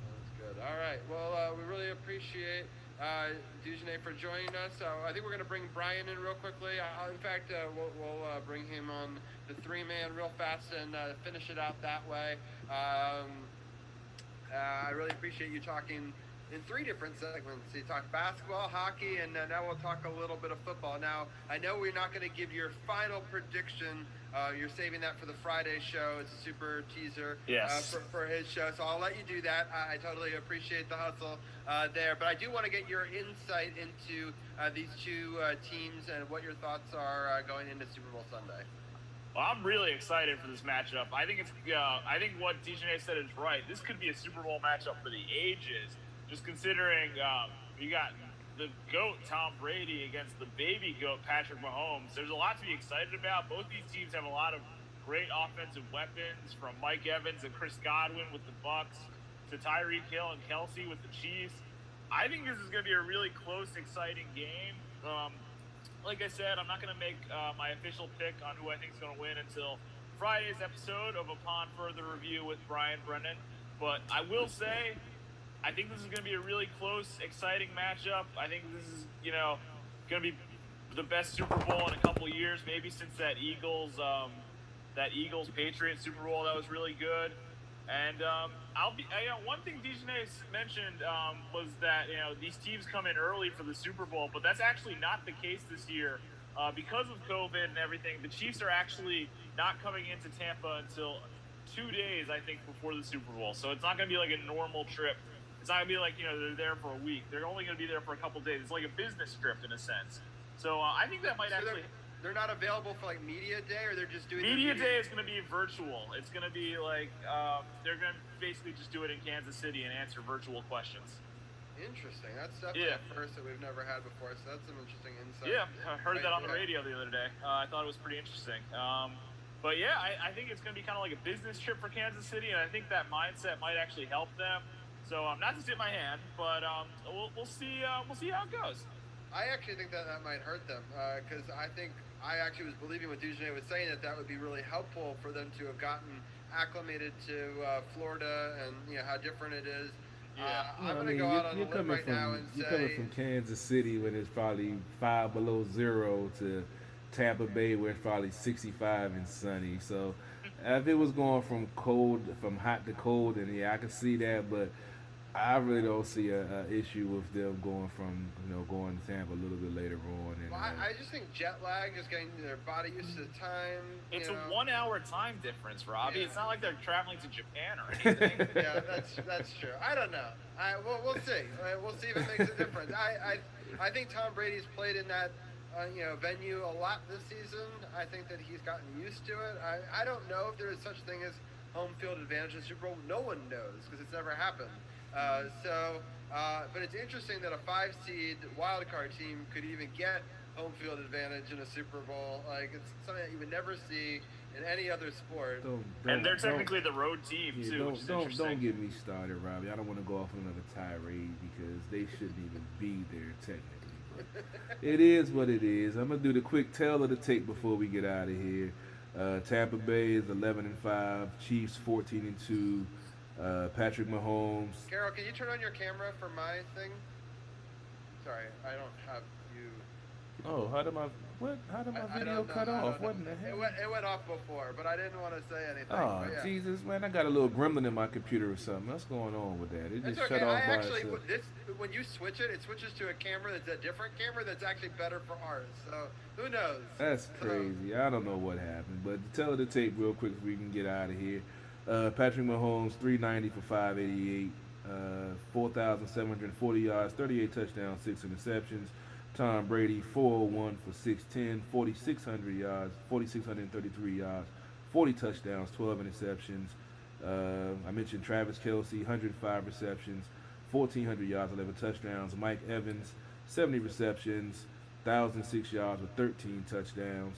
Sounds good. All right. Well, we really appreciate DujunneaB for joining us. I think we're going to bring Brian in real quickly. In fact, we'll bring him on the 3-man real fast and finish it out that way. I really appreciate you talking in 3 different segments. You talk basketball, hockey, and now we'll talk a little bit of football. Now, I know we're not going to give your final prediction. You're saving that for the Friday show. It's a super teaser for his show, so I'll let you do that. I totally appreciate the hustle there, but I do want to get your insight into these 2 teams and what your thoughts are going into Super Bowl Sunday. Well, I'm really excited for this matchup. I think what DujunneaB said is right. This could be a Super Bowl matchup for the ages. Just considering you got the GOAT, Tom Brady, against the baby GOAT, Patrick Mahomes. There's a lot to be excited about. Both these teams have a lot of great offensive weapons, from Mike Evans and Chris Godwin with the Bucs to Tyreek Hill and Kelsey with the Chiefs. I think this is going to be a really close, exciting game. Like I said, I'm not going to make my official pick on who I think is going to win until Friday's episode of Upon Further Review with Brian Brennan. But I will say, I think this is going to be a really close, exciting matchup. I think this is, going to be the best Super Bowl in a couple of years, maybe since that Eagles Patriots Super Bowl that was really good. And one thing DujunneaB mentioned was that these teams come in early for the Super Bowl, but that's actually not the case this year because of COVID and everything. The Chiefs are actually not coming into Tampa until 2 days, I think, before the Super Bowl. So it's not going to be like a normal trip. It's not going to be like, they're there for a week. They're only going to be there for a couple days. It's like a business trip in a sense. So I think that might actually... They're not available for like Media Day, or they're just doing... Media Day is going to be virtual. It's going to be like, they're going to basically just do it in Kansas City and answer virtual questions. Interesting. That's definitely a first that we've never had before, so that's some interesting insight. Yeah, I heard that on the radio the other day. I thought it was pretty interesting. But yeah, I think it's going to be kind of like a business trip for Kansas City, and I think that mindset might actually help them. So not to tip my hand, but we'll see. We'll see how it goes. I actually think that might hurt them because I actually was believing what DujunneaB was saying, that would be really helpful for them to have gotten acclimated to Florida and how different it is. Yeah. I'm going to go out on a limb right now and say... You're coming from Kansas City when it's probably 5 below zero to Tampa Bay where it's probably 65 and sunny. So if it was going from hot to cold, then yeah, I could see that, but I really don't see a issue with them going from going to Tampa a little bit later on. And, well, I just think jet lag, just getting their body used to the time. It's a 1 hour time difference, Robbie. Yeah. It's not like they're traveling to Japan or anything. Yeah, that's true. I don't know. We'll see. We'll see if it makes a difference. I think Tom Brady's played in that venue a lot this season. I think that he's gotten used to it. I don't know if there is such a thing as home field advantage in the Super Bowl. No one knows because it's never happened. But it's interesting that a 5-seed wildcard team could even get home field advantage in a Super Bowl. Like, it's something that you would never see in any other sport. And they're technically the road team, too. Don't get me started, Robbie. I don't want to go off on another tirade because they shouldn't even be there technically. But it is what it is. I'm going to do the quick tale of the tape before we get out of here. Tampa Bay is 11-5, Chiefs 14-2. Patrick Mahomes. Carol, can you turn on your camera for my thing? Sorry, I don't have you. Oh, how did my video cut off? What in the hell? It went off before, but I didn't want to say anything. Oh, yeah. Jesus, man, I got a little gremlin in my computer or something. What's going on with that? It just shut off by itself. When you switch it switches to a camera that's a different camera that's actually better for ours. So who knows? That's crazy. I don't know what happened, but to tell the tape real quick so we can get out of here. Patrick Mahomes, 390 for 588, 4,740 yards, 38 touchdowns, 6 interceptions. Tom Brady, 401 for 610, 4,600 yards, 4,633 yards, 40 touchdowns, 12 interceptions. I mentioned Travis Kelce, 105 receptions, 1,400 yards, 11 touchdowns. Mike Evans, 70 receptions, 1,006 yards with 13 touchdowns.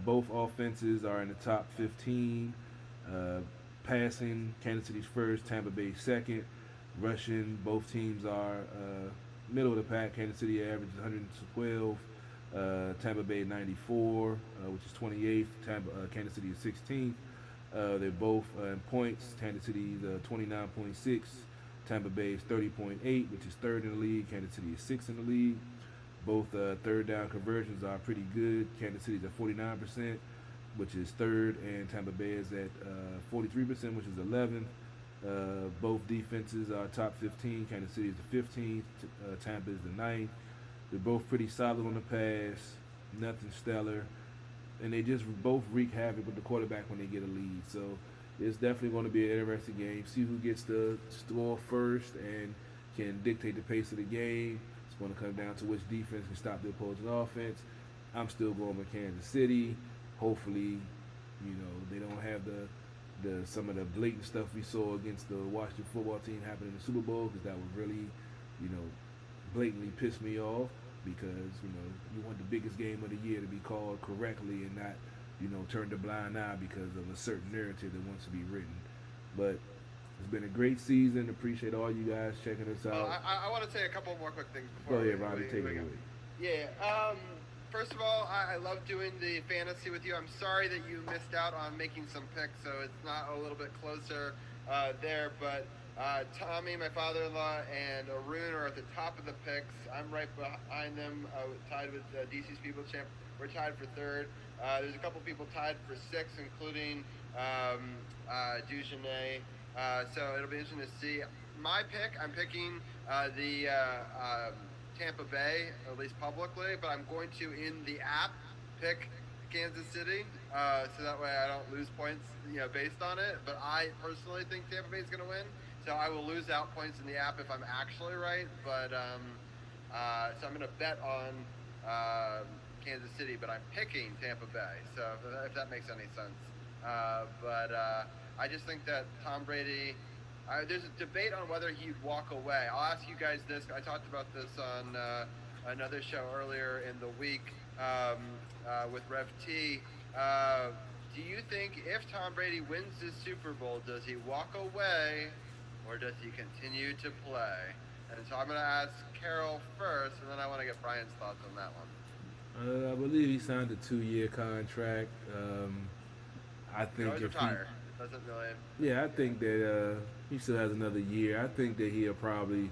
Both offenses are in the top 15. Passing, Kansas City's first, Tampa Bay second. Rushing, both teams are middle of the pack. Kansas City averages 112, Tampa Bay 94, which is 28th. Kansas City is 16th. They're both in points. Kansas City is 29.6. Tampa Bay is 30.8, which is third in the league. Kansas City is sixth in the league. Both third down conversions are pretty good. Kansas City's at 49%, which is third, and Tampa Bay is at 43%, which is 11th. Both defenses are top 15. Kansas City is the 15th. Tampa is the 9th. They're both pretty solid on the pass. Nothing stellar. And they just both wreak havoc with the quarterback when they get a lead. So it's definitely going to be an interesting game. See who gets the score first and can dictate the pace of the game. It's going to come down to which defense can stop the opposing offense. I'm still going with Kansas City. Hopefully, they don't have some of the blatant stuff we saw against the Washington football team happen in the Super Bowl, because that would really, blatantly piss me off, because, you want the biggest game of the year to be called correctly and not, turn the blind eye because of a certain narrative that wants to be written. But it's been a great season. Appreciate all you guys checking us out. I want to say a couple more quick things before. Go ahead, Robbie, take it away. Yeah. First of all, I love doing the fantasy with you. I'm sorry that you missed out on making some picks, so it's not a little bit closer there. But Tommy, my father-in-law, and Arun are at the top of the picks. I'm right behind them, tied with DC's People's Champ. We're tied for third. There's a couple people tied for sixth, including DujunneaB. So it'll be interesting to see. My pick, I'm picking the Tampa Bay, at least publicly, but I'm going to, in the app, pick Kansas City, so that way I don't lose points, based on it. But I personally think Tampa Bay is going to win, so I will lose out points in the app if I'm actually right. But so I'm going to bet on Kansas City, but I'm picking Tampa Bay. So if that makes any sense, but I just think that Tom Brady. There's a debate on whether he'd walk away. I'll ask you guys this. I talked about this on another show earlier in the week with Rev T. Do you think if Tom Brady wins this Super Bowl, does he walk away or does he continue to play? And so I'm going to ask Carol first, and then I want to get Brian's thoughts on that one. I believe he signed a 2-year contract. I think if retire. Doesn't really. Yeah, I think that he still has another year. I think that he'll probably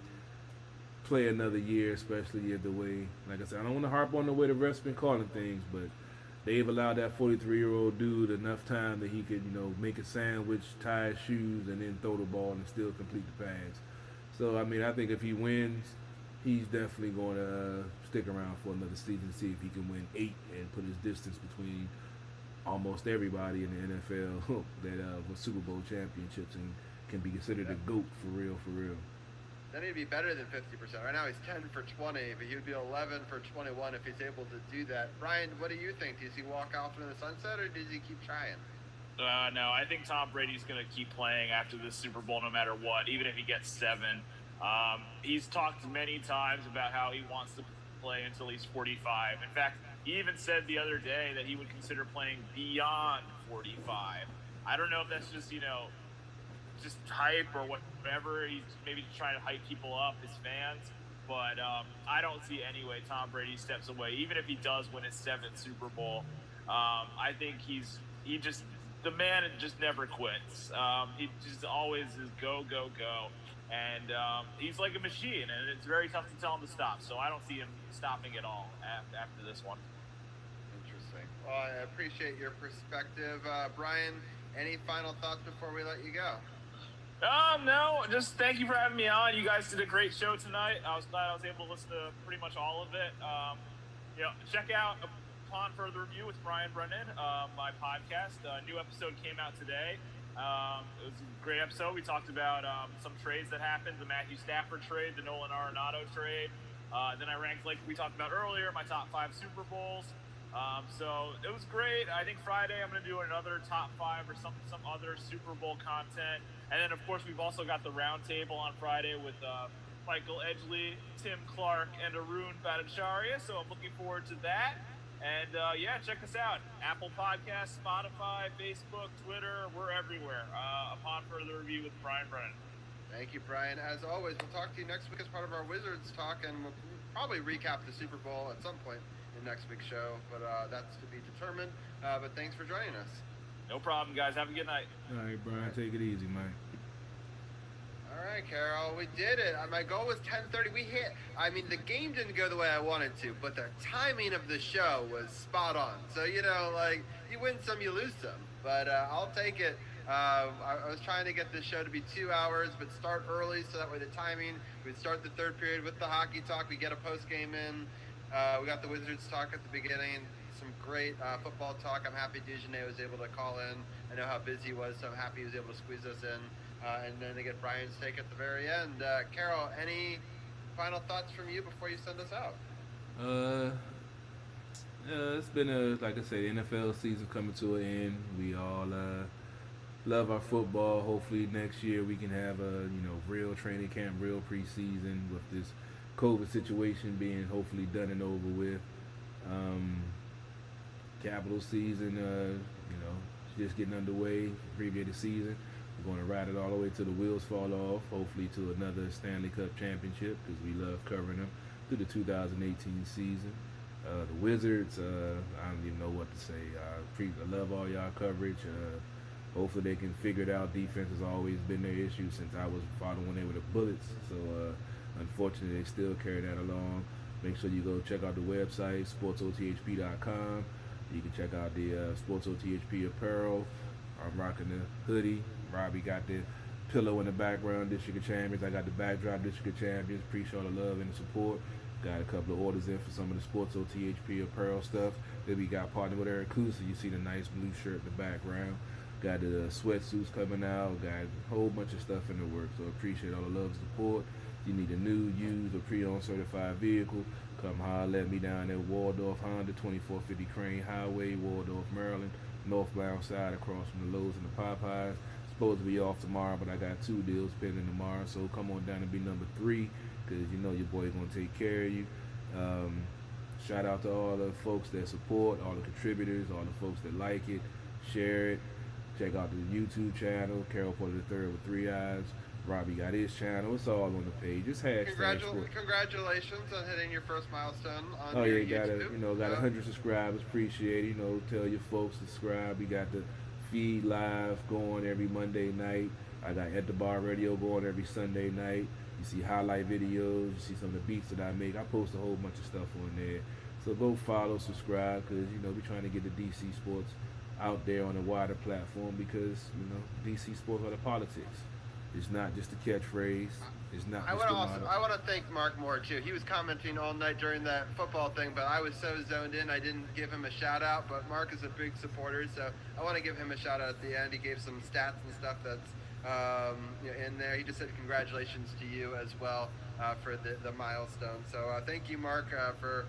play another year, especially at the way, like I said, I don't want to harp on the way the refs been calling things, but they've allowed that 43-year-old dude enough time that he could, make a sandwich, tie his shoes, and then throw the ball and still complete the pass. So, I mean, I think if he wins, he's definitely going to stick around for another season, see if he can win 8 and put his distance between almost everybody in the NFL that was Super Bowl championships and can be considered a GOAT for real. Then he'd be better than 50%. Right now he's 10 for 20, but he would be 11 for 21 if he's able to do that. Brian, what do you think? Does he walk off into the sunset, or does he keep trying? No, I think Tom Brady's going to keep playing after this Super Bowl no matter what, even if he gets 7. He's talked many times about how he wants to play until he's 45. In fact, he even said the other day that he would consider playing beyond 45. I don't know if that's just, just hype or whatever. He's maybe just trying to hype people up, his fans. But I don't see any way Tom Brady steps away, even if he does win his 7th Super Bowl. I think the man just never quits. He just always is go. And he's like a machine, and it's very tough to tell him to stop. So I don't see him stopping at all after this one. Interesting. Well, I appreciate your perspective. Brian, any final thoughts before we let you go? No, just thank you for having me on. You guys did a great show tonight. I was glad I was able to listen to pretty much all of it. Check out Upon Further Review with Brian Brennan, my podcast. A new episode came out today. It was a great episode. We talked about some trades that happened, the Matthew Stafford trade, the Nolan Arenado trade, Then I ranked, like we talked about earlier, my top 5 Super Bowls. So it was great. I think Friday I'm going to do another top 5 or some other Super Bowl content. And then, of course, we've also got the roundtable on Friday with Michael Edgley, Tim Clark, and Arun Bhattacharya. So I'm looking forward to that. And, yeah, check us out. Apple Podcasts, Spotify, Facebook, Twitter. We're everywhere. Upon further review with Brian Brennan. Thank you, Brian. As always, we'll talk to you next week as part of our Wizards talk, and we'll probably recap the Super Bowl at some point in next week's show, but that's to be determined. But thanks for joining us. No problem, guys. Have a good night. All right, Brian. Take it easy, man. All right, Carol, we did it. My goal was 10:30. We hit. I mean, the game didn't go the way I wanted to, but the timing of the show was spot on. So, you know, like, you win some, you lose some. But I'll take it. I was trying to get this show to be 2 hours, but start early so that way the timing, we'd start the third period with the hockey talk. We get a post-game in. We got the Wizards talk at the beginning. Some great football talk. I'm happy DujunneaB was able to call in. I know how busy he was, so I'm happy he was able to squeeze us in. And then to get Brian's take at the very end. Carol, any final thoughts from you before you send us out? It's been like I said, the NFL season coming to an end. We all love our football. Hopefully next year we can have a real training camp, real preseason with this COVID situation being hopefully done and over with. Capital season, just getting underway. Abbreviated season. We're going to ride it all the way till the wheels fall off. Hopefully to another Stanley Cup championship because we love covering them through the 2018 season. The Wizards, I don't even know what to say. I love all y'all coverage. Hopefully they can figure it out. Defense has always been their issue since I was following when they were the Bullets. So unfortunately, they still carry that along. Make sure you go check out the website, sportsothp.com. You can check out the Sports OTHP apparel. I'm rocking the hoodie. Robbie got the pillow in the background, District of Champions. I got the backdrop, District of Champions. Appreciate all the love and the support. Got a couple of orders in for some of the Sports OTHP apparel stuff. Then we got partnered with Eric Kusa. You see the nice blue shirt in the background. Got the sweatsuits coming out. Got a whole bunch of stuff in the works. So appreciate all the love and support. If you need a new, used, or pre-owned certified vehicle, come holler at me down at Waldorf Honda, 2450 Crane Highway, Waldorf, Maryland. Northbound side across from the Lowe's and the Popeyes. Supposed to be off tomorrow, but I got 2 deals pending tomorrow. So come on down and be number 3 because you know your boy's going to take care of you. Shout out to all the folks that support, all the contributors, all the folks that like it. Share it. Check out the YouTube channel, Carol Porter III with 3 eyes. Robbie got his channel. It's all on the page. It's hashtag. Congratulations on hitting your first milestone on your YouTube. Got 100 subscribers. Appreciate it. Tell your folks to subscribe. We got the feed live going every Monday night. I got At the Bar Radio going every Sunday night. You see highlight videos. You see some of the beats that I make. I post a whole bunch of stuff on there. So go follow, subscribe, because we're trying to get the DC sports out there on a wider platform because DC sports are the politics. It's not just a catchphrase. It's not. I want to thank Mark Moore too. He was commenting all night during that football thing, but I was so zoned in I didn't give him a shout out. But Mark is a big supporter, so I want to give him a shout out at the end. He gave some stats and stuff that's in there. He just said congratulations to you as well for the milestone. So thank you, Mark, for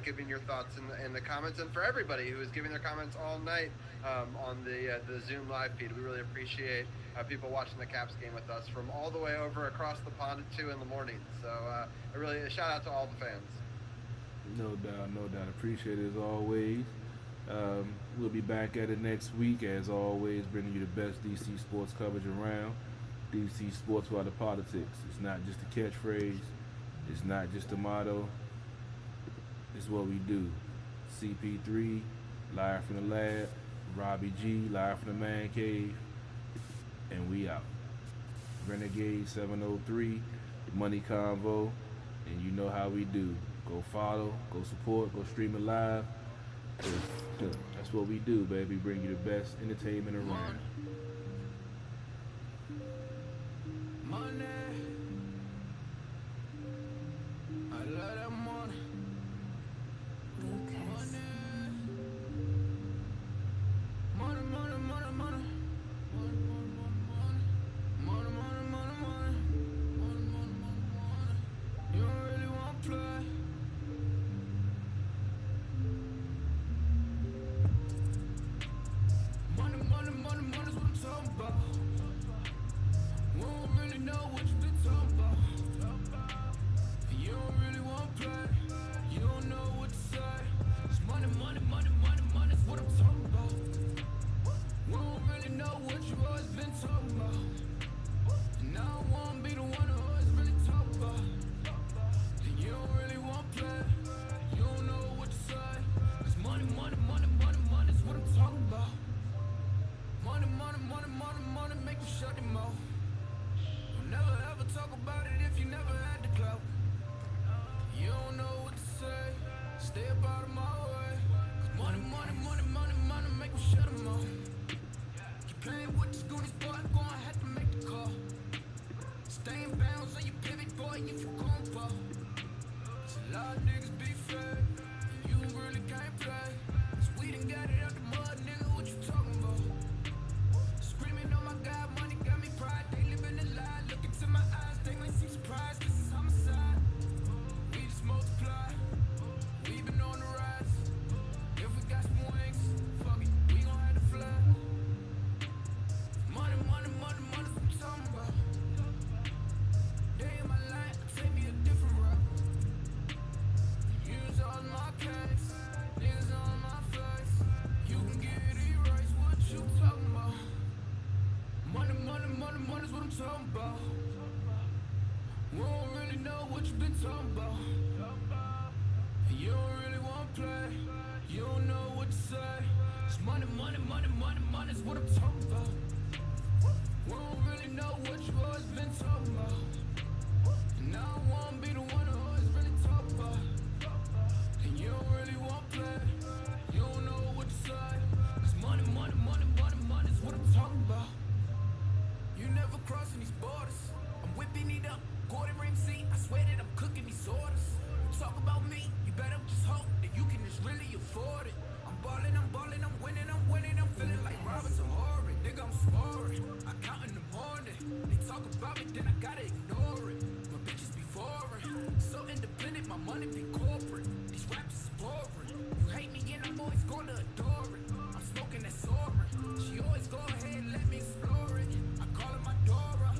giving your thoughts in the comments, and for everybody who is giving their comments all night on the Zoom live feed. We really appreciate people watching the Caps game with us from all the way over across the pond at 2 in the morning. So a shout out to all the fans. No doubt. Appreciate it as always. We'll be back at it next week, as always, bringing you the best DC sports coverage around. DC sports are the politics. It's not just a catchphrase. It's not just a motto. It's what we do. CP3, live from the lab. RobbieG, live from the man cave. And we out. Renegade 703, Money Convo, and you know how we do. Go follow, go support, go stream it live. That's what we do, baby. Bring you the best entertainment around. Money. I love that money. Lucas. Money, money, money, money. about. We don't really know what you've been talking about. You don't really want to play. You don't know what to say. It's money, money, money, money, money's what I'm talking about. We don't really know what you always been talking about. And I don't want to be the one who always really talk about. And you don't really want to play. You don't know what to say. It's money, money, money, money, money's what I'm talking about. Money, money, money, money, money, make you shut them off. You'll never ever talk about it if you never had the clout. You don't know what to say, stay up out of my way. 'Cause money, money, money, money, money, make you shut them off. You playing with the Goonies, boy, I'm gonna have to make the call. Stay in bounds on your pivot, boy, if you gon' fall. 'Cause a lot of niggas be fake, and you really can't play. 'Cause we done got it out the mud, nigga, what you talking about? Screaming on my God, money got me pride. They living a lie, look into my eyes, they might seem surprised. This is homicide. We just multiply. We been on the rise. If we got some wings, fuck it, we gon' have to fly. Money, money, money, money's what I'm talking about. Day in my life, take me a different route. Use all my cash, niggas on my face. You can get it erased, what you talking about? Money, money, money, money's what I'm talking about. We don't really know what you've been talking about. You don't really want to play. You don't know what to say. It's money, money, money, money, money's what I'm talking about. We don't really know what you always been talking about. And I don't want to be the one who always really talk about. And you don't really want to play. You don't know what to say. It's money, money, money, money, money's what I'm talking about. You never crossing these borders. I'm whipping it up, Gordon Ramsay. I swear that I'm cooking these orders. You talk about me, you better just hope that you can just really afford it. I'm balling, I'm winning, I'm feeling like Robinson Horry. Nigga, I'm scoring. I count in the morning. They talk about me, then I gotta ignore it. My bitches be foreign, so independent, my money be corporate. These rappers is boring. You hate me and I'm always gonna adore it. I'm smoking that soaring. She always go ahead and let me explore it. I call her my Dora.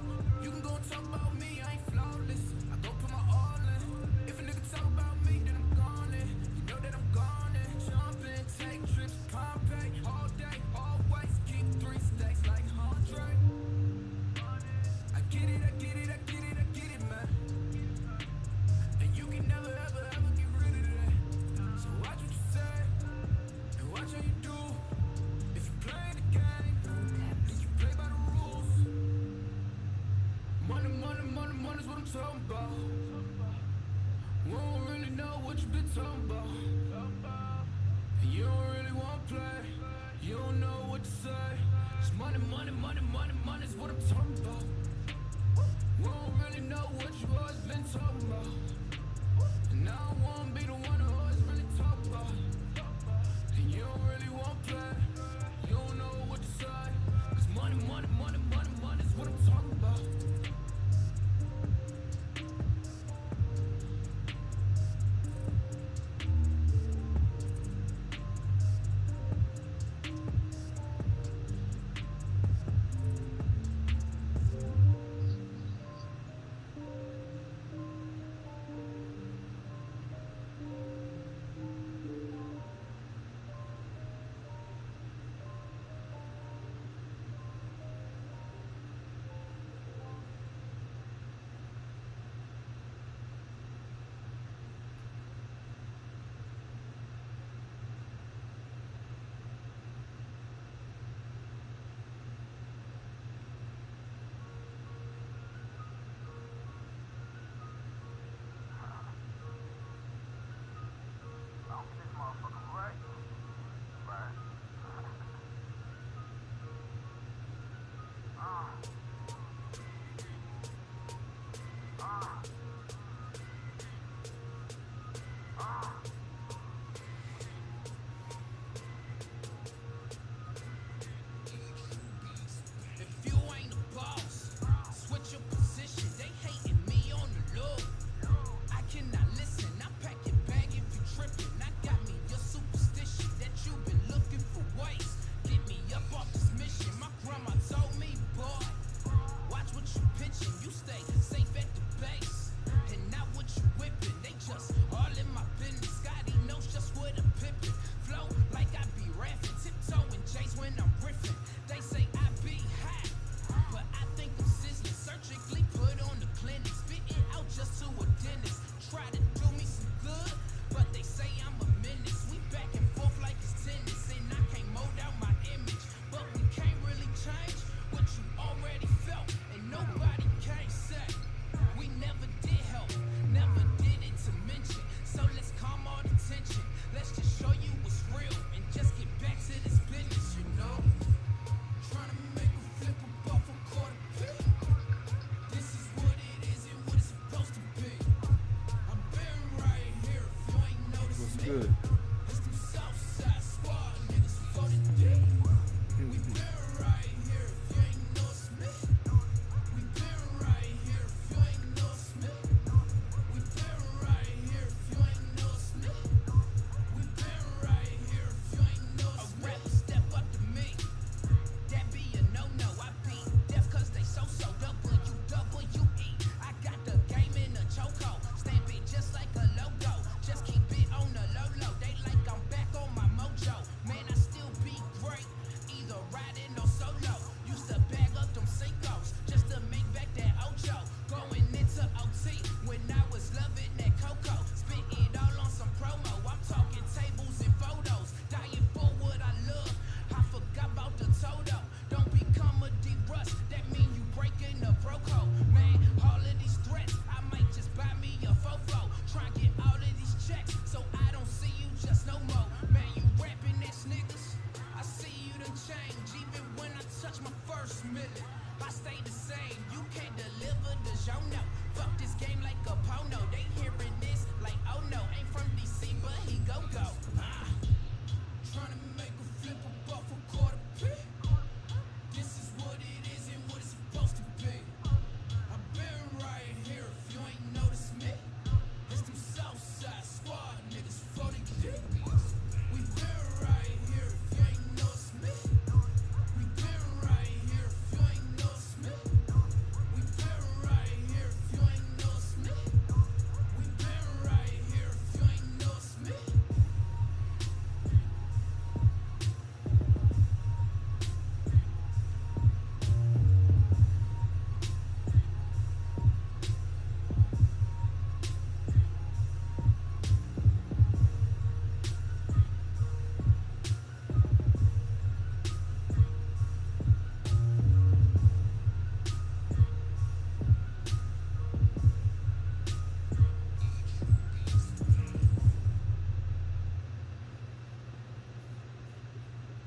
You can go and talk about me, I ain't flawless. I go put my all in. If a nigga talk about me, then I'm gone in. You know that I'm gone in. Jumping, take trips, Pompeii, all day, always keep 3 stacks like Andre. I get it, I get it, I get it, I get it, man. And you can never, ever, ever get rid of that. So watch what you say, and watch how you do. If you play the game, then you play by the rules. Money, money, money, money's what I'm talking about. We don't really know what you've been talking about. You don't really want to play. You don't know what to say. It's money, money, money, money, money's what I'm talking about. We don't really know what you always been talking about.